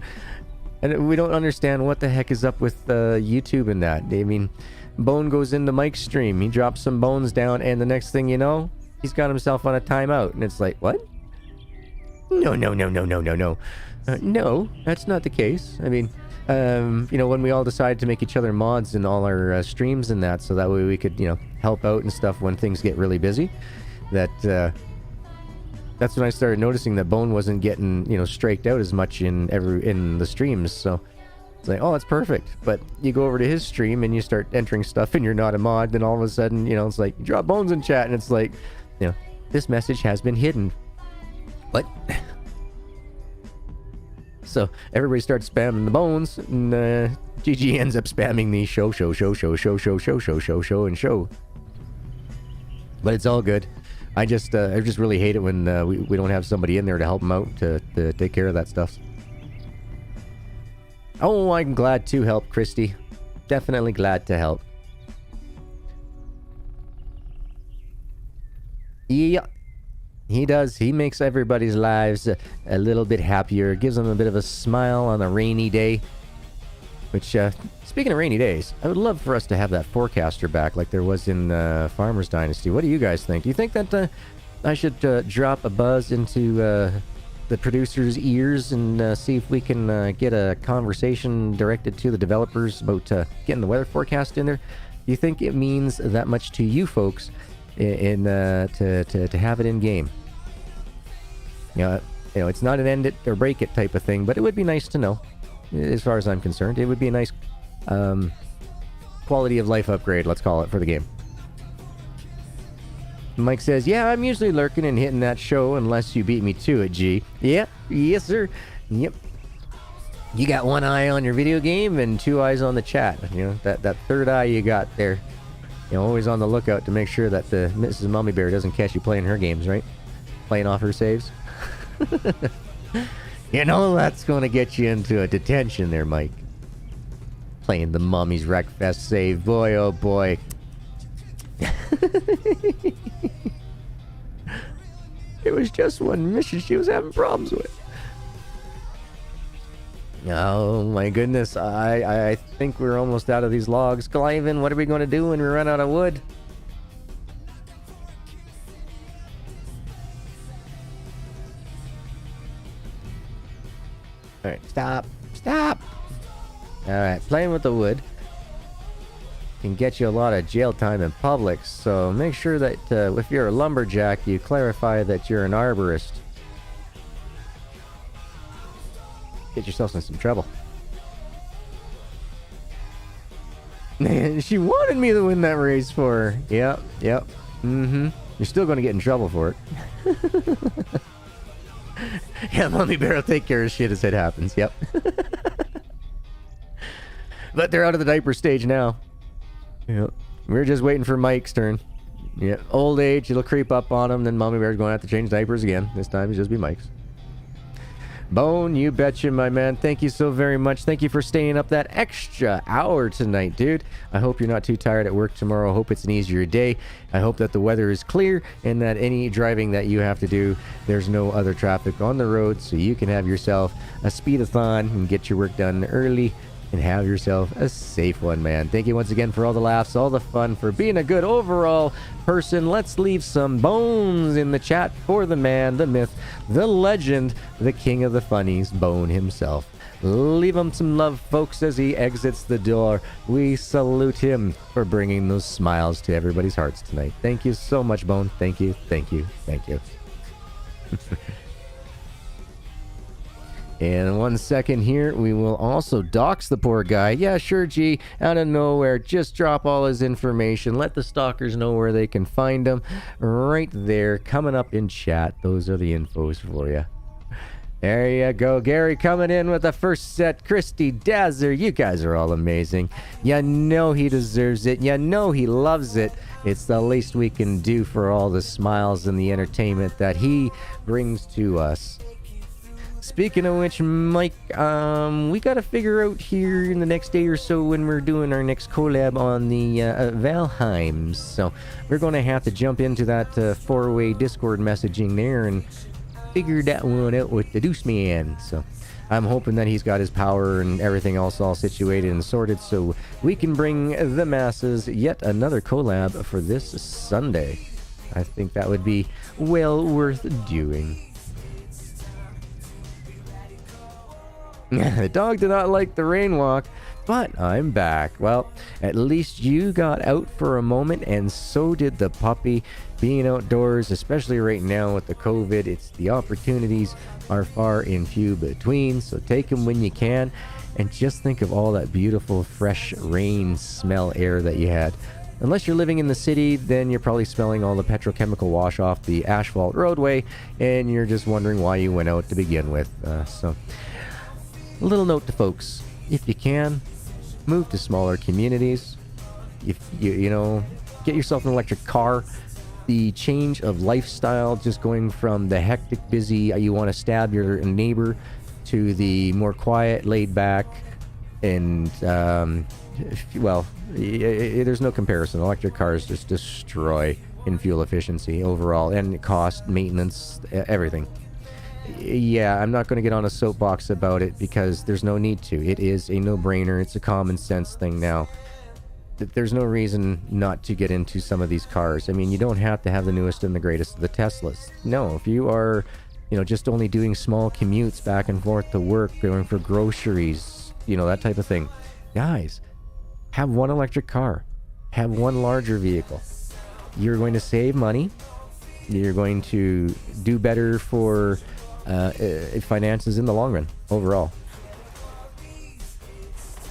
And we don't understand what the heck is up with YouTube and that. I mean, Bone goes into Mike's stream. He drops some bones down and the next thing you know, he's got himself on a timeout. And it's like, what? No. No, that's not the case. I mean, you know, when we all decided to make each other mods in all our streams and that, so that way we could, you know, help out and stuff when things get really busy, that's when I started noticing that Bone wasn't getting, you know, straked out as much in the streams. So it's like, oh, that's perfect. But you go over to his stream and you start entering stuff and you're not a mod, then all of a sudden, you know, it's like, you drop bones in chat and it's like, you know, this message has been hidden. What? So everybody starts spamming the bones, and GG ends up spamming the show, and show. But it's all good. I just really hate it when we don't have somebody in there to help them out to take care of that stuff. Oh, I'm glad to help, Christy. Definitely glad to help. Yeah. He does. He makes everybody's lives a little bit happier. Gives them a bit of a smile on a rainy day. Which, speaking of rainy days, I would love for us to have that forecaster back like there was in Farmer's Dynasty. What do you guys think? Do you think that I should drop a buzz into the producer's ears and see if we can get a conversation directed to the developers about getting the weather forecast in there? Do you think it means that much to you folks to have it in game? You know, it's not an end it or break it type of thing, but it would be nice to know. As far as I'm concerned, it would be a nice quality of life upgrade, let's call it, for the game. Mike says, yeah, I'm usually lurking and hitting that show unless you beat me to it, G. Yeah, yes sir. Yep. You got one eye on your video game and two eyes on the chat. You know, that third eye you got there. You know, always on the lookout to make sure that the Mrs. Mummy Bear doesn't catch you playing her games, right? Playing off her saves. You know, that's going to get you into a detention there, Mike. Playing the Mummy's Wreckfest save. Boy, oh boy. It was just one mission she was having problems with. Oh my goodness, I think we're almost out of these logs. Cliven, what are we going to do when we run out of wood? Alright, stop. Alright, playing with the wood. can get you a lot of jail time in public, so make sure that if you're a lumberjack, you clarify that you're an arborist. Get yourself in some trouble. Man, she wanted me to win that race for her. Yep. Mm-hmm. You're still going to get in trouble for it. Yeah, Mommy Bear will take care of shit as it happens. Yep. But they're out of the diaper stage now. Yep. We're just waiting for Mike's turn. Yeah. Old age, it'll creep up on him, then Mommy Bear's going to have to change diapers again. This time it'll just be Mike's. Bone, you betcha, my man. Thank you so very much. Thank you for staying up that extra hour tonight, dude. I hope you're not too tired at work tomorrow. I hope it's an easier day. I hope that the weather is clear and that any driving that you have to do, there's no other traffic on the road, so you can have yourself a speedathon and get your work done early and have yourself a safe one, man. Thank you once again for all the laughs, all the fun, for being a good overall person. Let's leave some bones in the chat for the man, the myth, the legend, the king of the funnies, Bone himself. Leave him some love, folks, as he exits the door. We salute him for bringing those smiles to everybody's hearts tonight. Thank you so much, Bone. Thank you, thank you, thank you. In 1 second here, we will also dox the poor guy. Yeah, sure, G. Out of nowhere, just drop all his information. Let the stalkers know where they can find him. Right there, coming up in chat. Those are the infos for you. There you go. Gary coming in with the first set. Christy Dazzer, you guys are all amazing. You know he deserves it. You know he loves it. It's the least we can do for all the smiles and the entertainment that he brings to us. Speaking of which, Mike, we got to figure out here in the next day or so when we're doing our next collab on the Valheims. So we're going to have to jump into that four-way Discord messaging there and figure that one out with the DeuceMS. So I'm hoping that he's got his power and everything else all situated and sorted so we can bring the masses yet another collab for this Sunday. I think that would be well worth doing. The dog did not like the rain walk, but I'm back. Well, at least you got out for a moment, and so did the puppy. Being outdoors, especially right now with the COVID, it's the opportunities are far and few between, so take them when you can, and just think of all that beautiful fresh rain smell air that you had. Unless you're living in the city, then you're probably smelling all the petrochemical wash off the asphalt roadway, and you're just wondering why you went out to begin with. So a little note to folks, if you can, move to smaller communities. If you know, get yourself an electric car. The change of lifestyle, just going from the hectic, busy, you want to stab your neighbor, to the more quiet, laid back, and well, there's no comparison. Electric cars just destroy in fuel efficiency overall, and cost, maintenance, everything. Yeah, I'm not going to get on a soapbox about it because there's no need to. It is a no-brainer. It's a common sense thing now. There's no reason not to get into some of these cars. I mean, you don't have to have the newest and the greatest of the Teslas. No, if you are, you know, just only doing small commutes back and forth to work, going for groceries, you know, that type of thing. Guys, have one electric car. Have one larger vehicle. You're going to save money. You're going to do better for finances in the long run, overall.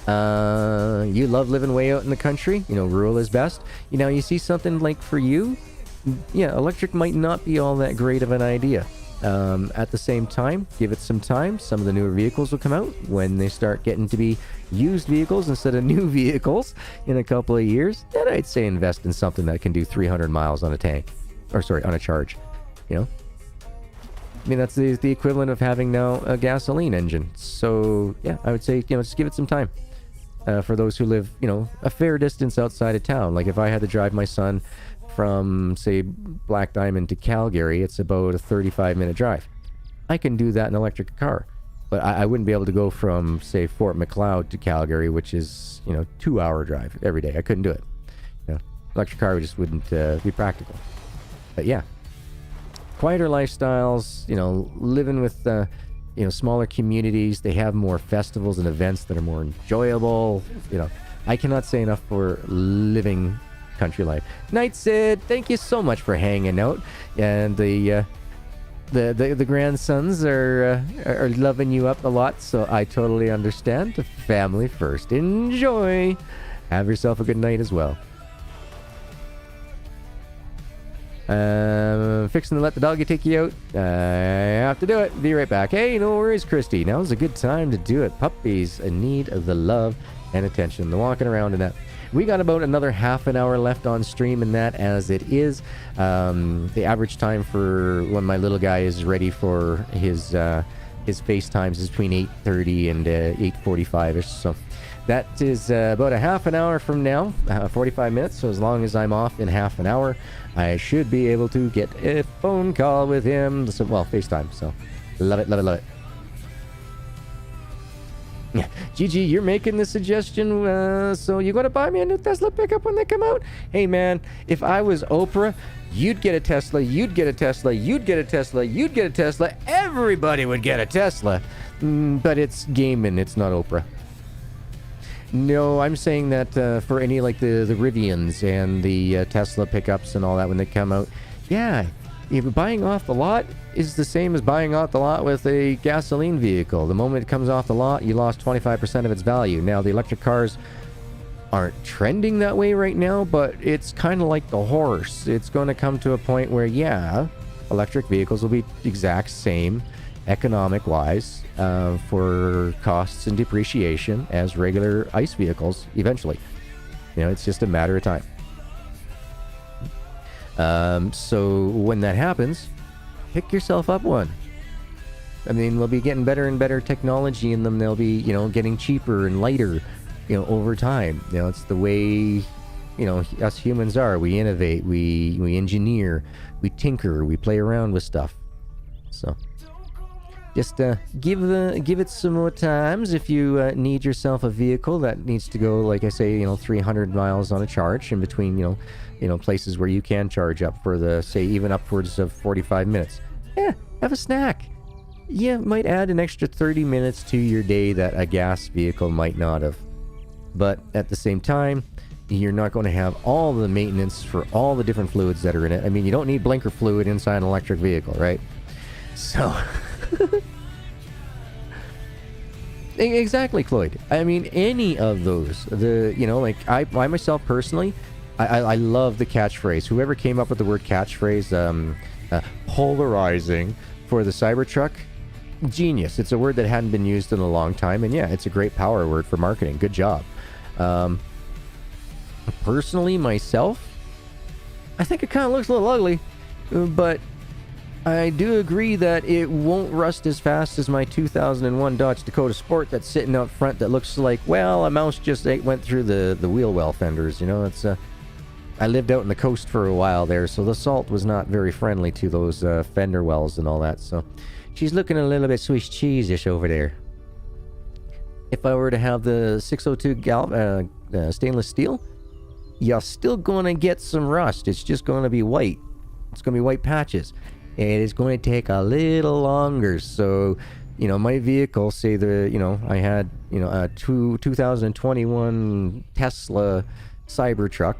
You love living way out in the country. You know, rural is best. You know, you see something like for you, yeah, electric might not be all that great of an idea. At the same time, give it some time. Some of the newer vehicles will come out when they start getting to be used vehicles instead of new vehicles in a couple of years. Then I'd say invest in something that can do 300 miles on a tank, or sorry, on a charge. You know, I mean, that's the equivalent of having now a gasoline engine. So yeah, I would say, you know, just give it some time. For those who live, you know, a fair distance outside of town. Like if I had to drive my son from, say, Black Diamond to Calgary, it's about a 35-minute drive. I can do that in an electric car. But I wouldn't be able to go from, say, Fort Macleod to Calgary, which is, you know, 2-hour drive every day. I couldn't do it. You know, electric car just wouldn't be practical. But yeah, quieter lifestyles, you know, living with, you know, smaller communities. They have more festivals and events that are more enjoyable. You know, I cannot say enough for living country life. Knight said, thank you so much for hanging out. And the grandsons are loving you up a lot, so I totally understand. The family first. Enjoy. Have yourself a good night as well. Fixing to let the doggy take you out. I have to do it. Be right back. Hey, no worries, Christy. Now's a good time to do it. Puppies need the love and attention. The walking around and that. We got about another half an hour left on stream in that as it is. The average time for when my little guy is ready for his FaceTimes is between 8:30 and 8:45ish. So that is about a half an hour from now, 45 minutes. So as long as I'm off in half an hour, I should be able to get a phone call with him. So, well, FaceTime. So love it, love it, love it. Yeah, Gigi, you're making the suggestion, so you're going to buy me a new Tesla pickup when they come out? Hey, man, if I was Oprah, you'd get a Tesla, you'd get a Tesla, you'd get a Tesla, you'd get a Tesla. Everybody would get a Tesla. But it's Gamin, it's not Oprah. No, I'm saying that for any, like, the Rivians and the Tesla pickups and all that when they come out, yeah, buying off the lot is the same as buying off the lot with a gasoline vehicle. The moment it comes off the lot, you lost 25% of its value. Now, the electric cars aren't trending that way right now, but it's kind of like the horse. It's going to come to a point where, yeah, electric vehicles will be exact same economic-wise for costs and depreciation as regular ICE vehicles eventually. You know, it's just a matter of time. So when that happens, pick yourself up one. I mean, we'll be getting better and better technology in them. They'll be, you know, getting cheaper and lighter, you know, over time. You know, it's the way, you know, us humans are. We innovate, we engineer, we tinker, we play around with stuff. So just give it some more times if you need yourself a vehicle that needs to go, like I say, you know, 300 miles on a charge in between, you know, places where you can charge up for the, say, even upwards of 45 minutes. Yeah, have a snack. Yeah, might add an extra 30 minutes to your day that a gas vehicle might not have. But at the same time, you're not going to have all the maintenance for all the different fluids that are in it. I mean, you don't need blinker fluid inside an electric vehicle, right? So... Exactly, Cloyd. I mean, any of those. You know, like, I myself personally, I love the catchphrase. Whoever came up with the word catchphrase, polarizing for the Cybertruck, genius. It's a word that hadn't been used in a long time, and yeah, it's a great power word for marketing. Good job. Personally, myself, I think it kind of looks a little ugly, but I do agree that it won't rust as fast as my 2001 Dodge Dakota Sport that's sitting out front that looks like, well, a mouse just went through the wheel well fenders. You know, it's I lived out in the coast for a while there, so the salt was not very friendly to those fender wells and all that. So she's looking a little bit Swiss cheese-ish over there. If I were to have the 602 stainless steel, you're still going to get some rust. It's just going to be white. It's going to be white patches. It is going to take a little longer. So, you know, my vehicle, say I had, a 2021 Tesla Cybertruck.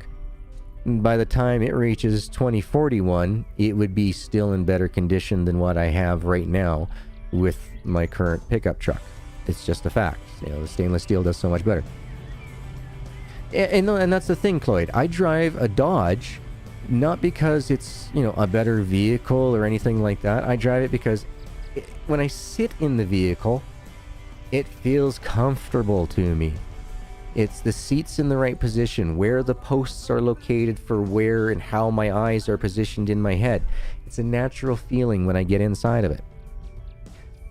By the time it reaches 2041, it would be still in better condition than what I have right now with my current pickup truck. It's just a fact. You know, the stainless steel does so much better. And that's the thing, Cloyd. I drive a Dodge not because it's, a better vehicle or anything like that. I drive it because when I sit in the vehicle, it feels comfortable to me. It's the seats in the right position, where the posts are located for where and how my eyes are positioned in my head. It's a natural feeling when I get inside of it.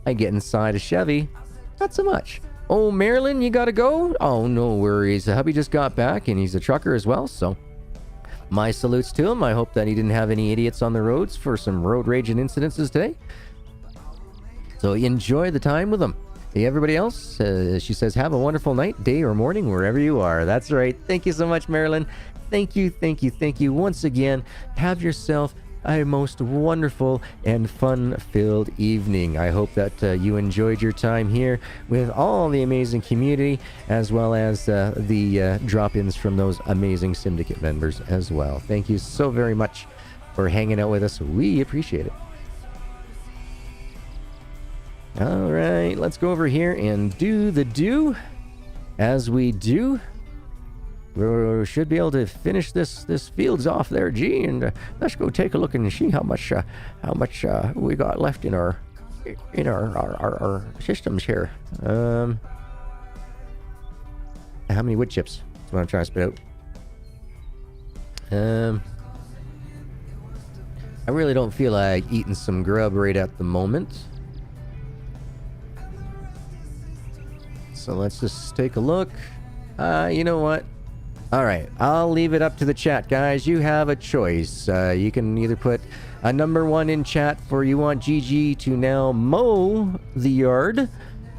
I get inside a Chevy, not so much. Oh, Marilyn, you gotta go? Oh, no worries. The hubby just got back, and he's a trucker as well, so my salutes to him. I hope that he didn't have any idiots on the roads for some road rage and incidences today. So enjoy the time with him. Hey, everybody else, she says, have a wonderful night, day, or morning, wherever you are. That's right. Thank you so much, Marilyn. Thank you once again. Have yourself a most wonderful and fun-filled evening. I hope that you enjoyed your time here with all the amazing community, as well as the drop-ins from those amazing syndicate members as well. Thank you so very much for hanging out with us. We appreciate it. All right, let's go over here and do the do. As we do, we should be able to finish this fields off there, G, and let's go take a look and see how much we got left in our systems here. How many wood chips? That's what I'm trying to spit out. I really don't feel like eating some grub right at the moment. So let's just take a look. You know what? All right, I'll leave it up to the chat, guys. You have a choice. You can either put a number 1 in chat for you want GG to now mow the yard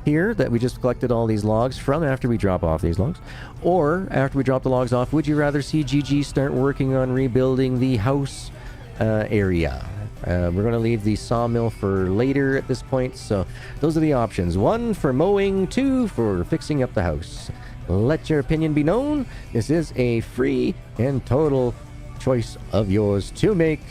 here that we just collected all these logs from after we drop off these logs. Or after we drop the logs off, would you rather see GG start working on rebuilding the house area? We're going to leave the sawmill for later at this point, so those are the options. 1 for mowing, 2 for fixing up the house. Let your opinion be known. This is a free and total choice of yours to make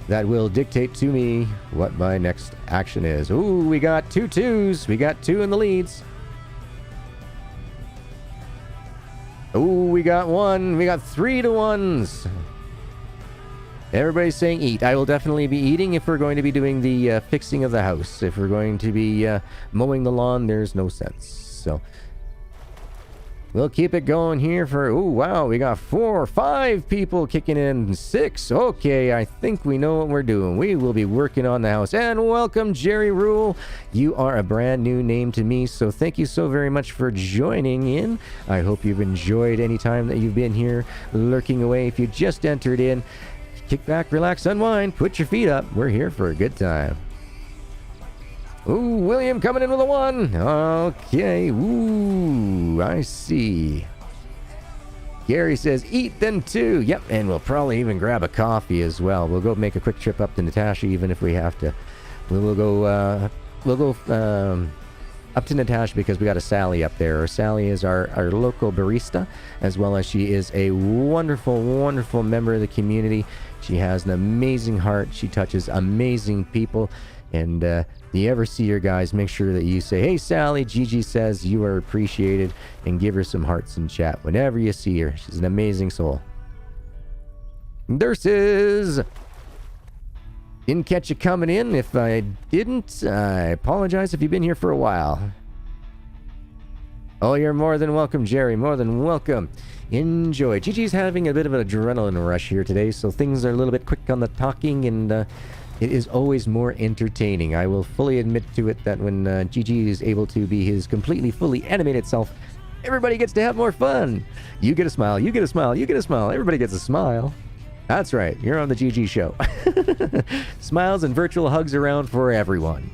that will dictate to me what my next action is. Ooh, we got 2 2s. We got 2 in the leads. Ooh, we got 1. We got 3 to 1s. Everybody's saying eat. I will definitely be eating if we're going to be doing the fixing of the house. If we're going to be mowing the lawn, there's no sense. So we'll keep it going here for... Oh, wow. We got 4, 5 people kicking in. 6. Okay, I think we know what we're doing. We will be working on the house. And welcome, Jerry Rule. You are a brand new name to me, so thank you so very much for joining in. I hope you've enjoyed any time that you've been here lurking away. If you just entered in, kick back, relax, unwind, put your feet up. We're here for a good time. Ooh, William coming in with a 1. Okay. Ooh, I see. Gary says, eat then 2. Yep, and we'll probably even grab a coffee as well. We'll go make a quick trip up to Natasha, even if we have to. We'll go up to Natasha because we got a Sally up there. Sally is our local barista, as well as she is a wonderful, wonderful member of the community. She has an amazing heart. She touches amazing people. And if you ever see her, guys, make sure that you say, hey, Sally, Gigi says you are appreciated, and give her some hearts in chat whenever you see her. She's an amazing soul. Nurses! Didn't catch you coming in. If I didn't, I apologize if you've been here for a while. Oh, you're more than welcome, Jerry. More than welcome. Enjoy. Gigi's having a bit of an adrenaline rush here today, so things are a little bit quick on the talking, and it is always more entertaining. I will fully admit to it that when Gigi is able to be his completely, fully animated self, everybody gets to have more fun. You get a smile, you get a smile, you get a smile. Everybody gets a smile. That's right. You're on the GG show. Smiles and virtual hugs around for everyone.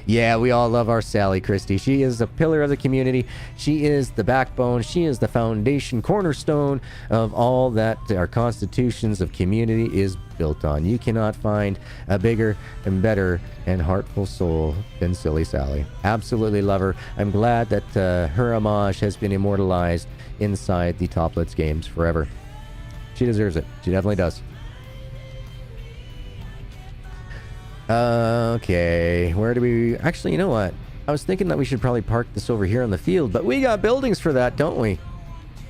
Yeah, we all love our Sally Christie. She is a pillar of the community. She is the backbone. She is the foundation, cornerstone of all that our constitutions of community is built on. You cannot find a bigger and better and heartful soul than Silly Sally. Absolutely love her. I'm glad that her homage has been immortalized inside the Toplets games forever. She deserves it. She definitely does. Okay, where do we... Actually, you know what? I was thinking that we should probably park this over here on the field, but we got buildings for that, don't we?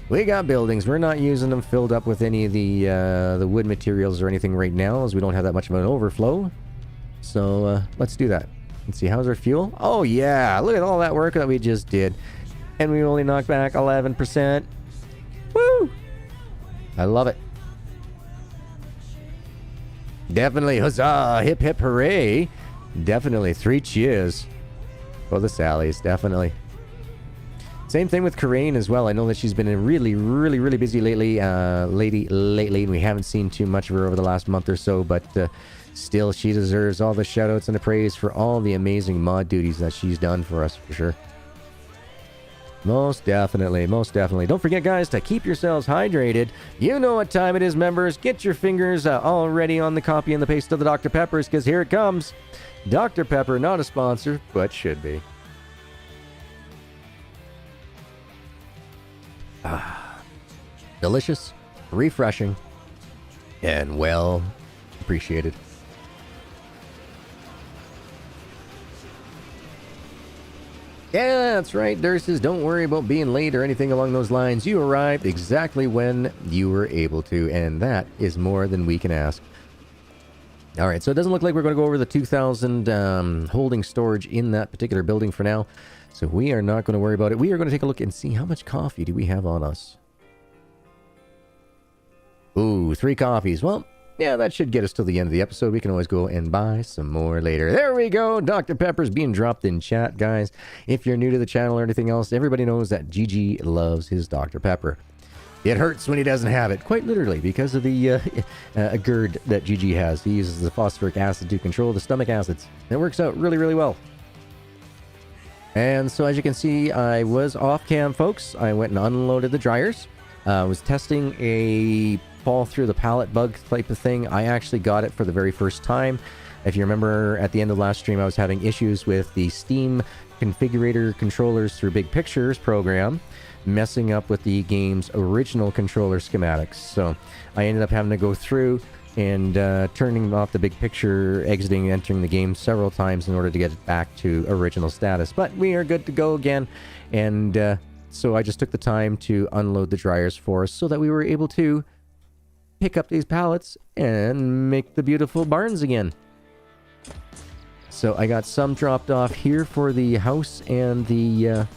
We got buildings. We're not using them filled up with any of the wood materials or anything right now, as we don't have that much of an overflow. So, let's do that. Let's see, how's our fuel? Oh, yeah, look at all that work that we just did. And we only knocked back 11%. Woo! I love it. Definitely, huzzah, hip hip hooray. Definitely, 3 cheers for the Sallys, definitely. Same thing with Corinne as well. I know that she's been really, really, really busy lately, and we haven't seen too much of her over the last month or so, but still, she deserves all the shout-outs and the praise for all the amazing mod duties that she's done for us, for sure. Most definitely, most definitely. Don't forget, guys, to keep yourselves hydrated. You know what time it is, members. Get your fingers already on the copy and the paste of the Dr. Peppers, because here it comes. Dr. Pepper, not a sponsor, but should be. Delicious, refreshing, and well appreciated. Yeah, that's right, Durses. Don't worry about being late or anything along those lines. You arrived exactly when you were able to, and that is more than we can ask. All right, so it doesn't look like we're going to go over the 2,000 holding storage in that particular building for now. So we are not going to worry about it. We are going to take a look and see how much coffee do we have on us. Ooh, 3 coffees. Well, yeah, that should get us till the end of the episode. We can always go and buy some more later. There we go. Dr. Pepper's being dropped in chat, guys. If you're new to the channel or anything else, everybody knows that GG loves his Dr. Pepper. It hurts when he doesn't have it, quite literally, because of the GERD that GG has. He uses the phosphoric acid to control the stomach acids. It works out really, really well. And so as you can see, I was off cam, folks. I went and unloaded the dryers. I was testing a fall through the pallet bug type of thing. I actually got it for the very first time. If you remember, at the end of last stream, I was having issues with the Steam configurator controllers through Big Pictures program, messing up with the game's original controller schematics. So I ended up having to go through and turning off the Big Picture, exiting, entering the game several times in order to get it back to original status. But we are good to go again. And so I just took the time to unload the dryers for us so that we were able to pick up these pallets and make the beautiful barns again. So I got some dropped off here for the house and the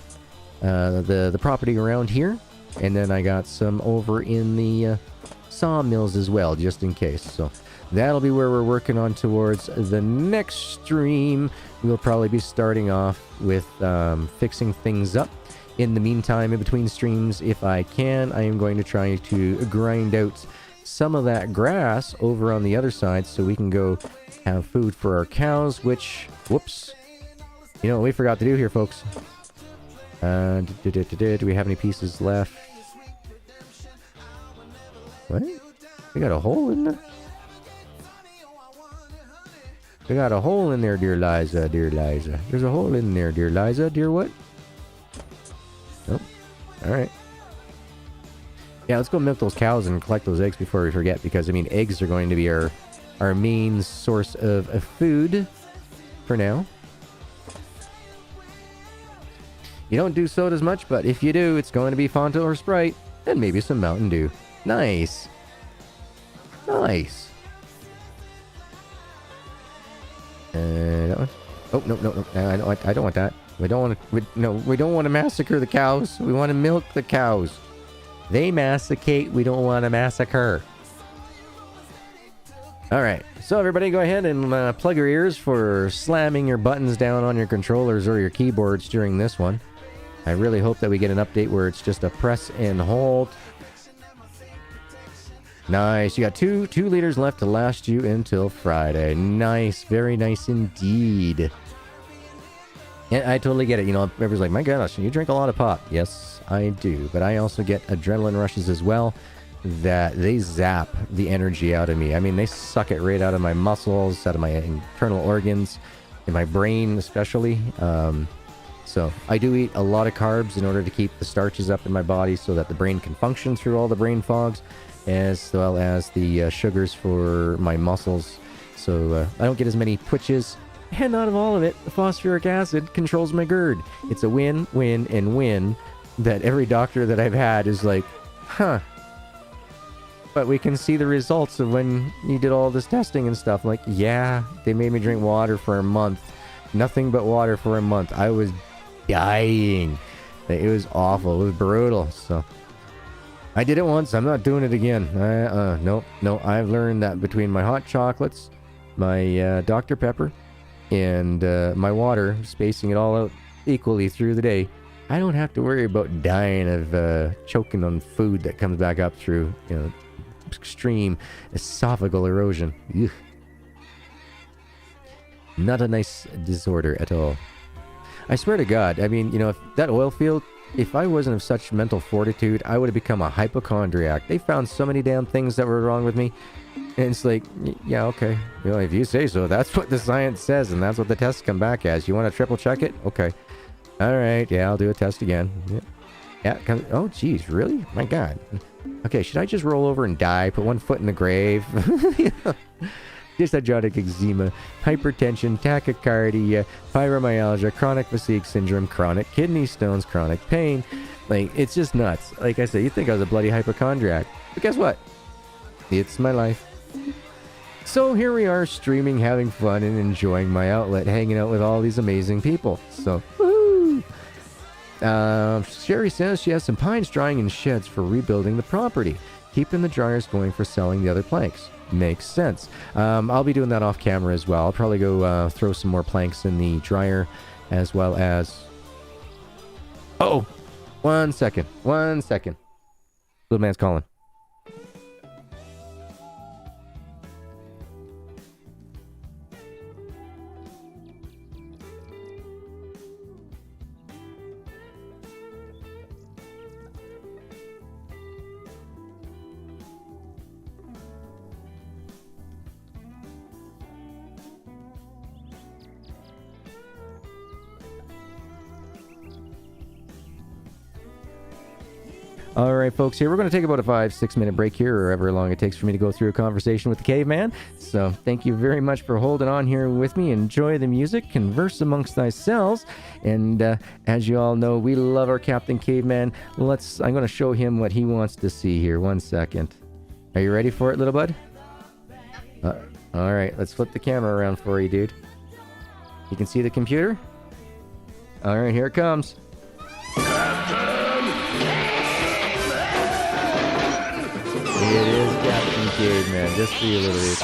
property around here, and then I got some over in the sawmills as well, just in case. So that'll be where we're working on towards the next stream. We'll probably be starting off with fixing things up. In the meantime, in between streams, if I can, I am going to try to grind out some of that grass over on the other side so we can go have food for our cows, which, whoops, you know what we forgot to do here, folks. Do we have any pieces left? What? We got a hole in there? We got a hole in there, dear Liza, dear Liza. There's a hole in there, dear Liza. Dear what? Nope. Alright. Yeah, let's go milk those cows and collect those eggs before we forget, because, I mean, eggs are going to be our main source of food for now. You don't do sodas much, but if you do, it's going to be Fanta or Sprite, and maybe some Mountain Dew. Nice. Nice. That one? Oh, no. I don't want that. We don't want to massacre the cows. We want to milk the cows. They massacate. We don't want to massacre. Alright, so everybody go ahead and plug your ears for slamming your buttons down on your controllers or your keyboards during this one. I really hope that we get an update where it's just a press and hold. Nice. You got two liters left to last you until Friday. Nice. Very nice indeed. And I totally get it. You know, everybody's like, my gosh, you drink a lot of pop. Yes, I do. But I also get adrenaline rushes as well that they zap the energy out of me. I mean, they suck it right out of my muscles, out of my internal organs, in my brain especially. So I do eat a lot of carbs in order to keep the starches up in my body so that the brain can function through all the brain fogs, as well as the sugars for my muscles. So I don't get as many twitches. And out of all of it, the phosphoric acid controls my GERD. It's a win, win, and win that every doctor that I've had is like, huh. But we can see the results of when you did all this testing and stuff. Like, yeah, they made me drink water for a month. Nothing but water for a month. I was dying. It was awful. It was brutal. So I did it once. I'm not doing it again. No. I've learned that between my hot chocolates, my Dr. Pepper, and my water, spacing it all out equally through the day, I don't have to worry about dying of choking on food that comes back up through, you know, extreme esophageal erosion. Ugh. Not a nice disorder at all. I swear to God, I mean, you know, if that oil field if I wasn't of such mental fortitude, I would have become a hypochondriac. They found so many damn things that were wrong with me. And it's like, yeah, okay. You know, if you say so, that's what the science says, and that's what the tests come back as. You want to triple check it? Okay. All right, yeah, I'll do a test again. Yeah, oh, geez, really? My God. Okay, should I just roll over and die? Put one foot in the grave? Dysbiotic eczema, hypertension, tachycardia, fibromyalgia, chronic fatigue syndrome, chronic kidney stones, chronic pain. Like, it's just nuts. Like I said, you'd think I was a bloody hypochondriac. But guess what? It's my life. So here we are streaming, having fun, and enjoying my outlet, hanging out with all these amazing people. So, woo! Sherry says she has some pines drying in sheds for rebuilding the property, keeping the dryers going for selling the other planks. Makes sense. I'll be doing that off camera as well. I'll probably go throw some more planks in the dryer, as well as... Oh! 1 second. 1 second. Little man's calling. All right, folks, here we're going to take about a 5-6 minute break here, or however long it takes for me to go through a conversation with the caveman. So thank you very much for holding on here with me. Enjoy the music, converse amongst thyselves, and as you all know, we love our Captain Caveman. I'm going to show him what he wants to see here. 1 second. Are you ready for it, little bud? All right, let's flip the camera around for you, dude. You can see the computer? All right, here it comes. It is Captain Caveman, just for you, little dude.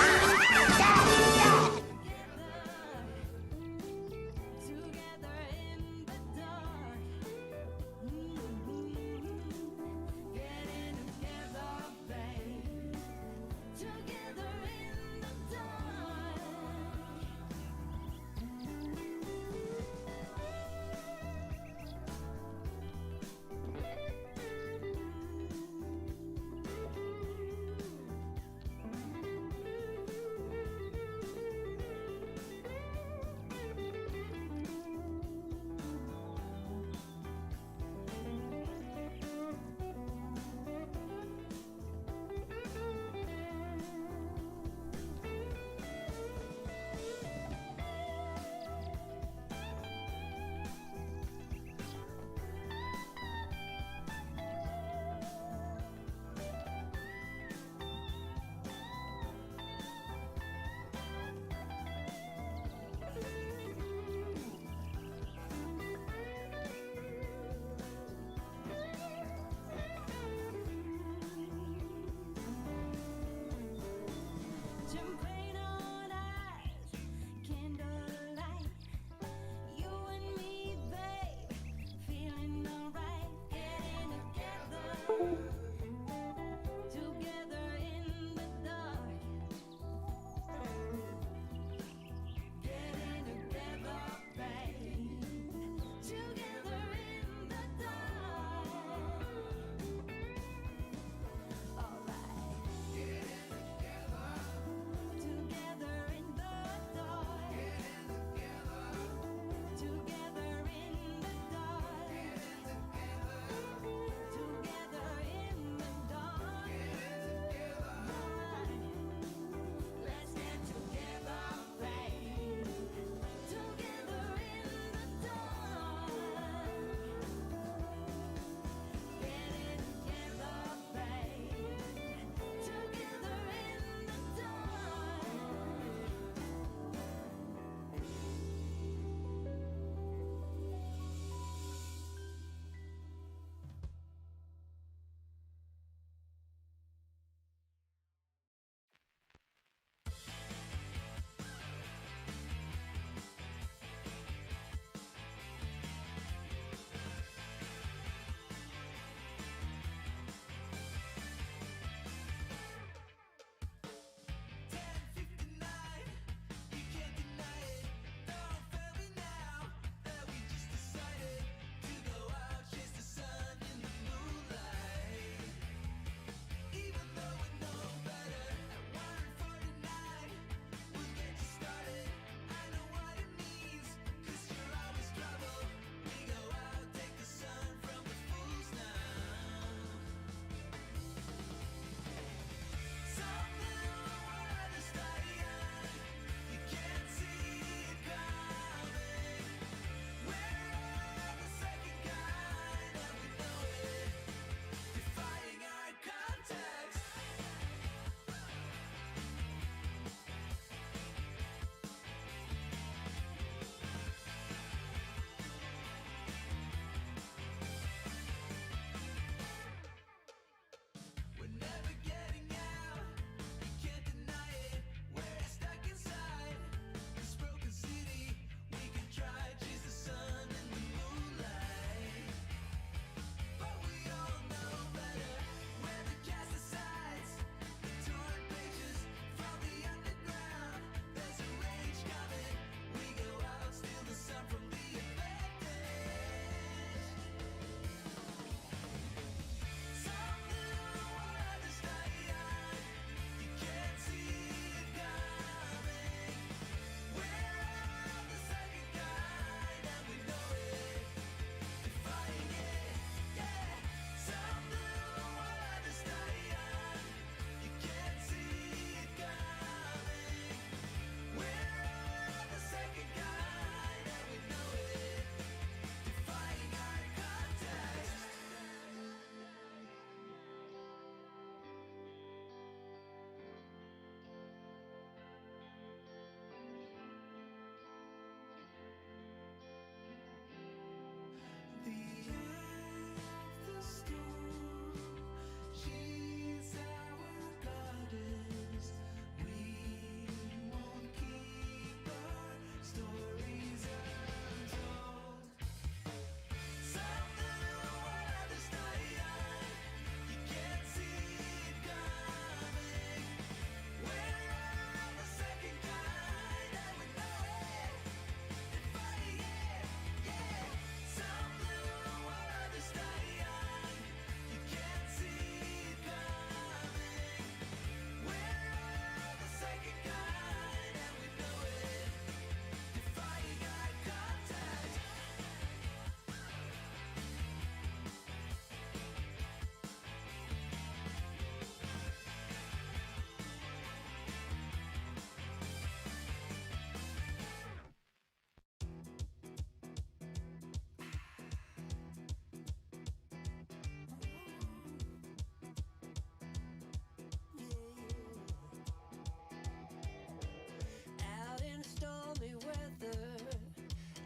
weather,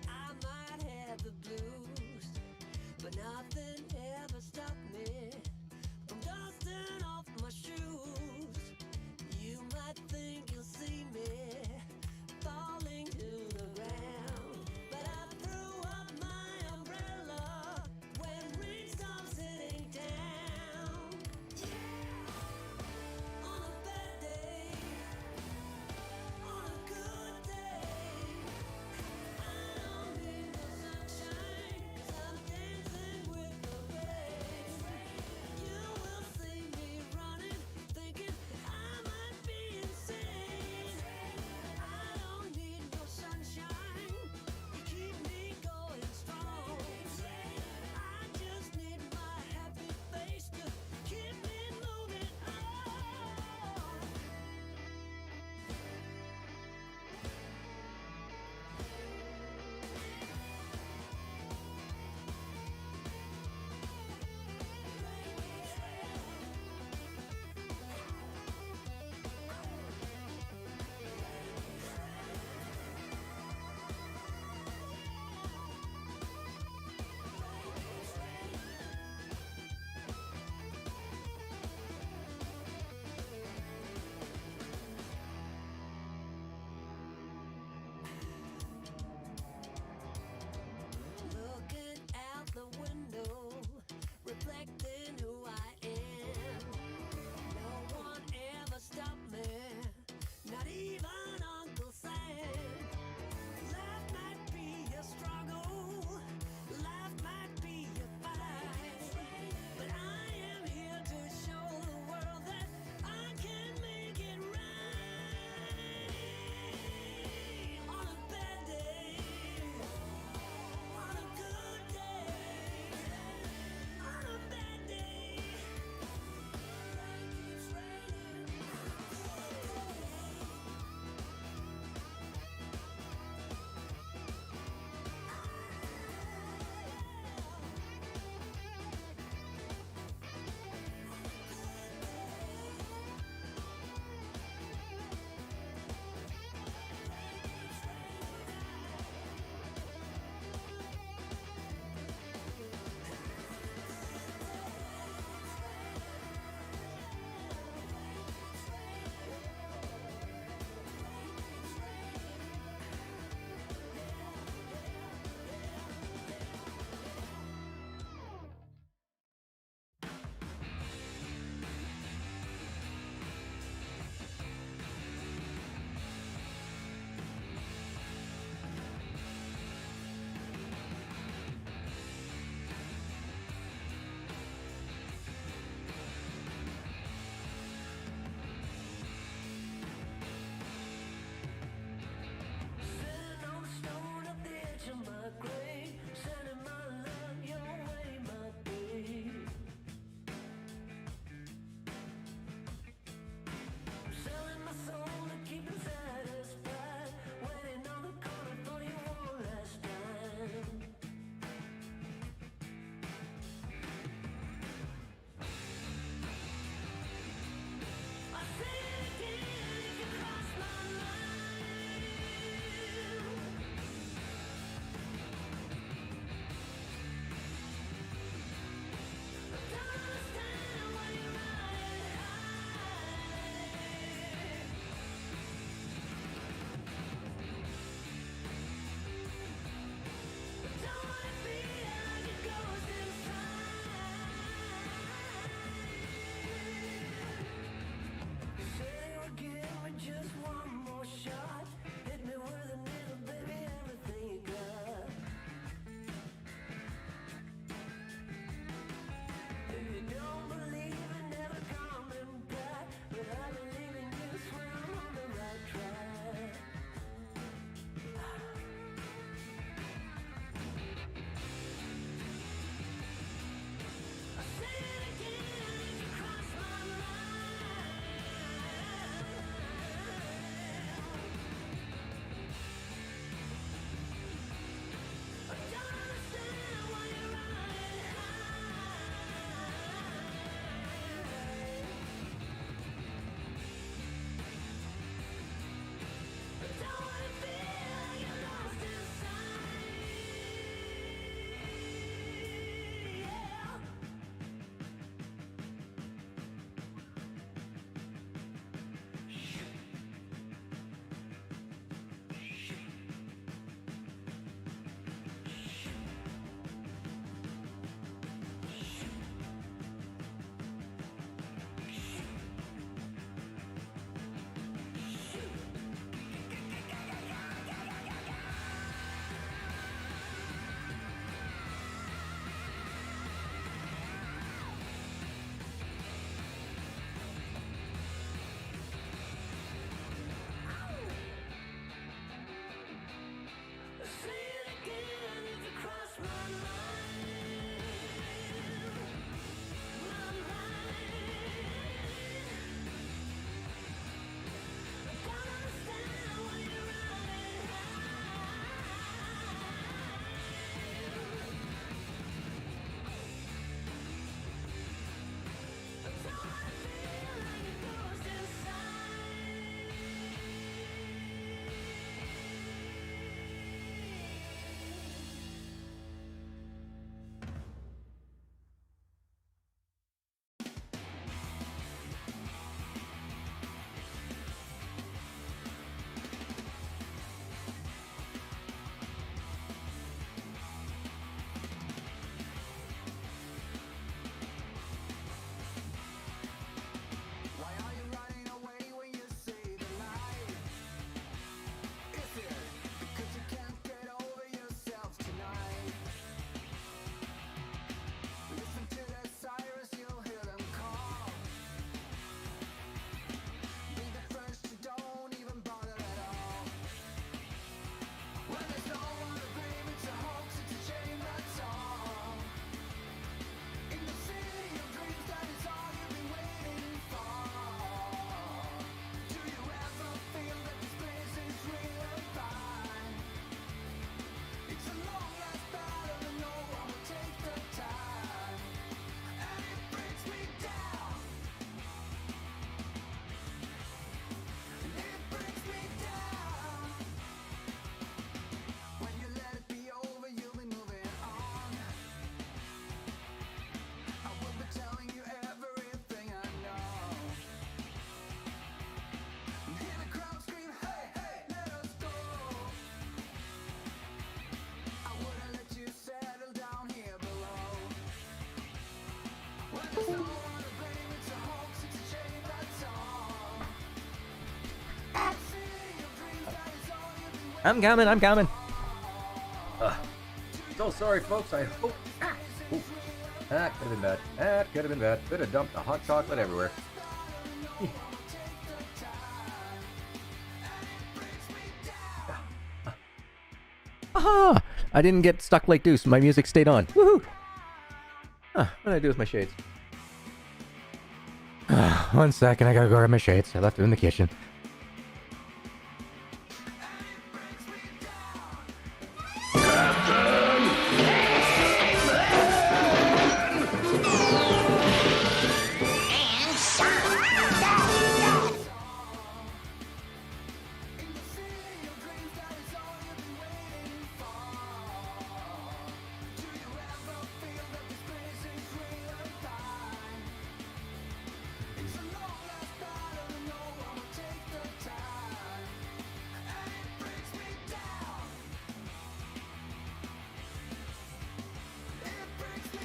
I might have the blues, but nothing ever stopped me from dusting off my shoes. You might think you'll see me falling to the ground, but I threw up my umbrella when rain starts hitting down. Yeah, on a bad day, on a good day, I don't need the sunshine, 'cause I'm dancing with the I'm coming, I'm coming. So sorry, folks. I hope... Ooh. That could have been bad. That could have been bad. Could have dumped the hot chocolate everywhere. Aha! I didn't get stuck like Deuce. My music stayed on. Woohoo! What did I do with my shades? 1 second, I gotta go grab my shades. I left them in the kitchen.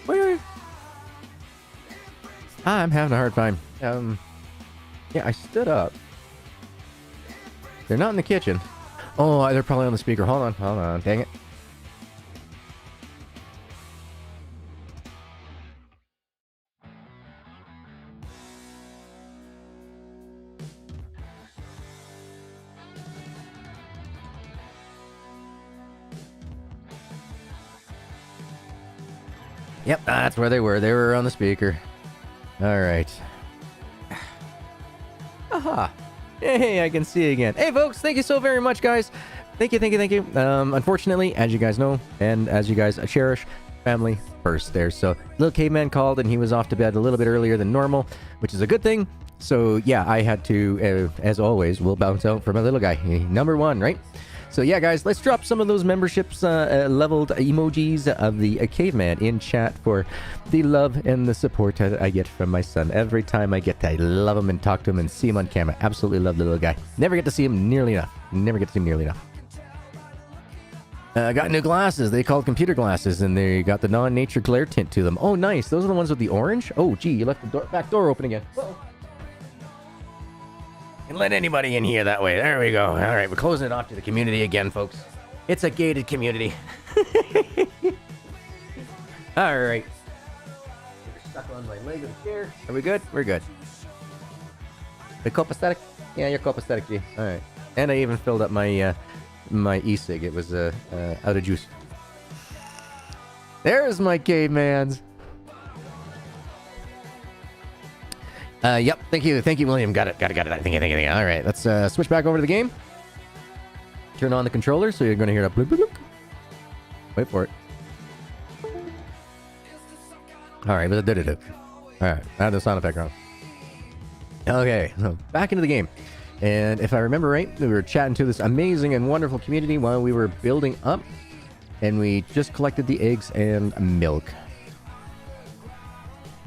Wait. I'm having a hard time. Yeah, I stood up. They're not in the kitchen. Oh, they're probably on the speaker. Hold on. Dang it. Yep, that's where they were. They were on the speaker. All right. Aha. Hey, I can see again. Hey, folks, thank you so very much, guys. Thank you. Unfortunately, as you guys know, and as you guys cherish, family first there. So, little caveman called, and he was off to bed a little bit earlier than normal, which is a good thing. So, yeah, I had to, as always, we'll bounce out for my little guy. Number one, right? So yeah, guys, let's drop some of those memberships leveled emojis of the caveman in chat for the love and the support that I get from my son. Every time I get to love him and talk to him and see him on camera. Absolutely love the little guy. Never get to see him nearly enough. I got new glasses. They called computer glasses, and they got the non-nature glare tint to them. Oh, nice. Those are the ones with the orange? Oh, gee, you left the back door open again. Uh-oh. And let anybody in here that way. There we go. All right, we're closing it off to the community again, folks. It's a gated community. All right. We're stuck on my leg of the chair. Are we good? We're good. The copacetic? Yeah, you're copacetic, G. All right. And I even filled up my my e-cig. It was out of juice. There's my cavemans. Yep. Thank you, William. Got it. Thank you. All right, let's switch back over to the game. Turn on the controller, so you're going to hear a bloop, bloop, bloop. Wait for it. All right, all right, I have the sound effect on. Okay, so back into the game. And if I remember right, we were chatting to this amazing and wonderful community while we were building up, and we just collected the eggs and milk.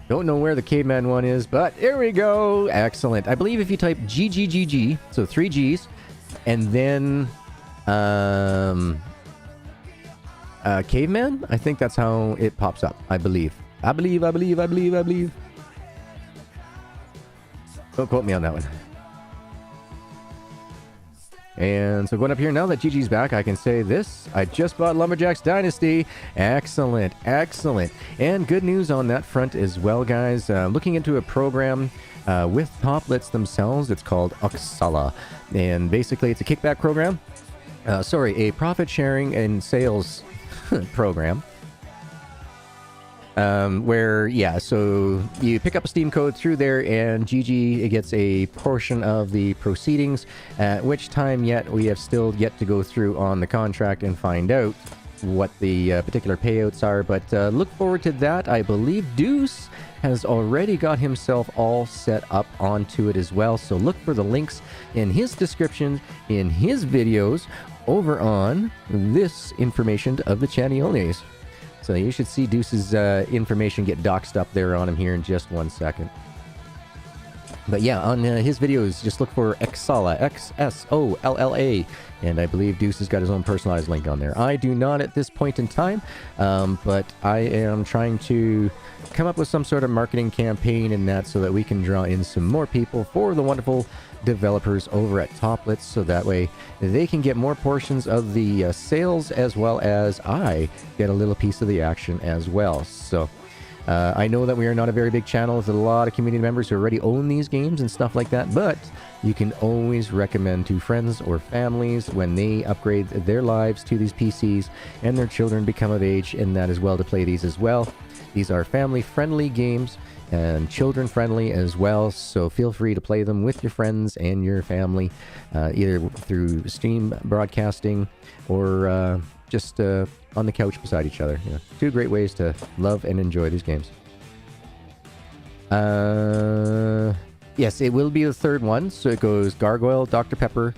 Don't know where the caveman one is, but here we go. Excellent. I believe if you type GGGG, so 3 G's, and then caveman, I think that's how it pops up. I believe. I believe. Don't quote me on that one. And so going up here, now that Gigi's back, I can say this. I just bought Lumberjacks Dynasty. Excellent. And good news on that front as well, guys. Looking into a program with Toplets themselves. It's called Oxala. And basically, it's a kickback program. A profit sharing and sales program. Where, yeah, so you pick up a Steam code through there, and GG gets a portion of the proceedings, at which time yet we have still yet to go through on the contract and find out what the particular payouts are, but look forward to that. I believe Deuce has already got himself all set up onto it as well, so look for the links in his description, in his videos, over on this information of the Chanioles. So you should see Deuce's information get doxed up there on him here in just 1 second. But yeah, on his videos, just look for Xsolla, Xsolla, and I believe Deuce has got his own personalized link on there. I do not at this point in time, but I am trying to come up with some sort of marketing campaign in that so that we can draw in some more people for the wonderful developers over at Toplets, so that way they can get more portions of the sales, as well as I get a little piece of the action as well. So I know that we are not a very big channel with a lot of community members who already own these games and stuff like that, but you can always recommend to friends or families when they upgrade their lives to these PCs and their children become of age and that as well to play these as well. These are family-friendly games and children-friendly as well, so feel free to play them with your friends and your family, either through stream broadcasting or just on the couch beside each other. You know, two great ways to love and enjoy these games. Yes, it will be the third one. So it goes Gargoyle, Dr. Pepper,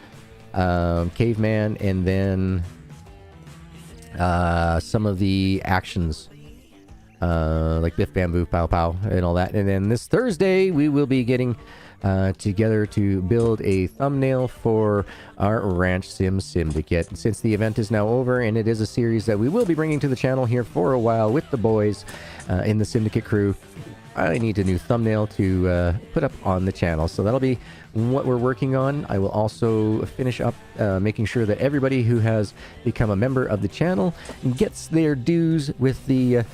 Caveman, and then some of the actions, like Biff Bamboo, Pow Pow, and all that. And then this Thursday, we will be getting together to build a thumbnail for our Ranch Sim Syndicate. Since the event is now over, and it is a series that we will be bringing to the channel here for a while with the boys in the Syndicate crew, I need a new thumbnail to put up on the channel. So that'll be what we're working on. I will also finish up making sure that everybody who has become a member of the channel gets their dues with the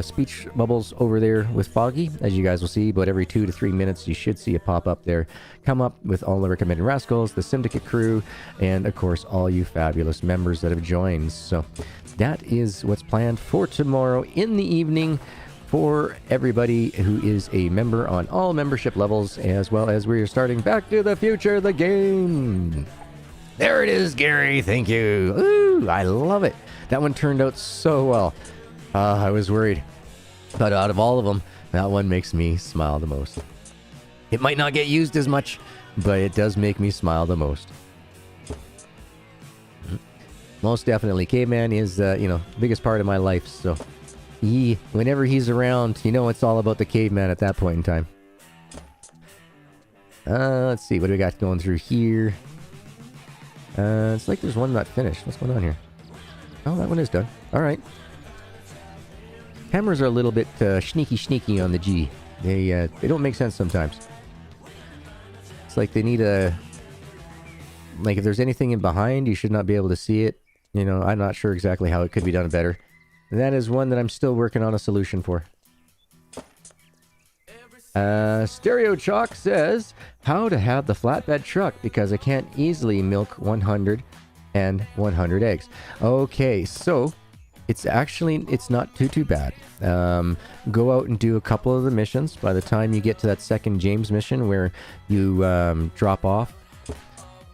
speech bubbles over there with Foggy. As you guys will see, about every 2 to 3 minutes you should see a pop up there, come up with all the recommended rascals, the Syndicate crew, and of course all you fabulous members that have joined. So that is what's planned for tomorrow in the evening for everybody who is a member on all membership levels, as well as we're starting Back to the Future, the game. There it is, Gary. Thank you. Ooh, I love it. That one turned out so well. I was worried, but out of all of them, that one makes me smile the most. It might not get used as much, but it does make me smile the most. Most definitely, Caveman is, the biggest part of my life, so whenever he's around, it's all about the Caveman at that point in time. Let's see, what do we got going through here? It's like there's one not finished. What's going on here? Oh, that one is done. All right. Cameras are a little bit sneaky on the G. They don't make sense sometimes. It's like they need if there's anything in behind, you should not be able to see it. I'm not sure exactly how it could be done better. And that is one that I'm still working on a solution for. Stereo Chalk says, how to have the flatbed truck because I can't easily milk 100 and 100 eggs. Okay, so it's not too bad. Go out and do a couple of the missions. By the time you get to that second James mission where you drop off,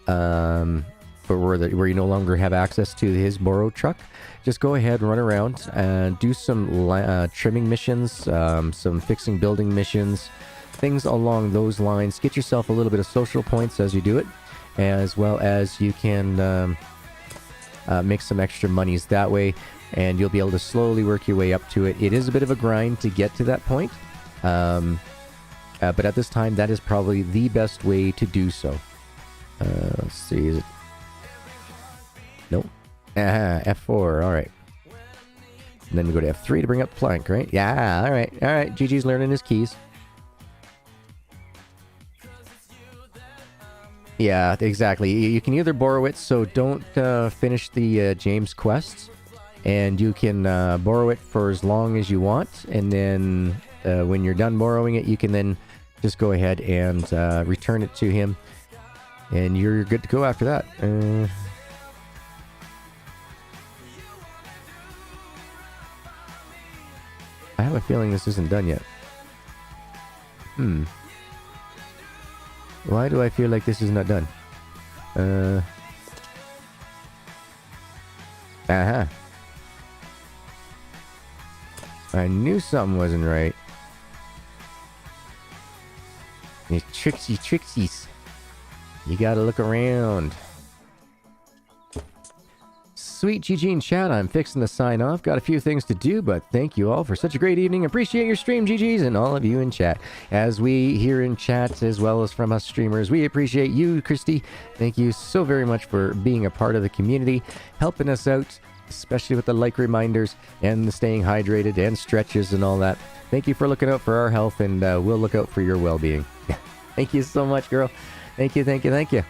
where you no longer have access to his borrowed truck, just go ahead, run around, and do some trimming missions, some fixing building missions, things along those lines. Get yourself a little bit of social points as you do it, as well as you can make some extra monies that way, and you'll be able to slowly work your way up to it. It is a bit of a grind to get to that point, but at this time, that is probably the best way to do so. Let's see, is it? Nope. F4, alright. And then we go to F3 to bring up plank, right? Yeah, alright. GG's learning his keys. Yeah, exactly. You can either borrow it, so don't finish the James quests. And you can borrow it for as long as you want. And then when you're done borrowing it, you can then just go ahead and return it to him. And you're good to go after that. I have a feeling this isn't done yet. Why do I feel like this is not done? I knew something wasn't right. You trixies. You gotta look around. Sweet GG in chat. I'm fixing to sign off. Got a few things to do, but thank you all for such a great evening. Appreciate your stream, GGs, and all of you in chat. As we here in chat, as well as from us streamers, we appreciate you, Christy. Thank you so very much for being a part of the community, helping us out, especially with the like reminders and the staying hydrated and stretches and all that. Thank you for looking out for our health, and we'll look out for your well-being. Thank you so much, girl. Thank you, thank you, thank you.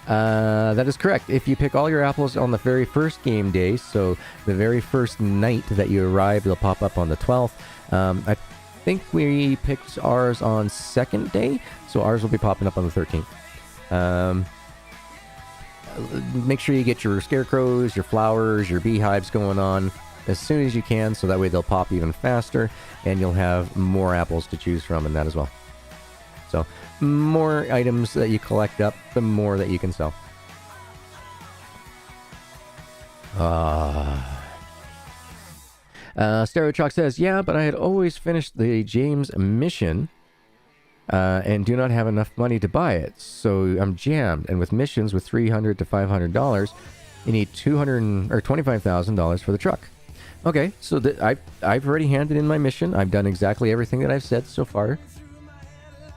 That is correct. If you pick all your apples on the very first game day, so the very first night that you arrive, they'll pop up on the 12th. I think we picked ours on second day, so ours will be popping up on the 13th. Make sure you get your scarecrows, your flowers, your beehives going on as soon as you can, so that way they'll pop even faster, and you'll have more apples to choose from in that as well. So, more items that you collect up, the more that you can sell. Stereochock says, yeah, but I had always finished the James mission and do not have enough money to buy it, so I'm jammed. And with missions with $300 to $500, you need $25,000 for the truck. Okay, so I've already handed in my mission. I've done exactly everything that I've said so far.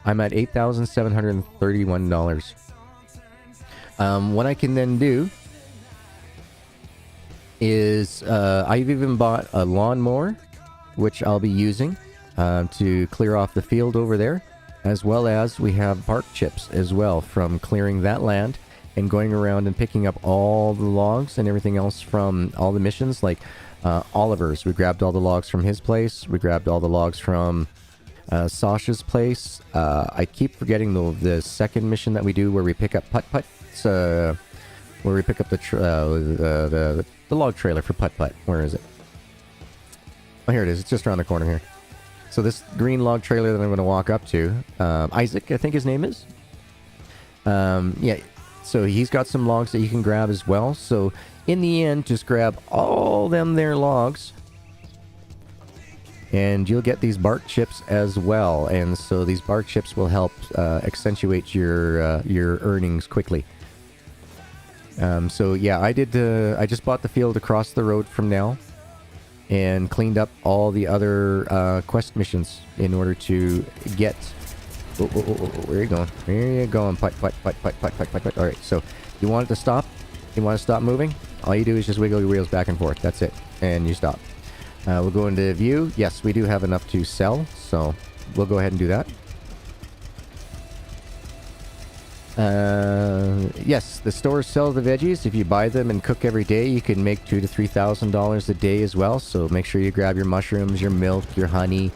I'm at $8,731. What I can then do is I've even bought a lawnmower, which I'll be using to clear off the field over there, as well as we have bark chips as well from clearing that land and going around and picking up all the logs and everything else from all the missions, like Oliver's. We grabbed all the logs from his place. We grabbed all the logs from Sasha's place. I keep forgetting the second mission that we do where we pick up putt-putts, where we pick up the log trailer for putt-putt. Where is it? Oh, here it is. It's just around the corner here. So this green log trailer that I'm going to walk up to, Isaac, I think his name is. Yeah, so he's got some logs that you can grab as well. So in the end, just grab all them there logs, and you'll get these bark chips as well. And so these bark chips will help accentuate your earnings quickly. So yeah, I just bought the field across the road from now and cleaned up all the other quest missions in order to get... where are you going? Where are you going? Putt. Alright, so you want it to stop? You want to stop moving? All you do is just wiggle your wheels back and forth. That's it. And you stop. We'll go into view. Yes, we do have enough to sell, so we'll go ahead and do that. Yes, the stores sell the veggies. If you buy them and cook every day, you can make $2,000 to $3,000 a day as well. So make sure you grab your mushrooms, your milk, your honey,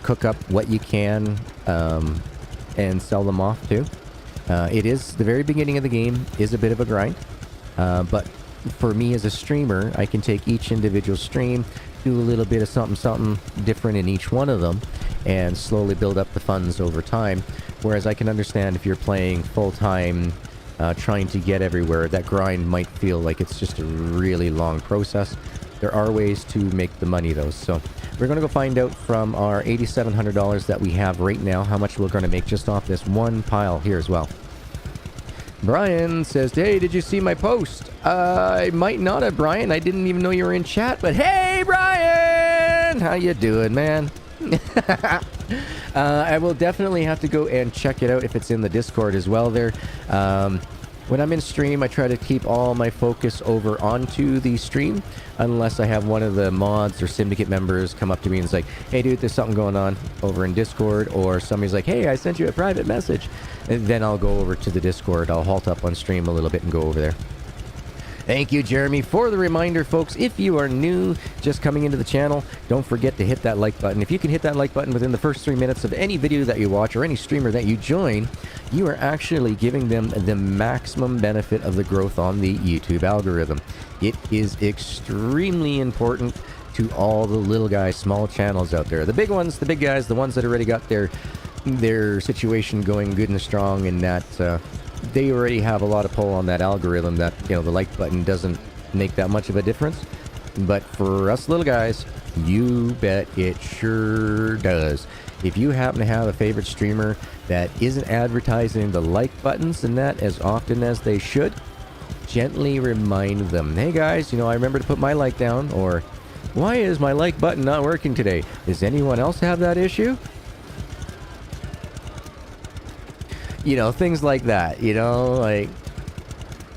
cook up what you can, and sell them off too. It is the very beginning of the game is a bit of a grind, but for me as a streamer, I can take each individual stream, do a little bit of something different in each one of them, and slowly build up the funds over time. Whereas I can understand if you're playing full-time, trying to get everywhere, that grind might feel like it's just a really long process. There are ways to make the money though, so we're going to go find out from our $8,700 that we have right now how much we're going to make just off this one pile here as well. Brian says, hey, did you see my post? I might not have, Brian. I didn't even know you were in chat, but hey, Brian! How you doing, man? I will definitely have to go and check it out if it's in the Discord as well there. When I'm in stream, I try to keep all my focus over onto the stream, unless I have one of the mods or syndicate members come up to me and is like, hey dude, there's something going on over in Discord, or somebody's like, hey, I sent you a private message. And then I'll go over to the Discord. I'll halt up on stream a little bit and go over there. Thank you, Jeremy, for the reminder, folks. If you are new, just coming into the channel, don't forget to hit that like button. If you can hit that like button within the first 3 minutes of any video that you watch or any streamer that you join, you are actually giving them the maximum benefit of the growth on the YouTube algorithm. It is extremely important to all the little guys, small channels out there. The big ones, the big guys, the ones that already got their situation going good and strong, and that they already have a lot of pull on that algorithm, that, you know, the like button doesn't make that much of a difference. But for us little guys, you bet it sure does. If you happen to have a favorite streamer that isn't advertising the like buttons and that as often as they should, gently remind them, hey guys, you know, I remember to put my like down, or why is my like button not working today? Does anyone else have that issue? You know, things like that, you know, like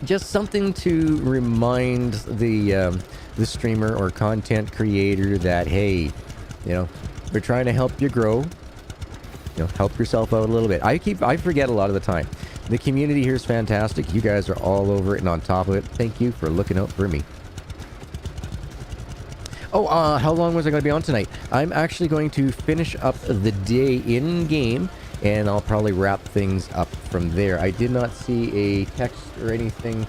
just something to remind the streamer or content creator that, hey, you know, we're trying to help you grow. You know, help yourself out a little bit. I forget a lot of the time. The community here is fantastic. You guys are all over it and on top of it. Thank you for looking out for me. Oh, how long was I going to be on tonight? I'm actually going to finish up the day in game, and I'll probably wrap things up from there. I did not see a text or anything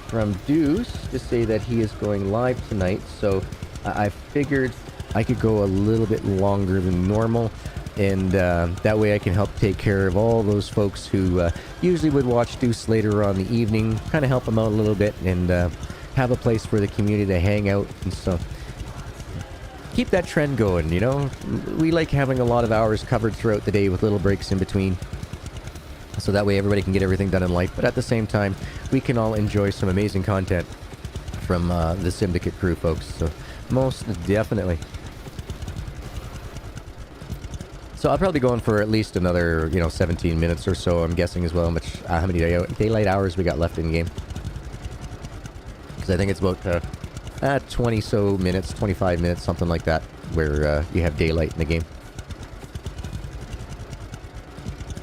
from Deuce to say that he is going live tonight, so I figured I could go a little bit longer than normal, and that way I can help take care of all those folks who usually would watch Deuce later on the evening, kind of help them out a little bit, and have a place for the community to hang out, and so keep that trend going, you know? We like having a lot of hours covered throughout the day with little breaks in between, so that way everybody can get everything done in life, but at the same time, we can all enjoy some amazing content from the Syndicate crew, folks, so most definitely. So I'll probably be going for at least another, you know, 17 minutes or so, I'm guessing as well, how many daylight hours we got left in game. Because I think it's about 20 so minutes, 25 minutes, something like that, where you have daylight in the game.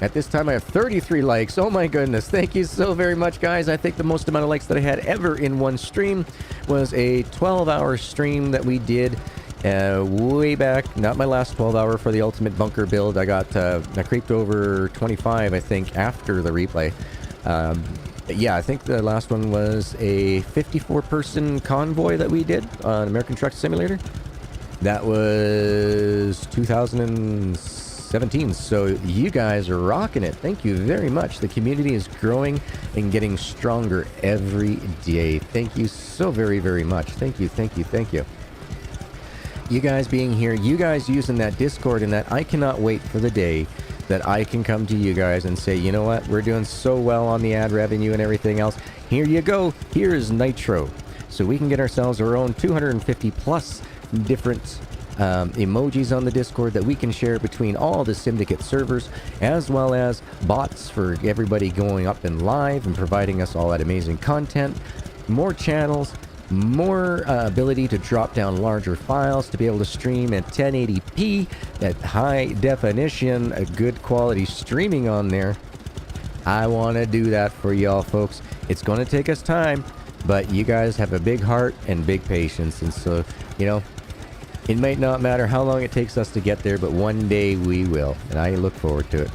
At this time I have 33 likes. Oh my goodness, thank you so very much, guys. I think the most amount of likes that I had ever in one stream was a 12-hour stream that we did way back. Not my last 12-hour for the ultimate bunker build. I creeped over 25, I think, after the replay. Yeah, I think the last one was a 54-person convoy that we did on American Truck Simulator. That was 2017, so you guys are rocking it. Thank you very much. The community is growing and getting stronger every day. Thank you so very, very much. Thank you, thank you, thank you. You guys being here, you guys using that Discord and that, I cannot wait for the day that I can come to you guys and say, you know what, we're doing so well on the ad revenue and everything else. Here you go. Here's Nitro. So we can get ourselves our own 250 plus different emojis on the Discord that we can share between all the Syndicate servers, as well as bots for everybody going up and live and providing us all that amazing content, more channels, more ability to drop down larger files, to be able to stream at 1080p at high definition, a good quality streaming on there. I want to do that for y'all, folks. It's going to take us time, but you guys have a big heart and big patience, and so, you know, it might not matter how long it takes us to get there, but one day we will, and I look forward to it.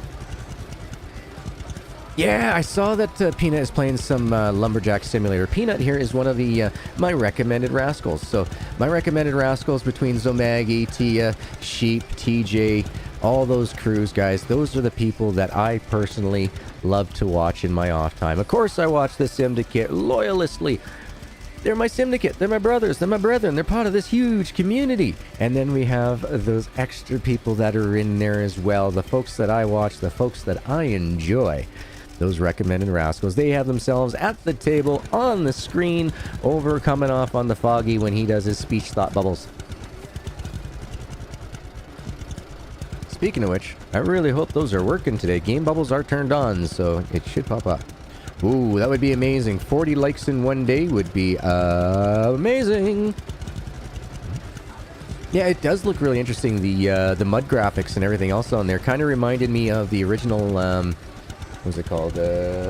Yeah, I saw that Peanut is playing some Lumberjack Simulator. Peanut here is one of the my recommended rascals. So my recommended rascals between Zomagi, Tia, Sheep, TJ, all those crews, guys, those are the people that I personally love to watch in my off time. Of course, I watch the Syndicate loyalistly. They're my Syndicate. They're my brothers. They're my brethren. They're part of this huge community. And then we have those extra people that are in there as well. The folks that I watch, the folks that I enjoy. Those recommended rascals. They have themselves at the table on the screen over coming off on the Foggy when he does his speech thought bubbles. Speaking of which, I really hope those are working today. Game bubbles are turned on, so it should pop up. Ooh, that would be amazing. 40 likes in one day would be amazing. Yeah, it does look really interesting. The mud graphics and everything else on there kind of reminded me of the original, what was it called?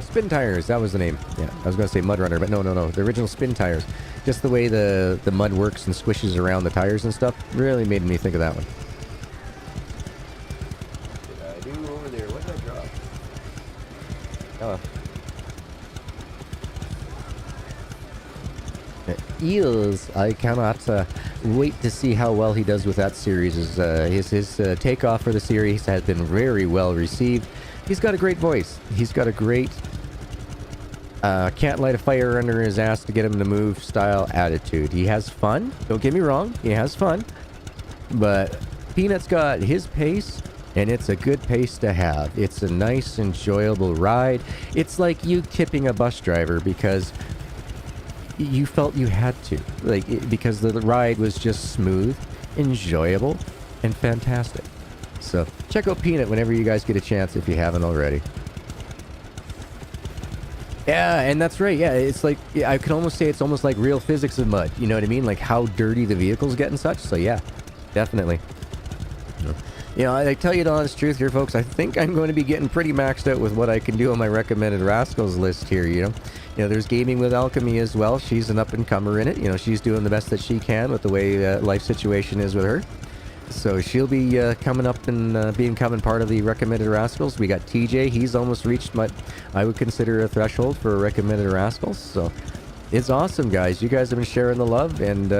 Spin Tires. That was the name. Yeah, I was going to say Mud Runner, but no. The original Spin Tires. Just the way the mud works and squishes around the tires and stuff really made me think of that one. What did I do over there? What did I drop? Oh. Eels. I cannot wait to see how well he does with that series. His takeoff for the series has been very well received. He's got a great voice. He's got a great can't light a fire under his ass to get him to move style attitude. He has fun. Don't get me wrong. He has fun. But Peanut's got his pace, and it's a good pace to have. It's a nice, enjoyable ride. It's like you tipping a bus driver because you felt you had to, like, because the ride was just smooth, enjoyable, and fantastic. So check out Peanut whenever you guys get a chance if you haven't already. Yeah, and that's right. Yeah, it's like, yeah, I could almost say it's almost like real physics of mud. You know what I mean? Like how dirty the vehicles get and such. So yeah, definitely. You know, I tell you the honest truth here, folks. I think I'm going to be getting pretty maxed out with what I can do on my recommended rascals list here. You know, there's Gaming with Alchemy as well. She's an up-and-comer in it. You know, she's doing the best that she can with the way life situation is with her. So she'll be coming up and becoming part of the recommended rascals. We got TJ. He's almost reached what I would consider a threshold for a recommended rascals. So it's awesome, guys. You guys have been sharing the love, and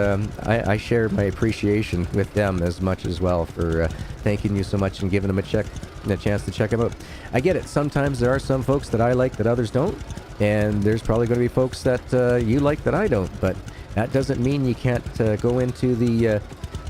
I share my appreciation with them as much as well for thanking you so much and giving them a chance to check them out. I get it. Sometimes there are some folks that I like that others don't, and there's probably going to be folks that you like that I don't. But that doesn't mean you can't go into the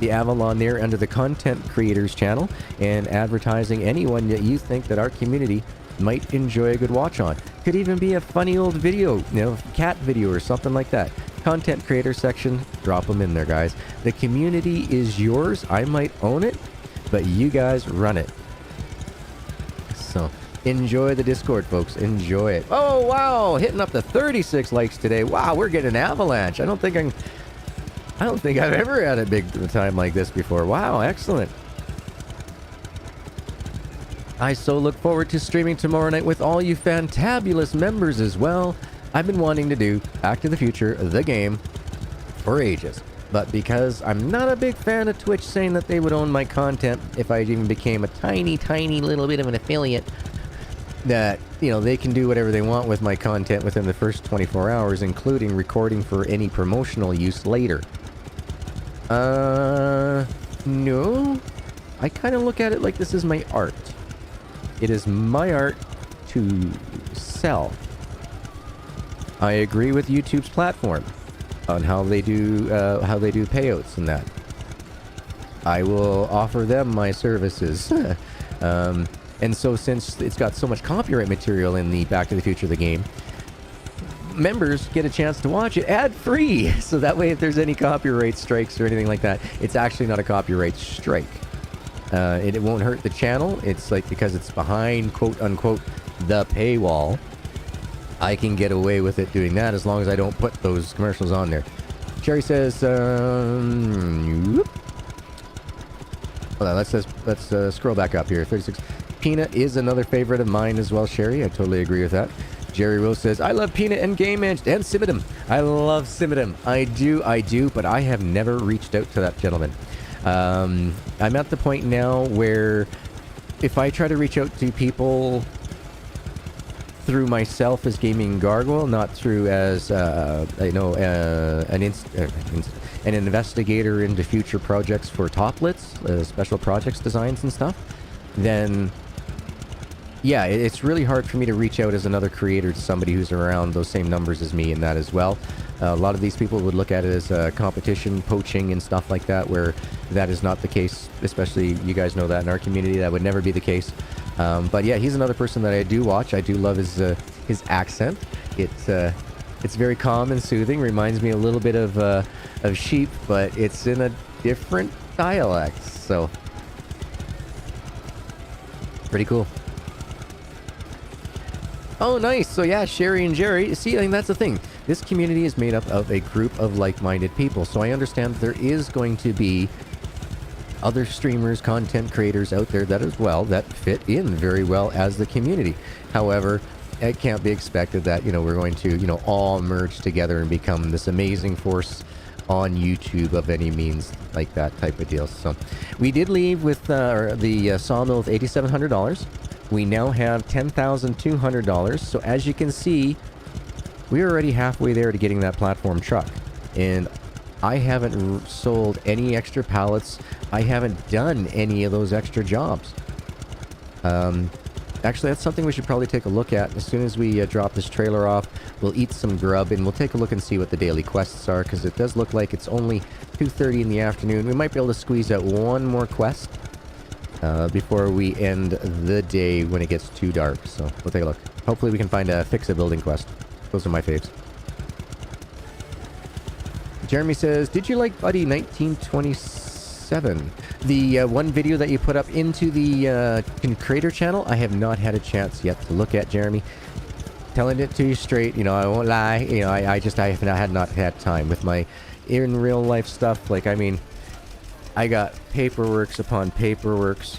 Avalon there under the content creators channel and advertising anyone that you think that our community might enjoy a good watch on. Could even be a funny old video, you know, cat video or something like that. Content creator section, drop them in there, guys. The community is yours. I might own it, but you guys run it. So enjoy the Discord, folks. Enjoy it. Oh, wow. Hitting up to 36 likes today. Wow, we're getting an avalanche. I don't think I've ever had a big time like this before. Wow, excellent. I so look forward to streaming tomorrow night with all you fantabulous members as well. I've been wanting to do Back to the Future, the game, for ages. But because I'm not a big fan of Twitch saying that they would own my content if I even became a tiny, tiny little bit of an affiliate, that, you know, they can do whatever they want with my content within the first 24 hours, including recording for any promotional use later. No. I kind of look at it like this is my art. It is my art to sell. I agree with YouTube's platform on how they do payouts and that. I will offer them my services. And so since it's got so much copyright material in the Back to the Future the game, members get a chance to watch it ad-free. So that way if there's any copyright strikes or anything like that, it's actually not a copyright strike. It won't hurt the channel. It's like, because it's behind quote-unquote the paywall, I can get away with it doing that as long as I don't put those commercials on there. Sherry says, hold on, let's scroll back up here. 36. Peanut is another favorite of mine as well, Sherry. I totally agree with that. Jerry Rose says, I love Peanut and GaminGargoyle and Simidum. I love Simidum. I do, but I have never reached out to that gentleman. I'm at the point now where if I try to reach out to people through myself as GaminGargoyle, not through as an investigator into future projects for Toplets, special projects designs and stuff, then yeah, it's really hard for me to reach out as another creator to somebody who's around those same numbers as me and that as well. A lot of these people would look at it as competition, poaching, and stuff like that, where that is not the case. Especially, you guys know that in our community, that would never be the case. But yeah, he's another person that I do watch. I do love his accent. It's very calm and soothing. Reminds me a little bit of sheep, but it's in a different dialect. So pretty cool. Oh, nice. So yeah, Sherry and Jerry. See, I mean, that's the thing. This community is made up of a group of like-minded people. So I understand there is going to be other streamers, content creators out there that as well, that fit in very well as the community. However, it can't be expected that, you know, we're going to, you know, all merge together and become this amazing force on YouTube of any means, like that type of deal. So we did leave with the sawmill with $8,700. We now have $10,200. So as you can see, we're already halfway there to getting that platform truck. And I haven't sold any extra pallets. I haven't done any of those extra jobs. Actually, that's something we should probably take a look at. As soon as we drop this trailer off, we'll eat some grub and we'll take a look and see what the daily quests are, because it does look like it's only 2:30 in the afternoon. We might be able to squeeze out one more quest before we end the day when it gets too dark. So we'll take a look. Hopefully we can find a fix a building quest. Those are my faves. Jeremy says, did you like Buddy 1927? The one video that you put up into the creator channel, I have not had a chance yet to look at, Jeremy. Telling it to you straight, you know, I won't lie. You know, I have not had time with my in real life stuff. Like, I mean, I got paperworks upon paperworks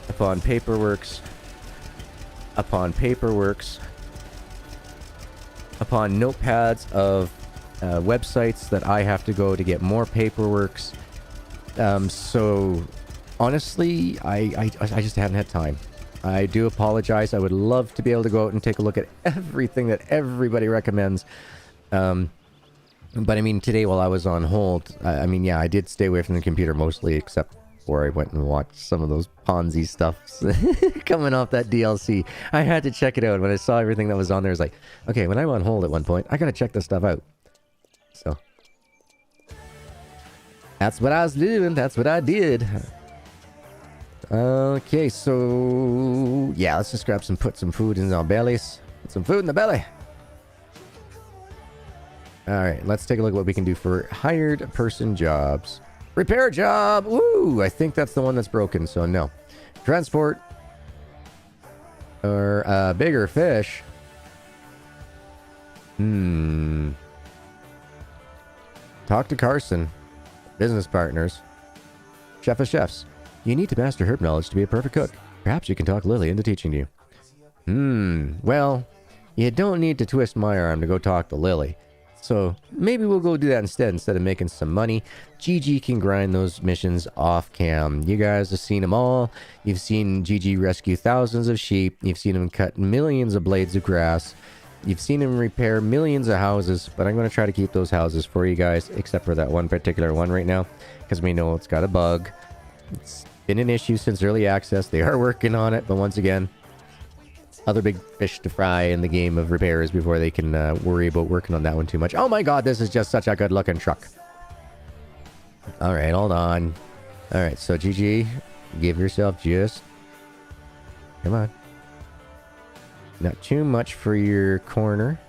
upon paperworks upon paperworks upon notepads of websites that I have to go to get more paperworks. So honestly, I just haven't had time. I do apologize. I would love to be able to go out and take a look at everything that everybody recommends. But I mean, today while I was on hold, I mean, yeah, I did stay away from the computer mostly, except for I went and watched some of those Ponzi stuffs coming off that DLC. I had to check it out. When I saw everything that was on there, I was like, okay, when I'm on hold at one point, I gotta check this stuff out. So that's what I was doing. That's what I did. Okay, so yeah, let's just grab put some food in our bellies. Put some food in the belly. Alright, let's take a look at what we can do for hired person jobs. Repair job! Woo! I think that's the one that's broken, so no. Transport. Or bigger fish. Talk to Carson. Business partners. Chef of chefs. You need to master herb knowledge to be a perfect cook. Perhaps you can talk Lily into teaching you. Well, you don't need to twist my arm to go talk to Lily. So maybe we'll go do that instead of making some money. GG can grind those missions off cam. You guys have seen them all. You've seen GG rescue thousands of sheep. You've seen him cut millions of blades of grass. You've seen him repair millions of houses, but I'm going to try to keep those houses for you guys, except for that one particular one right now, because we know it's got a bug. It's been an issue since early access. They are working on it, but once again, other big fish to fry in the game of repairs before they can worry about working on that one too much. Oh my god, this is just such a good looking truck. Alright, hold on. Alright, so GG, give yourself just... Come on. Not too much for your corner.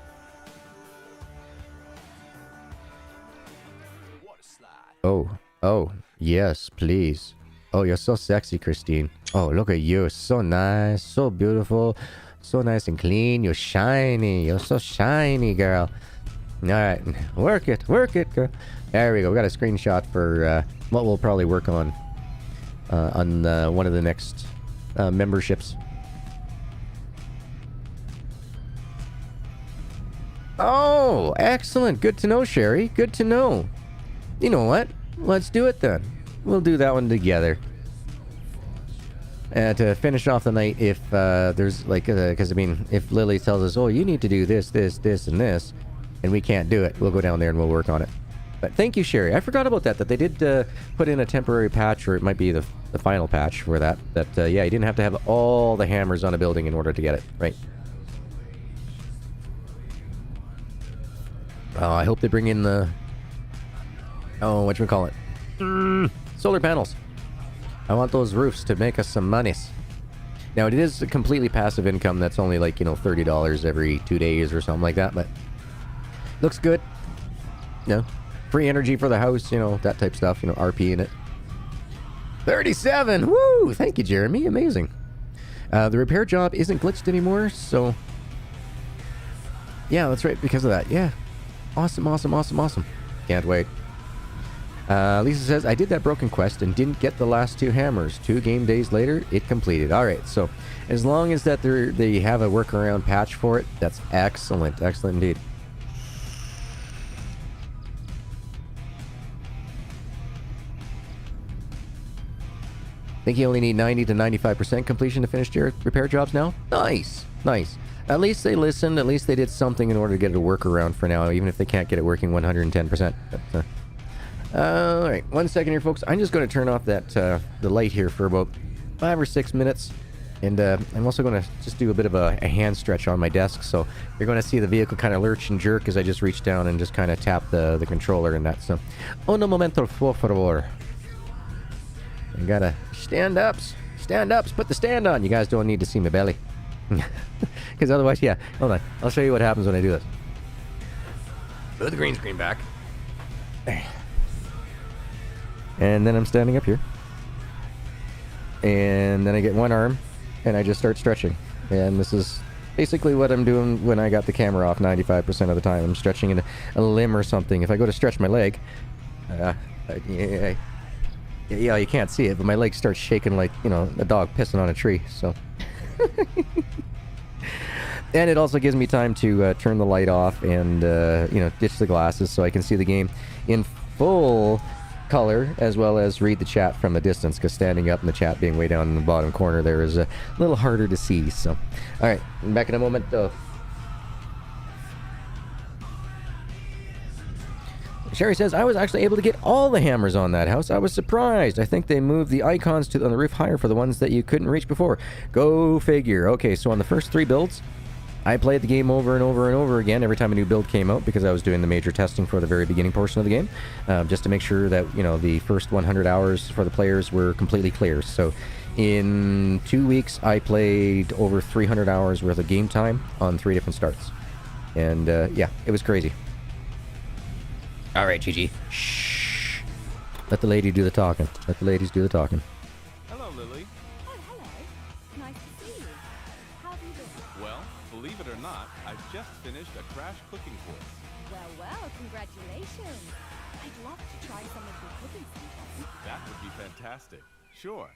Oh, yes, please. Oh, you're so sexy, Christine. Oh, look at you. So nice. So beautiful. So nice and clean. You're shiny. You're so shiny, girl. Alright. Work it, girl. There we go. We got a screenshot for what we'll probably work on one of the next memberships. Oh, excellent. Good to know, Sherry. Good to know. You know what? Let's do it then. We'll do that one together. To finish off the night, if there's like, because I mean, if Lily tells us, oh, you need to do this, this, this, and this, and we can't do it, we'll go down there and we'll work on it. But thank you, Sherry. I forgot about that they did put in a temporary patch, or it might be the final patch for that. Yeah, you didn't have to have all the hammers on a building in order to get it, right? Oh, I hope they bring in the... Oh, whatchamacallit? Solar panels. I want those roofs to make us some monies. Now, it is a completely passive income that's only like, you know, $30 every 2 days or something like that, but looks good. You know, free energy for the house, you know, that type stuff, you know, RP in it. 37! Woo! Thank you, Jeremy. Amazing. The repair job isn't glitched anymore, so... Yeah, that's right, because of that. Yeah. Awesome, awesome, awesome, awesome. Can't wait. Lisa says, I did that broken quest and didn't get the last 2 hammers. 2 game days later, it completed. Alright, so as long as that they have a workaround patch for it, that's excellent. Excellent indeed. I think you only need 90 to 95% completion to finish your repair jobs now? Nice. Nice. At least they listened. At least they did something in order to get a workaround for now, even if they can't get it working 110%. But, alright, 1 second here, folks. I'm just going to turn off that the light here for about 5 or 6 minutes. And I'm also going to just do a bit of a hand stretch on my desk. So you're going to see the vehicle kind of lurch and jerk as I just reach down and just kind of tap the controller and that. So, un momento, por favor. You gotta stand ups. Stand ups. Put the stand on. You guys don't need to see my belly. Because otherwise, yeah. Hold on. I'll show you what happens when I do this. Put the green screen back. And then I'm standing up here. And then I get one arm, and I just start stretching. And this is basically what I'm doing when I got the camera off 95% of the time. I'm stretching a limb or something. If I go to stretch my leg, yeah, you can't see it, but my leg starts shaking like, you know, a dog pissing on a tree, so... And it also gives me time to turn the light off and, you know, ditch the glasses so I can see the game in full color, as well as read the chat from a distance, because standing up and the chat being way down in the bottom corner there is a little harder to see, so... Alright, back in a moment, though. Sherry says, I was actually able to get all the hammers on that house. I was surprised. I think they moved the icons on the roof higher for the ones that you couldn't reach before. Go figure. Okay, so on the first 3 builds, I played the game over and over and over again every time a new build came out, because I was doing the major testing for the very beginning portion of the game, just to make sure that, you know, the first 100 hours for the players were completely clear. So in 2 weeks, I played over 300 hours worth of game time on 3 different starts. And yeah, it was crazy. All right, Gigi. Shh. Let the lady do the talking. Let the ladies do the talking. Hello, Lily. Oh, hello. Nice to see you. How have you been? Well, believe it or not, I've just finished a crash cooking course. Well, congratulations. I'd love to try some of your cooking sometime. That would be fantastic. Sure.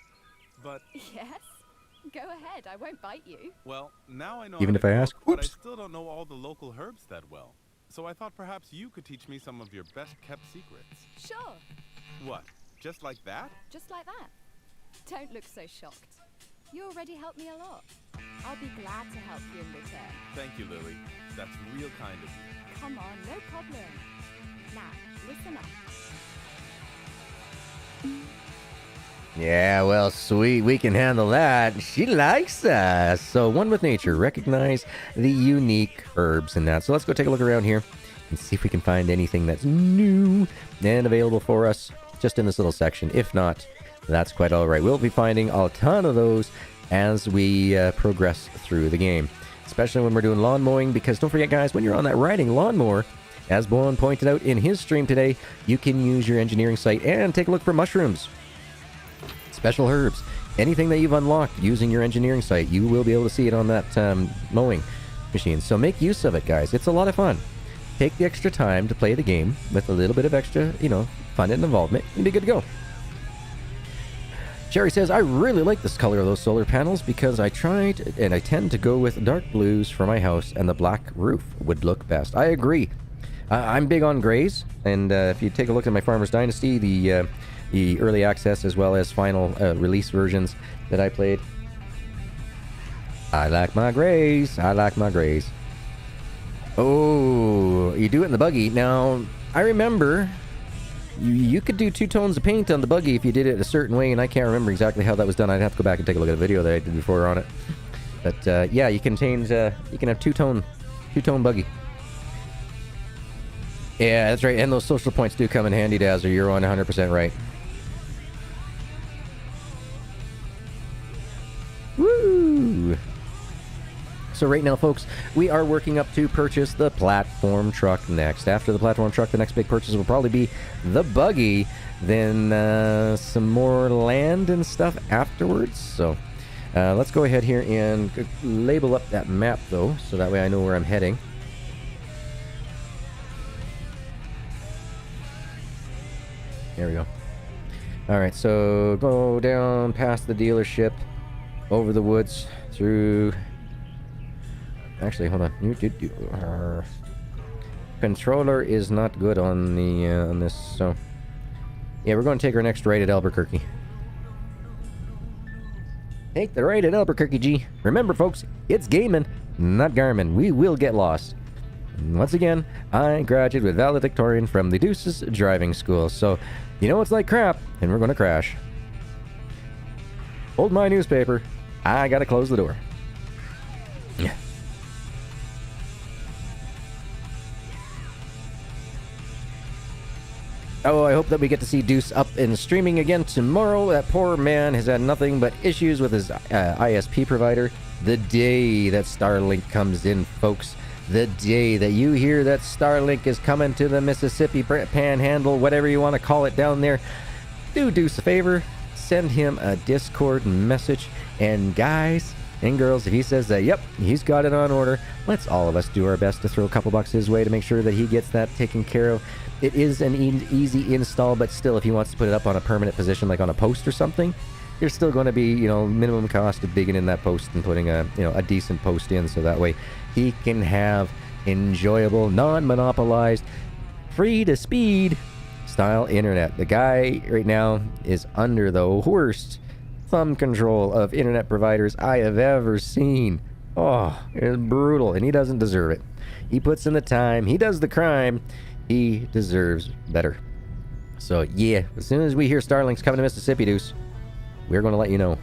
But, Yes? Go ahead, I won't bite you. well, now I know Even how if to I cook, ask? but I Oops. still don't know all the local herbs that well. So I thought perhaps you could teach me some of your best-kept secrets. Sure, What? Just like that? just like that. Don't look so shocked. You already helped me a lot. I'll be glad to help you in return. Thank you, Lily. That's real kind of you. Come on, no problem. Now, listen up. Yeah, well, sweet. We can handle that. She likes us. So, one with nature. Recognize the unique herbs in that. So, let's go take a look around here and see if we can find anything that's new and available for us just in this little section. If not, that's quite all right. We'll be finding a ton of those as we progress through the game, especially when we're doing lawn mowing, because don't forget, guys, when you're on that riding lawnmower, as Bowen pointed out in his stream today, you can use your engineering site and take a look for mushrooms. Special herbs, anything that you've unlocked using your engineering site, you will be able to see it on that mowing machine. So make use of it, guys. It's a lot of fun. Take the extra time to play the game with a little bit of extra, you know, fun and involvement, and be good to go. Jerry says, I really like this color of those solar panels because I tried and I tend to go with dark blues for my house, and the black roof would look best. I agree. I'm big on grays, and if you take a look at my Farmer's Dynasty, the early access as well as final release versions that I played, I like my grays. I like my grays. Oh, you do it in the buggy. Now, I remember you could do 2 tones of paint on the buggy if you did it a certain way, and I can't remember exactly how that was done. I'd have to go back and take a look at a video that I did before on it. But yeah, you can change. You can have two-tone buggy. Yeah, that's right. And those social points do come in handy, Dazzler. You're 100% right. Woo! So right now, folks, we are working up to purchase the platform truck next. After the platform truck, the next big purchase will probably be the buggy, then some more land and stuff afterwards. So let's go ahead here and label up that map, though, so that way I know where I'm heading. There we go. All right, so go down past the dealership, over the woods, through... Actually, hold on. Controller is not good on the on this, so yeah, we're going to take our next right at Albuquerque. Take the right at Albuquerque, G. Remember, folks, it's Gamin, not Garmin. We will get lost. And once again, I graduated with valedictorian from the Deuce's driving school, so you know it's like crap, and we're going to crash. Hold my newspaper. I gotta close the door. Yeah. Oh, I hope that we get to see Deuce up and streaming again tomorrow. That poor man has had nothing but issues with his ISP provider. The day that Starlink comes in, folks, The day that you hear that Starlink is coming to the Mississippi Panhandle, whatever you want to call it down there, do Deuce a favor, send him a Discord message. And guys and girls, if he says that, yep, he's got it on order, let's all of us do our best to throw a couple bucks his way to make sure that he gets that taken care of. It is an easy install, but still, if he wants to put it up on a permanent position, like on a post or something, there's still going to be, minimum cost of digging in that post and putting a decent post in, so that way he can have enjoyable, non-monopolized, free-to-speed style internet. The guy right now is under the worst thumb control of internet providers I have ever seen. Oh, it's brutal, and he doesn't deserve it. He puts in the time, he does the crime, he deserves better. So yeah, as soon as we hear Starlink's coming to Mississippi, Deuce, we're going to let you know.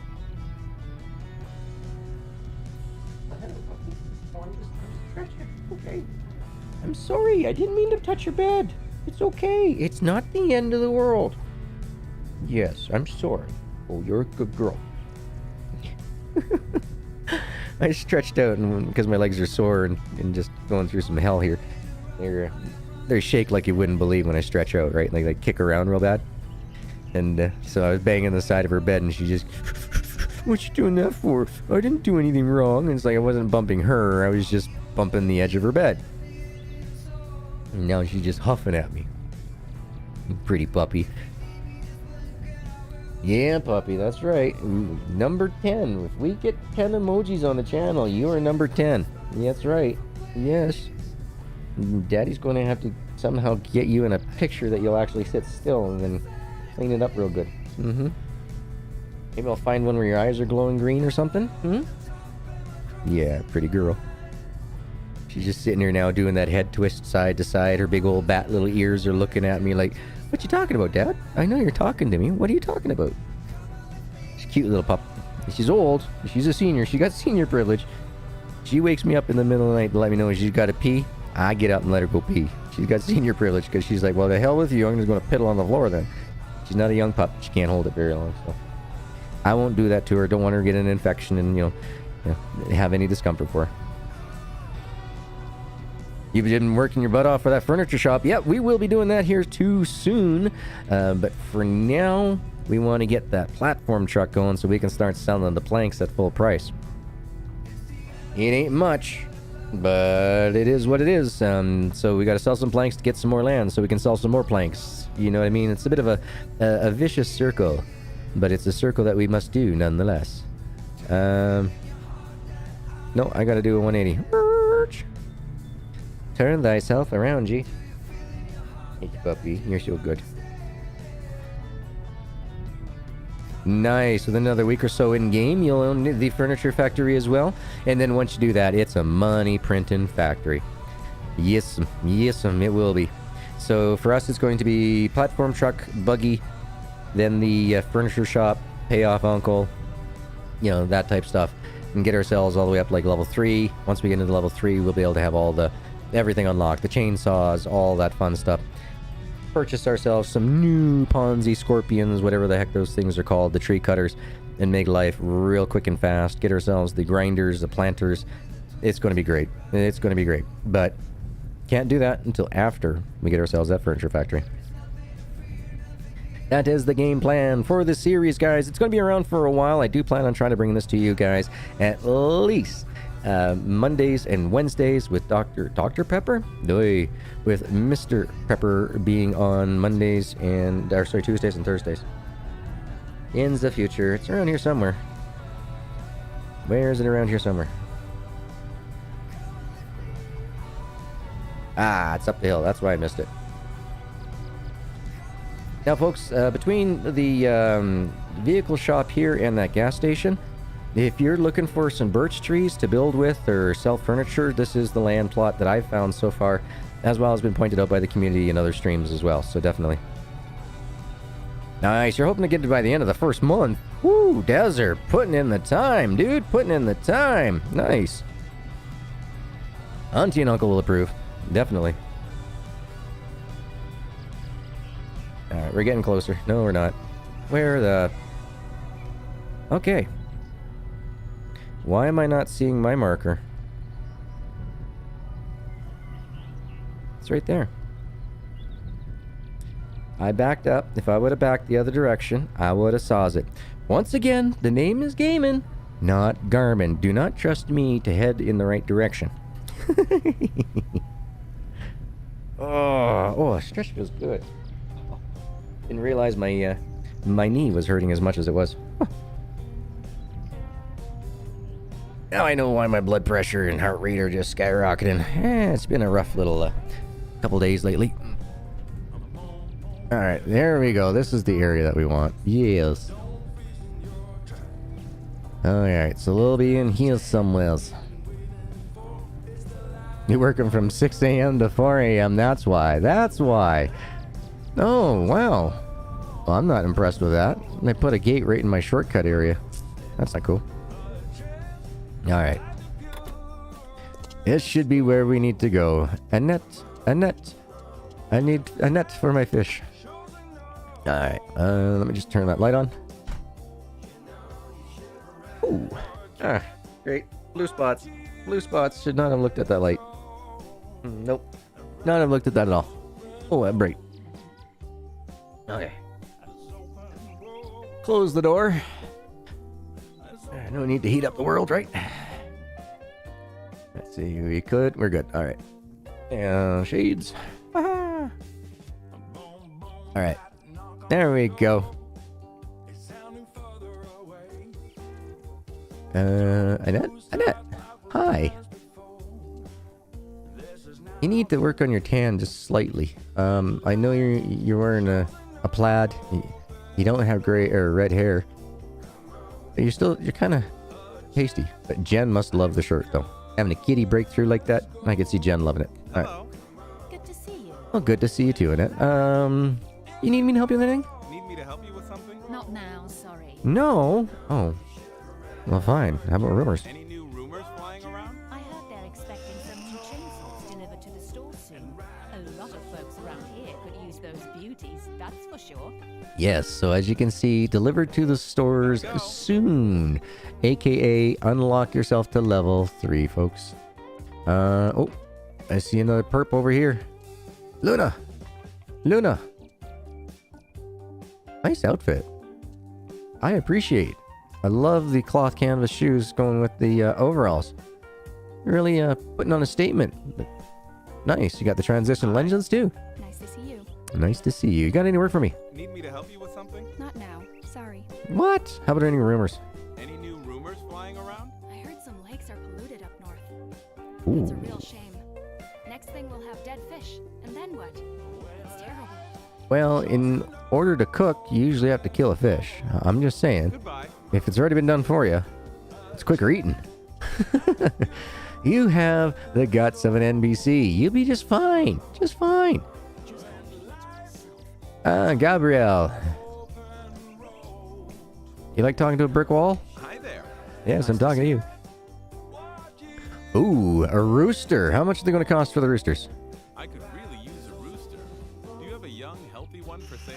Okay. I'm sorry, I didn't mean to touch your bed. It's okay, it's not the end of the world. Yes, I'm sorry. Oh, you're a good girl. I stretched out because my legs are sore and just going through some hell here. They shake like you wouldn't believe when I stretch out, right? Like they kick around real bad. And so I was banging the side of her bed, and she just, what you doing that for? I didn't do anything wrong. And it's like I wasn't bumping her, I was just bumping the edge of her bed. And now she's just huffing at me. Pretty puppy. Yeah, puppy, that's right. Number 10. If we get 10 emojis on the channel, you are number 10. That's right. Yes. Daddy's going to have to somehow get you in a picture that you'll actually sit still and then clean it up real good. Maybe I'll find one where your eyes are glowing green or something. Yeah, pretty girl. She's just sitting here now doing that head twist side to side. Her big old bat little ears are looking at me like, what you talking about, Dad? I know you're talking to me. What are you talking about? She's a cute little pup. She's old. She's a senior. She got senior privilege. She wakes me up in the middle of the night to let me know when she's got to pee. I get up and let her go pee. She's got senior privilege because she's like, well, the hell with you. I'm just going to piddle on the floor then. She's not a young pup. She can't hold it very long. So I won't do that to her. Don't want her to get an infection and, have any discomfort for her. You've been working your butt off for that furniture shop. Yep, we will be doing that here too soon. But for now, we want to get that platform truck going so we can start selling the planks at full price. It ain't much, but it is what it is. So we got to sell some planks to get some more land so we can sell some more planks. You know what I mean? It's a bit of a vicious circle, but it's a circle that we must do nonetheless. No, I got to do a 180. Turn thyself around, G. Hey, puppy, you're so good. Nice. With another week or so in game, you'll own the furniture factory as well. And then once you do that, it's a money printing factory. Yes, it will be. So for us, it's going to be platform truck, buggy, then the furniture shop, payoff uncle, that type stuff, and get ourselves all the way up to like level 3. Once we get into level 3, we'll be able to have all everything unlocked, the chainsaws, all that fun stuff. Purchase ourselves some new Ponzi scorpions, whatever the heck those things are called, the tree cutters, and make life real quick and fast. Get ourselves the grinders, the planters. It's going to be great. It's going to be great. But can't do that until after we get ourselves that furniture factory. That is the game plan for this series, guys. It's going to be around for a while. I do plan on trying to bring this to you guys at least Mondays and Wednesdays with Dr. Pepper? No, with Mr. Pepper being on Mondays and, Tuesdays and Thursdays. In the future. It's around here somewhere. Where is it around here somewhere? Ah, it's up the hill. That's why I missed it. Now, folks, between the vehicle shop here and that gas station, if you're looking for some birch trees to build with or sell furniture, this is the land plot that I've found so far, as well as been pointed out by the community in other streams as well, so definitely. Nice, you're hoping to get it by the end of the first month. Woo, Desert, putting in the time, dude, putting in the time. Nice. Auntie and Uncle will approve, definitely. Alright, we're getting closer. No, we're not. Where the... Okay. Why am I not seeing my marker? It's right there. I backed up. If I would have backed the other direction, I would have saws it. Once again, the name is Gamin, not Garmin. Do not trust me to head in the right direction. Oh, stretch feels good. Didn't realize my my knee was hurting as much as it was. Huh. Now I know why my blood pressure and heart rate are just skyrocketing. It's been a rough little couple days lately. Alright, there we go. This is the area that we want. Yes. Alright, so we'll be in here somewheres. You're working from 6 a.m. to 4 a.m. That's why. That's why. Oh, wow. Well, I'm not impressed with that. They put a gate right in my shortcut area. That's not cool. Alright. This should be where we need to go. A net. A net. I need a net for my fish. Alright. Let me just turn that light on. Ooh. Ah, great. Blue spots. Blue spots. Should not have looked at that light. Nope. Not have looked at that at all. Oh, that bright. Okay. Close the door. No need to heat up the world, right? Let's see. We could. We're good. All right. And shades. All right. There we go. Annette? Annette. Hi. You need to work on your tan just slightly. I know you're wearing a plaid. You don't have gray or red hair. You're kind of pasty. But Jen must love the shirt though. Having a kitty breakthrough like that, I could see Jen loving it. All right. Good to see you. Well, good to see you too, Annette. You need me to help you with anything? Need me to help you with something? Not now, sorry. No. Oh. Well, fine. How about rumors? Any new rumors flying around? I heard they're expecting some new chainsaws delivered to the store soon. A lot of folks around here could use those beauties, that's for sure. Yes, so as you can see, delivered to the stores soon. AKA unlock yourself to level 3, folks. Oh, I see another perp over here. Luna! Luna! Nice outfit. I appreciate. I love the cloth canvas shoes going with the overalls. You're really putting on a statement. Nice. You got the transition legends too. Nice to see you. Nice to see you. You got any work for me? Need me to help you with something? Not now, sorry. What? How about any rumors? Any new rumors flying around? I heard some lakes are polluted up north. Ooh. It's a real shame. Next thing we'll have dead fish, and then what? It's terrible. Well, in order to cook, you usually have to kill a fish. I'm just saying. Goodbye. If it's already been done for you, it's quicker eating. You have the guts of an NBC. You'll be just fine. Just fine. Gabrielle. You like talking to a brick wall? Hi there. Yes, I'm talking to you. Ooh, a rooster. How much are they going to cost for the roosters? I could really use a rooster. Do you have a young, healthy one for sale?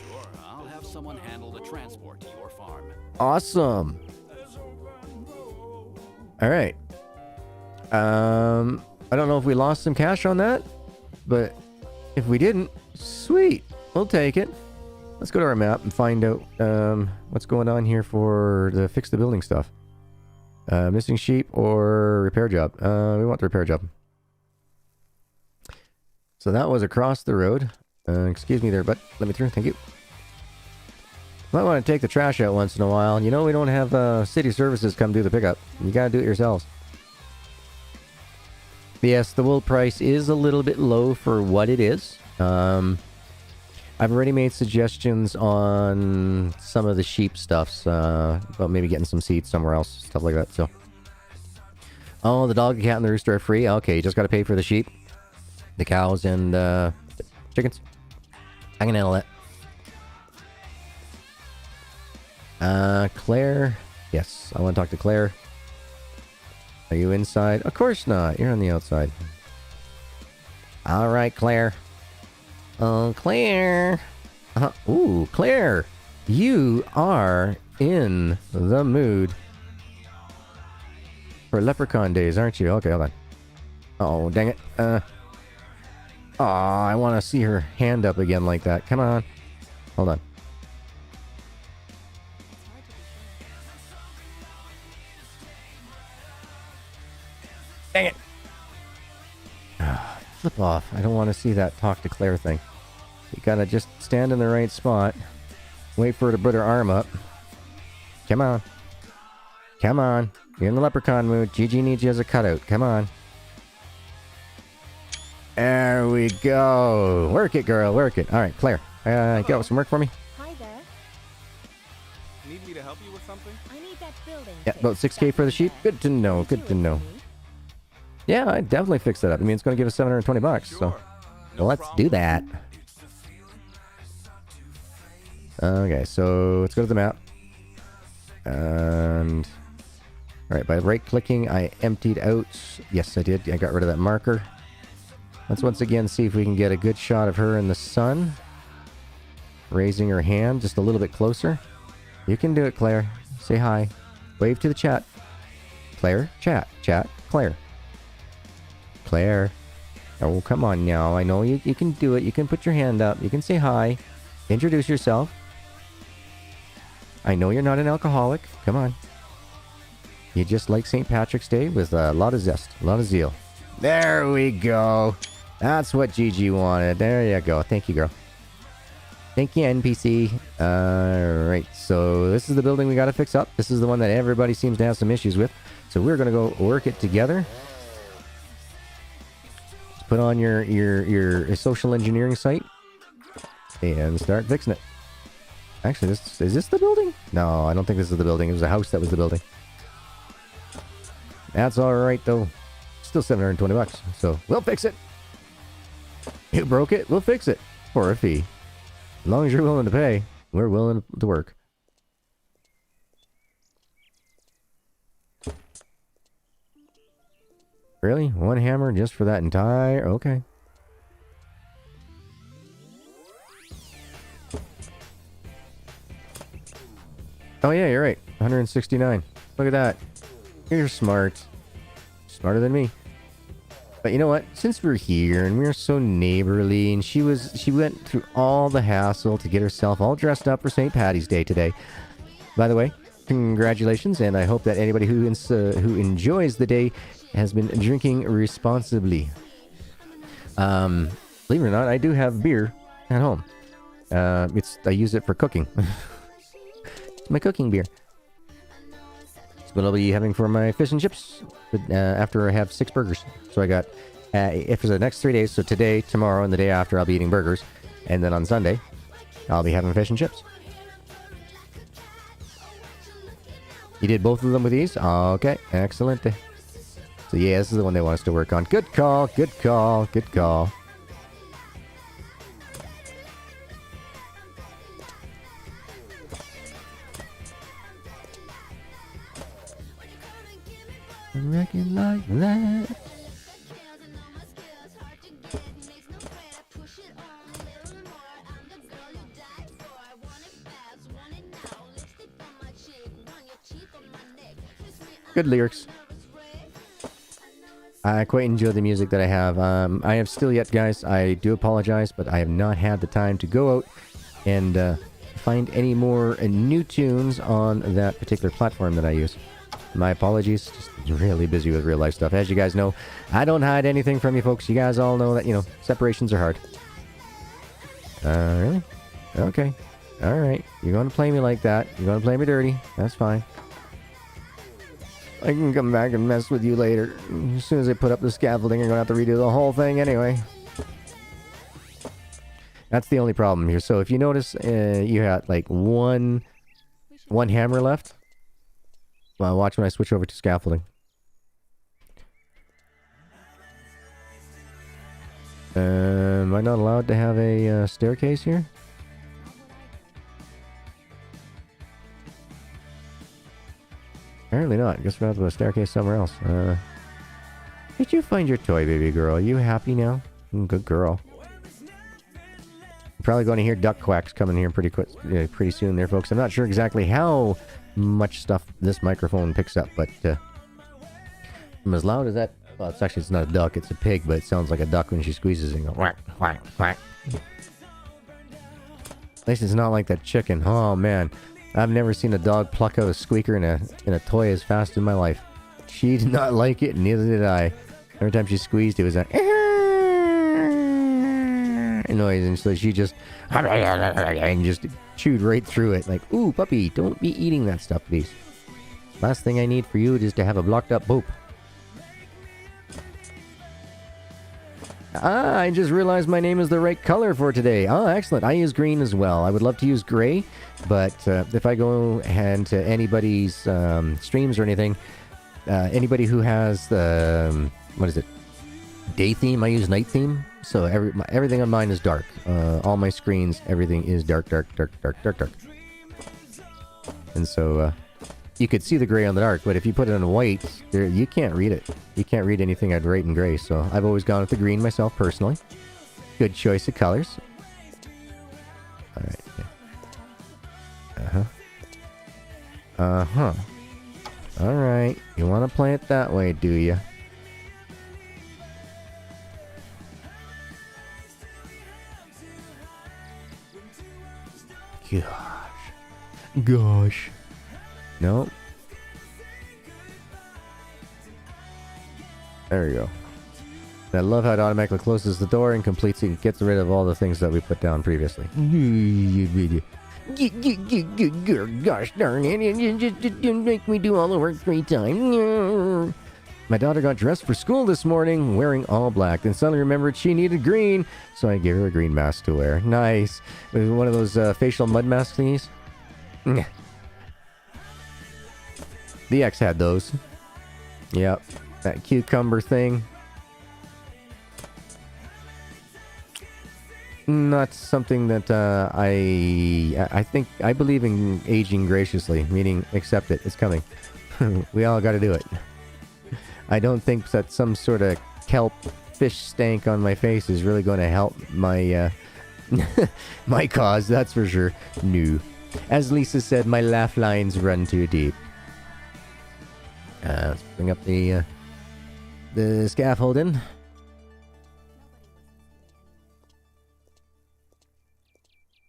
Sure, I'll have someone handle the transport to your farm. Awesome. All right. I don't know if we lost some cash on that, but if we didn't, sweet. We'll take it. Let's go to our map and find out what's going on here for the fix the building stuff. Missing sheep or repair job. We want the repair job. So that was across the road. Excuse me there, but let me through. Thank you. Might want to take the trash out once in a while. You know we don't have city services come do the pickup. You gotta do it yourselves. Yes, the wool price is a little bit low for what it is. I've already made suggestions on some of the sheep stuffs, about maybe getting some seeds somewhere else, stuff like that. So, oh, the dog, the cat, and the rooster are free. Okay, you just got to pay for the sheep, the cows, and chickens. I can handle that. Claire. Yes, I want to talk to Claire. Are you inside? Of course not. You're on the outside. All right, Claire. Oh, Claire. Ooh, Claire. You are in the mood for leprechaun days, aren't you? Okay, hold on. Oh, dang it. Aw, I want to see her hand up again like that. Come on. Hold on. Dang it. Flip off. I don't want to see that talk to Claire thing. You gotta just stand in the right spot. Wait for her to put her arm up. Come on. Come on. You're in the leprechaun mood. Gigi needs you as a cutout. Come on. There we go. Work it, girl. Work it. All right, Claire. Get some work for me. Hi there. Need me to help you with something? I need that building. Yeah, about 6K for the sheep. Good to know. Good to know. Yeah, I definitely fix that up. I mean, it's going to give us 720 bucks. So, Sure. well, let's do that. Okay, so let's go to the map. And all right, by right-clicking, I emptied out. Yes, I did. I got rid of that marker. Let's once again see if we can get a good shot of her in the sun. Raising her hand just a little bit closer. You can do it, Claire. Say hi. Wave to the chat. Claire, chat. Chat, Claire. Claire. Oh, come on now. I know you can do it. You can put your hand up. You can say hi. Introduce yourself. I know you're not an alcoholic. Come on. You just like St. Patrick's Day with a lot of zest, a lot of zeal. There we go. That's what Gigi wanted. There you go. Thank you, girl. Thank you, NPC. Alright, so this is the building we got to fix up. This is the one that everybody seems to have some issues with. So we're going to go work it together. Just put on your social engineering site and start fixing it. Actually, is this the building? No, I don't think this is the building. It was a house that was the building. That's alright, though. Still 720 bucks, so we'll fix it. You broke it, we'll fix it. For a fee. As long as you're willing to pay, we're willing to work. Really? One hammer just for that entire... Okay. Oh yeah, you're right. 169. Look at that. You're smart. Smarter than me. But you know what? Since we're here and we're so neighborly, and she went through all the hassle to get herself all dressed up for St. Patty's Day today. By the way, congratulations, and I hope that anybody who enjoys the day has been drinking responsibly. Believe it or not, I do have beer at home. I use it for cooking. It's my cooking beer. It's what I'll be having for my fish and chips after I have 6 burgers. So I got, if for the next 3 days, so today, tomorrow, and the day after, I'll be eating burgers. And then on Sunday, I'll be having fish and chips. You did both of them with these? Okay, excellent. So yeah, this is the one they want us to work on. Good call, good call, good call. I reckon like that. Good lyrics. I quite enjoy the music that I have. I have still yet, guys, I do apologize, but I have not had the time to go out and find any more new tunes on that particular platform that I use. My apologies. Just really busy with real life stuff. As you guys know, I don't hide anything from you folks. You guys all know that, separations are hard. Really? Okay. Alright. You're going to play me like that. You're going to play me dirty. That's fine. I can come back and mess with you later. As soon as I put up the scaffolding, you're going to have to redo the whole thing anyway. That's the only problem here. So if you notice, you had like one hammer left. Well, watch when I switch over to scaffolding. Am I not allowed to have a staircase here? Apparently not. Guess we're going to have to have a staircase somewhere else. Did you find your toy, baby girl? Are you happy now? Good girl. I'm probably going to hear duck quacks coming here pretty soon there, folks. I'm not sure exactly how much stuff this microphone picks up, but I'm as loud as that Well, it's not a duck, it's a pig, but it sounds like a duck when she squeezes and goes whack, whack, whack. At least it's not like that chicken. Oh man, I've never seen a dog pluck out a squeaker in a toy as fast in my life. She did not like it, and neither did I. Every time she squeezed, it was a noise, and so she just and just chewed right through it. Like, ooh, puppy, don't be eating that stuff, please. Last thing I need for you is to have a blocked up poop. Ah, I just realized my name is the right color for today. Ah, excellent. I use green as well. I would love to use gray, but if I go and to anybody's streams or anything, anybody who has the, what is it, day theme, I use night theme. So everything on mine is dark. All my screens, everything is dark, dark, dark, dark, dark, dark. And so you could see the gray on the dark, but if you put it on white, you can't read it. You can't read anything I'd write in gray, so I've always gone with the green myself personally. Good choice of colors. Alright. Uh-huh. Alright. You want to play it that way, do you? Gosh. Nope. There we go. I love how it automatically closes the door and completes it and gets rid of all the things that we put down previously. Gosh darn it, you just make me do all the work 3 times. My daughter got dressed for school this morning wearing all black, then suddenly remembered she needed green, so I gave her a green mask to wear. Nice. It was one of those facial mud mask thingies. The X had those. Yep. That cucumber thing. Not something that I think I believe in aging graciously, meaning accept it. It's coming. We all got to do it. I don't think that some sort of kelp fish stank on my face is really going to help my my cause. That's for sure. No. As Lisa said, my laugh lines run too deep. Let's bring up the scaffolding.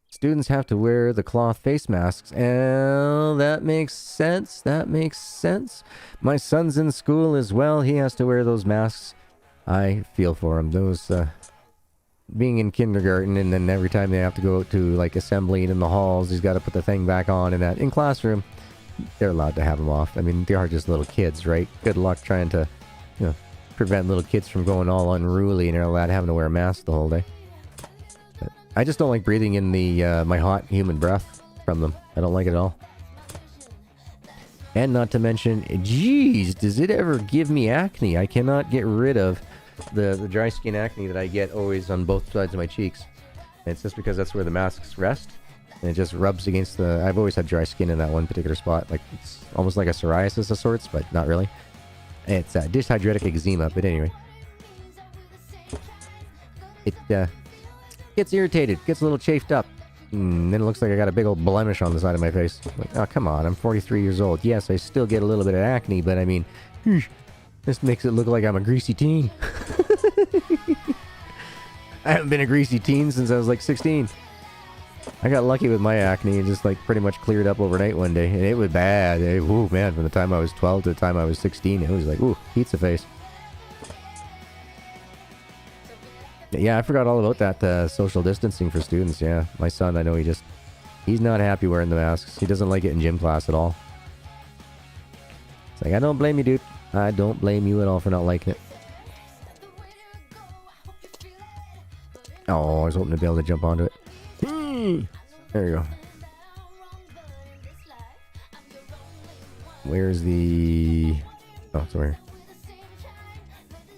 Students have to wear the cloth face masks. That makes sense. That makes sense. My son's in school as well. He has to wear those masks. I feel for him. Those, being in kindergarten, and then every time they have to go out to, like, assembly in the halls, he's got to put the thing back on and that. In classroom, they're allowed to have them off. I mean, they are just little kids, right? Good luck trying to, you know, prevent little kids from going all unruly and they're allowed having to wear a mask the whole day. But I just don't like breathing in the my hot human breath from them. I don't like it at all. And not to mention, geez, does it ever give me acne? I cannot get rid of the dry skin acne that I get always on both sides of my cheeks. And it's just because that's where the masks rest. And it just rubs against the... I've always had dry skin in that one particular spot. Like, it's almost like a psoriasis of sorts, but not really. It's dyshydrotic eczema, but anyway. It gets irritated, gets a little chafed up. And then it looks like I got a big old blemish on the side of my face. Like, oh, come on, I'm 43 years old. Yes, I still get a little bit of acne, but I mean... This makes it look like I'm a greasy teen. I haven't been a greasy teen since I was like 16. I got lucky with my acne and just like pretty much cleared up overnight one day. And it was bad. Ooh, man, from the time I was 12 to the time I was 16, it was like, ooh, pizza face. Yeah, I forgot all about that social distancing for students. Yeah, my son, I know he's not happy wearing the masks. He doesn't like it in gym class at all. It's like, I don't blame you, dude. I don't blame you at all for not liking it. Oh, I was hoping to be able to jump onto it. There you go. Where's the... Oh, it's over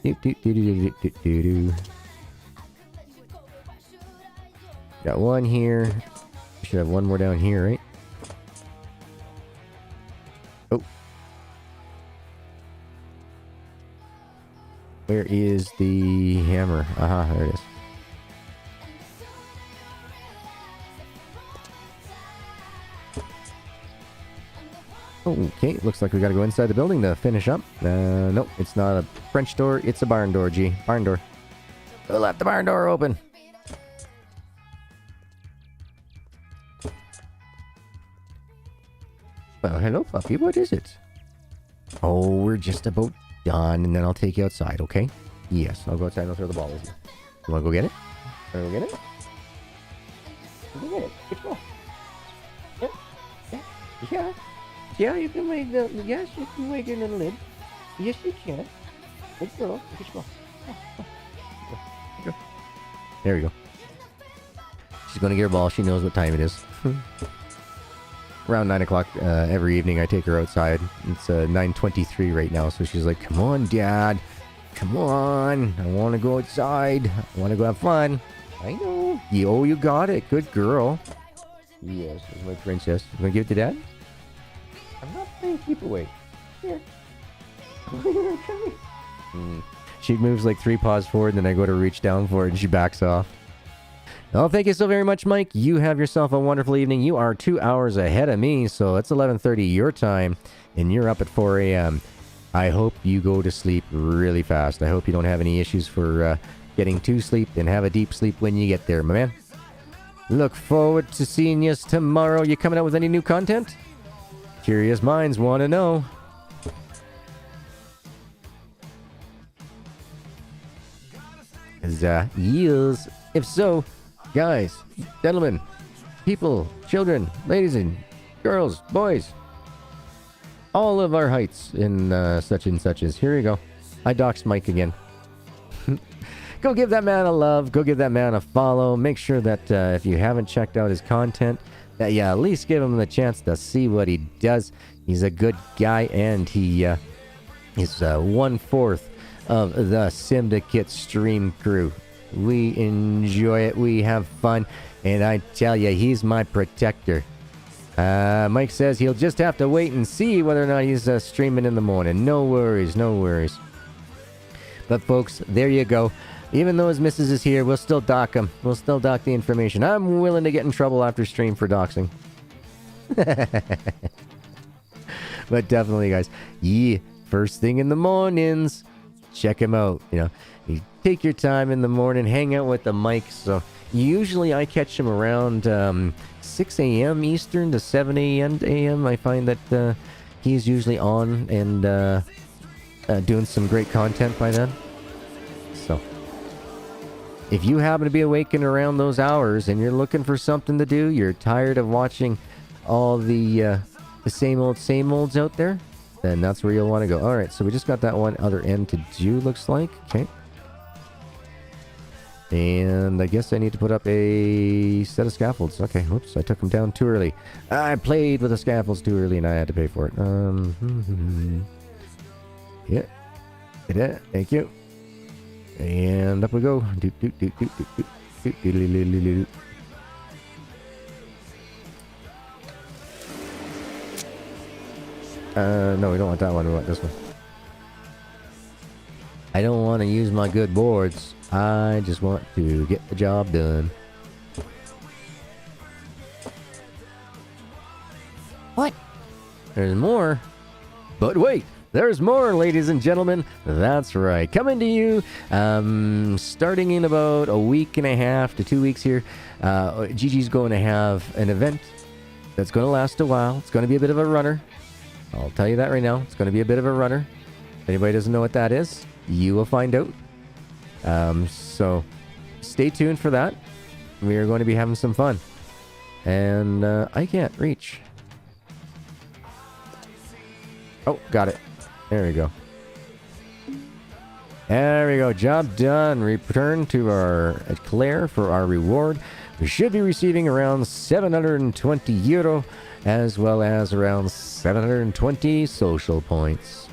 here. Got one here. Should have one more down here, right? Oh. Where is the hammer? Aha, there it is. Okay, looks like we gotta go inside the building to finish up. Nope, it's not a French door, it's a barn door, G. Barn door. We'll let the barn door open. Well, hello, puppy. What is it? Oh, we're just about done, and then I'll take you outside, okay? Yes, I'll go outside and I'll throw the ball with you. You wanna go get it? Wanna go get it? Go get it. Which ball? Yeah. Yeah. Yeah. Yeah, you can make the... Yes, you can make it in the lid. Yes, you can. Good girl. Which ball? Go. There we go. She's gonna get her ball. She knows what time it is. Around 9 o'clock every evening, I take her outside. It's 9:23 right now, so she's like, "Come on, Dad. Come on. I want to go outside. I want to go have fun." I know. Oh, you got it. Good girl. Yes, this is my princess. You want to give it to Dad? I'm not playing keep away. Here. She moves like 3 paws forward, and then I go to reach down for it, and she backs off. Well, thank you so very much, Mike. You have yourself a wonderful evening. You are 2 hours ahead of me, so it's 11:30 your time, and you're up at 4 a.m. I hope you go to sleep really fast. I hope you don't have any issues for getting to sleep, and have a deep sleep when you get there, my man. Look forward to seeing you tomorrow. You coming out with any new content? Curious minds want to know. Yes. If so, guys, gentlemen, people, children, ladies and girls, boys, all of our heights in such and such as. Here we go. I doxed Mike again. Go give that man a love. Go give that man a follow. Make sure that if you haven't checked out his content, that you at least give him the chance to see what he does. He's a good guy, and he is 1/4 of the Syndicate stream crew. We enjoy it. We have fun. And I tell you, he's my protector. Mike says he'll just have to wait and see whether or not he's streaming in the morning. No worries, no worries. But folks, there you go. Even though his missus is here, we'll still dock him. We'll still dock the information. I'm willing to get in trouble after stream for doxing. But definitely, guys, first thing in the mornings, check him out. You know, you take your time in the morning, hang out with the mic. So usually I catch him around 6 a.m. Eastern to 7 a.m. I find that he's usually on and doing some great content by then. So if you happen to be awakened around those hours and you're looking for something to do, you're tired of watching all the same olds out there, then that's where you'll want to go. All right, so we just got that one other end to do, looks like. Okay. And I guess I need to put up a set of scaffolds. Okay, whoops, I took them down too early. I played with the scaffolds too early and I had to pay for it. Yeah. Thank you. And up we go. No, we don't want that one. We want this one. I don't want to use my good boards. I just want to get the job done. What? There's more. But wait, there's more, ladies and gentlemen. That's right. Coming to you, starting in about a week and a half to 2 weeks here. Gigi's going to have an event that's going to last a while. It's going to be a bit of a runner. I'll tell you that right now. It's going to be a bit of a runner. If anybody doesn't know what that is, you will find out. So stay tuned for that. We are going to be having some fun. And I can't reach. Oh, got it. There we go. There we go. Job done. Return to our Claire for our reward. We should be receiving around 720 euro, as well as around 720 social points.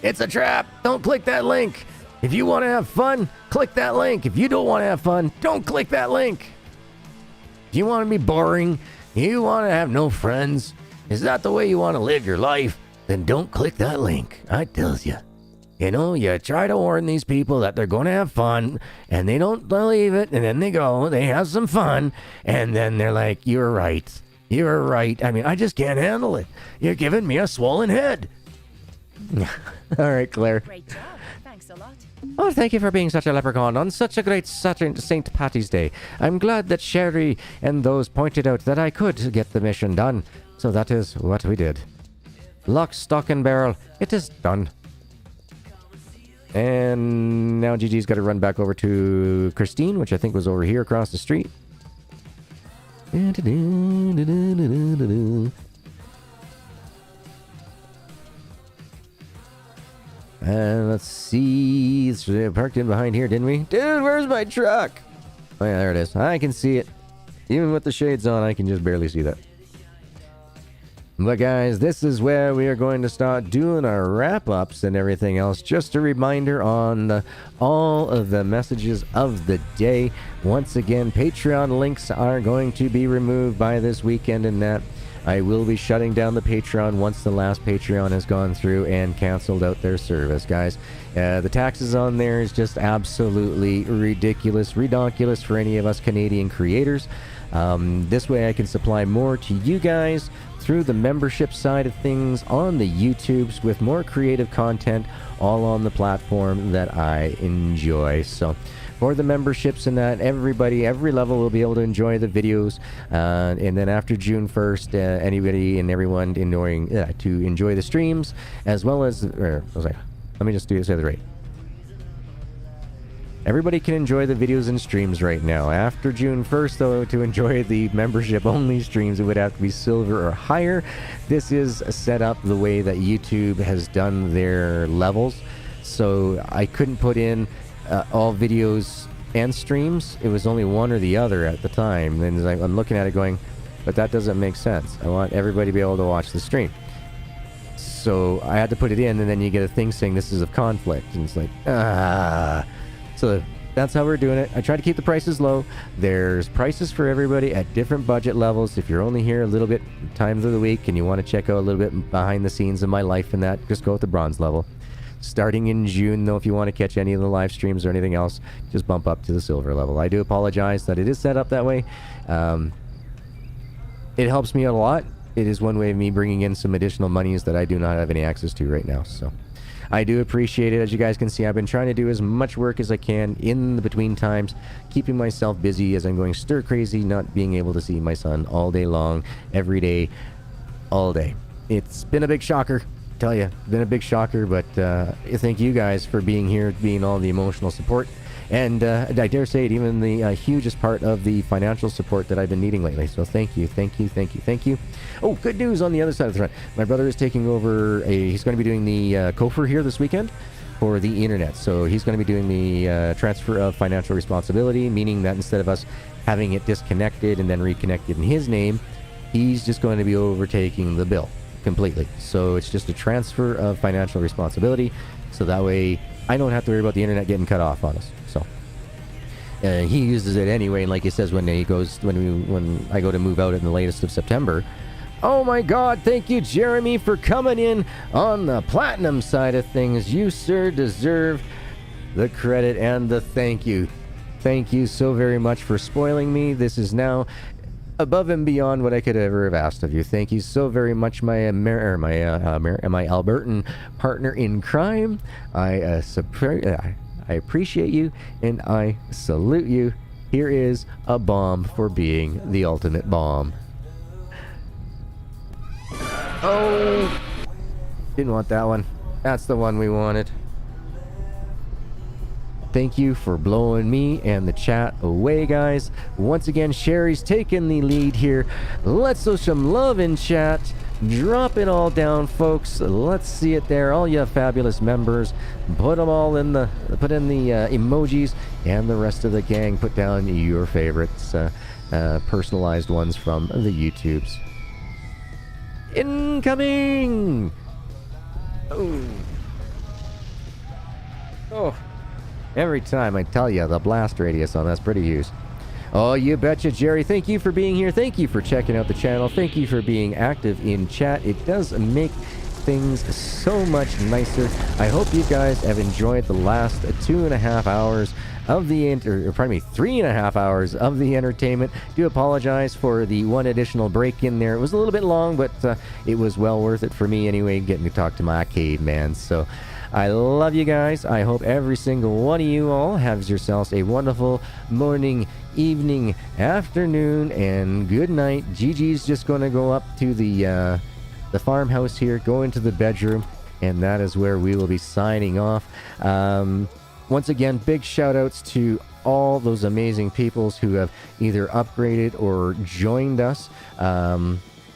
It's a trap. Don't click that link. If you want to have fun, click that link. If you don't want to have fun, don't click that link. If you want to be boring, you want to have no friends, is that the way you want to live your life? Then don't click that link. I tells you. You know, you try to warn these people that they're going to have fun, and they don't believe it, and then they go, they have some fun, and then they're like, you're right. You're right. I mean, I just can't handle it. You're giving me a swollen head. All right, Claire. Great job. Thanks a lot. Oh, thank you for being such a leprechaun on such a great St. Patty's Day. I'm glad that Sherry and those pointed out that I could get the mission done. So that is what we did. Lock, stock, and barrel. It is done. And now Gigi's got to run back over to Christine, which I think was over here across the street. And let's see. It's parked in behind here, didn't we? Dude, where's my truck? Oh, yeah, there it is. I can see it. Even with the shades on, I can just barely see that. But guys, this is where we are going to start doing our wrap-ups and everything else. Just a reminder on all of the messages of the day. Once again, Patreon links are going to be removed by this weekend, and that I will be shutting down the Patreon once the last Patreon has gone through and canceled out their service, guys. The taxes on there is just absolutely ridiculous, redonkulous for any of us Canadian creators. This way I can supply more to you guys through the membership side of things on the YouTubes with more creative content all on the platform that I enjoy. So for the memberships and that, everybody, every level will be able to enjoy the videos. And then after June 1st, anybody and everyone to enjoy the streams as well as, let me just say the rate. Everybody can enjoy the videos and streams right now. After June 1st, though, to enjoy the membership-only streams, it would have to be silver or higher. This is set up the way that YouTube has done their levels. So I couldn't put in all videos and streams. It was only one or the other at the time. And I'm looking at it going, but that doesn't make sense. I want everybody to be able to watch the stream. So I had to put it in, and then you get a thing saying this is of conflict. And it's like, So that's how we're doing it. I try to keep the prices low. There's prices for everybody at different budget levels. If you're only here a little bit times of the week and you want to check out a little bit behind the scenes of my life and that, just go with the bronze level. Starting in June, though, if you want to catch any of the live streams or anything else, just bump up to the silver level. I do apologize that it is set up that way. It helps me out a lot. It is one way of me bringing in some additional monies that I do not have any access to right now. So I do appreciate it. As you guys can see, I've been trying to do as much work as I can in the between times, keeping myself busy as I'm going stir crazy, not being able to see my son all day long, every day, all day. It's been a big shocker, tell you. Been a big shocker, but thank you guys for being here, being all the emotional support. And I dare say it, even the hugest part of the financial support that I've been needing lately. So thank you, thank you, thank you, thank you. Oh, good news on the other side of the front. My brother is taking over he's going to be doing the COFR here this weekend for the internet. So he's going to be doing the transfer of financial responsibility, meaning that instead of us having it disconnected and then reconnected in his name, he's just going to be overtaking the bill completely. So it's just a transfer of financial responsibility. So that way I don't have to worry about the internet getting cut off on us. So he uses it anyway, and like he says, when I go to move out in the latest of September. Oh my God! Thank you, Jeremy, for coming in on the platinum side of things. You, sir, deserve the credit and the thank you. Thank you so very much for spoiling me. This is now above and beyond what I could ever have asked of you. Thank you so very much, my Albertan partner in crime. I appreciate you, and I salute you. Here is a bomb for being the ultimate bomb. Oh! Didn't want that one. That's the one we wanted. Thank you for blowing me and the chat away, guys. Once again, Sherry's taking the lead here. Let's show some love in chat. Drop it all down, folks. Let's see it there. All you fabulous members, put them all in the emojis, and the rest of the gang, put down your favorites, personalized ones from the YouTubes. Incoming! Oh. Every time I tell you, the blast radius on that's pretty huge. Oh, you betcha, Jerry. Thank you for being here. Thank you for checking out the channel. Thank you for being active in chat. It does make things so much nicer. I hope you guys have enjoyed the last 2.5 hours of the 3.5 hours of the entertainment. Do apologize for the one additional break in there. It was a little bit long, but it was well worth it for me anyway, getting to talk to my caveman. So I love you guys. I hope every single one of you all has yourselves a wonderful morning, evening, afternoon, and good night. Gigi's just going to go up to the farmhouse here, go into the bedroom, and that is where we will be signing off. Once again, big shout outs to all those amazing peoples who have either upgraded or joined us.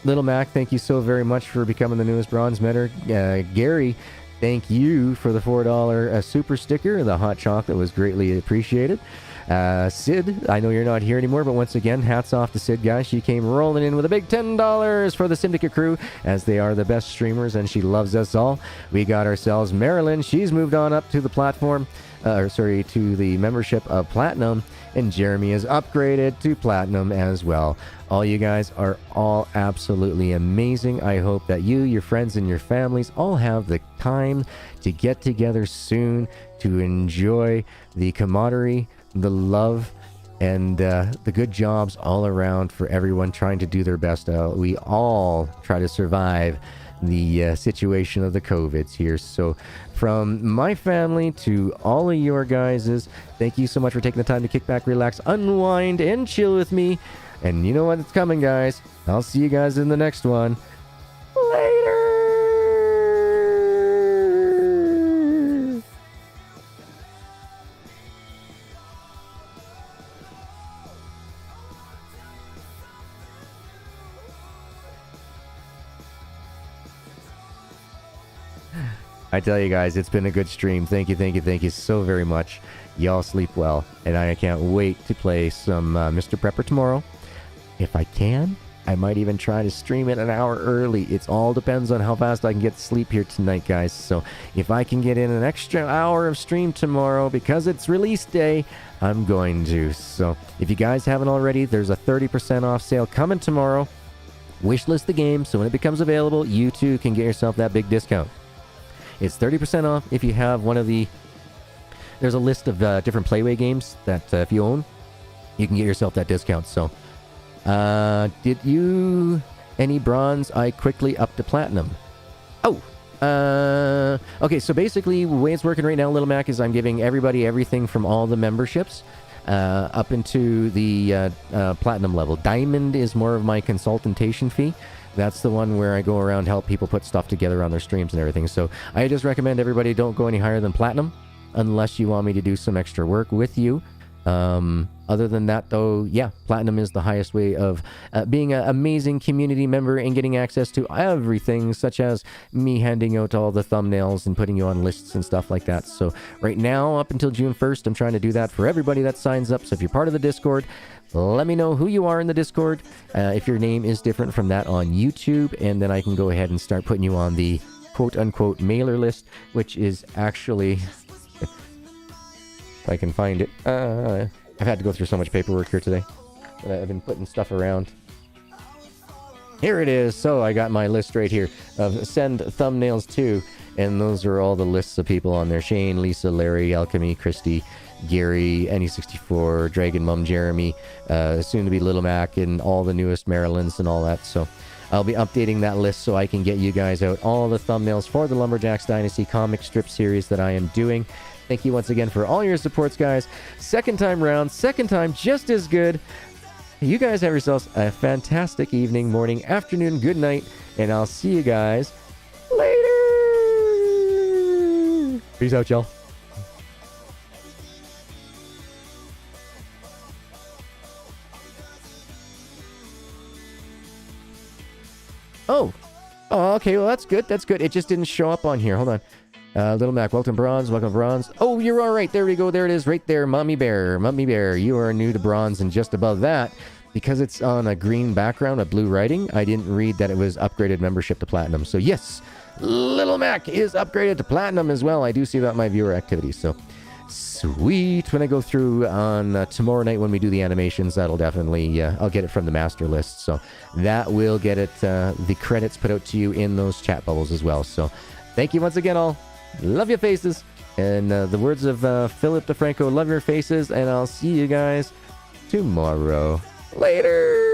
Little Mac, thank you so very much for becoming the newest bronze member. Gary, thank you for the $4 super sticker. The hot chocolate was greatly appreciated. Sid, I know you're not here anymore, but once again, hats off to Sid, guys. She came rolling in with a big $10 for the Syndicate crew, as they are the best streamers, and she loves us all. We got ourselves Marilyn. She's moved on up to the platform, to the membership of Platinum, and Jeremy is upgraded to Platinum as well. All you guys are all absolutely amazing. I hope that you, your friends, and your families all have the time to get together soon to enjoy the camaraderie, the love, and the good jobs all around for everyone trying to do their best. We all try to survive the situation of the COVIDs here. So from my family to all of your guys's, thank you so much for taking the time to kick back, relax, unwind, and chill with me. And you know what's coming, guys. I'll see you guys in the next one. Later! I tell you guys, it's been a good stream. Thank you so very much. Y'all sleep well, and I can't wait to play some Mr. Prepper tomorrow. If I can, I might even try to stream it an hour early. It all depends on how fast I can get to sleep here tonight, guys. So if I can get in an extra hour of stream tomorrow, because it's release day, I'm going to. So if you guys haven't already, there's a 30% off sale coming tomorrow. Wishlist the game, so when it becomes available, you too can get yourself that big discount. It's 30% off if you have one of the... There's a list of different Playway games that if you own, you can get yourself that discount. So, did you... Any bronze? I quickly up to platinum. Oh! Okay, so basically, the way it's working right now, Little Mac, is I'm giving everybody everything from all the memberships up into the platinum level. Diamond is more of my consultation fee. That's the one where I go around, help people put stuff together on their streams and everything. So I just recommend everybody don't go any higher than platinum unless you want me to do some extra work with you. Other than that, though, yeah, platinum is the highest way of being an amazing community member and getting access to everything, such as me handing out all the thumbnails and putting you on lists and stuff like that. So right now, up until June 1st, I'm trying to do that for everybody that signs up. So if you're part of the Discord, let me know who you are in the Discord, if your name is different from that on YouTube, and then I can go ahead and start putting you on the quote-unquote mailer list, which is actually, if I can find it, I've had to go through so much paperwork here today that I've been putting stuff around. Here it is. So I got my list right here of send thumbnails to, and those are all the lists of people on there. Shane, Lisa, Larry, Alchemy, Christy, Gary, NE64, Dragon Mum, Jeremy, soon to be Little Mac, and all the newest Marilyns and all that. So I'll be updating that list so I can get you guys out all the thumbnails for the Lumberjacks Dynasty comic strip series that I am doing. Thank you once again for all your supports, guys. Second time round, second time just as good. You guys have yourselves a fantastic evening, morning, afternoon, good night, and I'll see you guys later. Peace out, y'all. Oh, okay, well, that's good, that's good. It just didn't show up on here. Hold on. Little Mac, welcome bronze, welcome bronze. Oh, you're all right. There we go. There it is right there. Mummy Bear, you are new to bronze. And just above that, because it's on a green background, a blue writing, I didn't read that it was upgraded membership to platinum. So yes, Little Mac is upgraded to platinum as well. I do see that in my viewer activity. So Sweet. When I go through on tomorrow night when we do the animations, that'll definitely, I'll get it from the master list. So that will get it, the credits put out to you in those chat bubbles as well. So thank you once again, all. Love your faces. And the words of Philip DeFranco, love your faces. And I'll see you guys tomorrow. Later.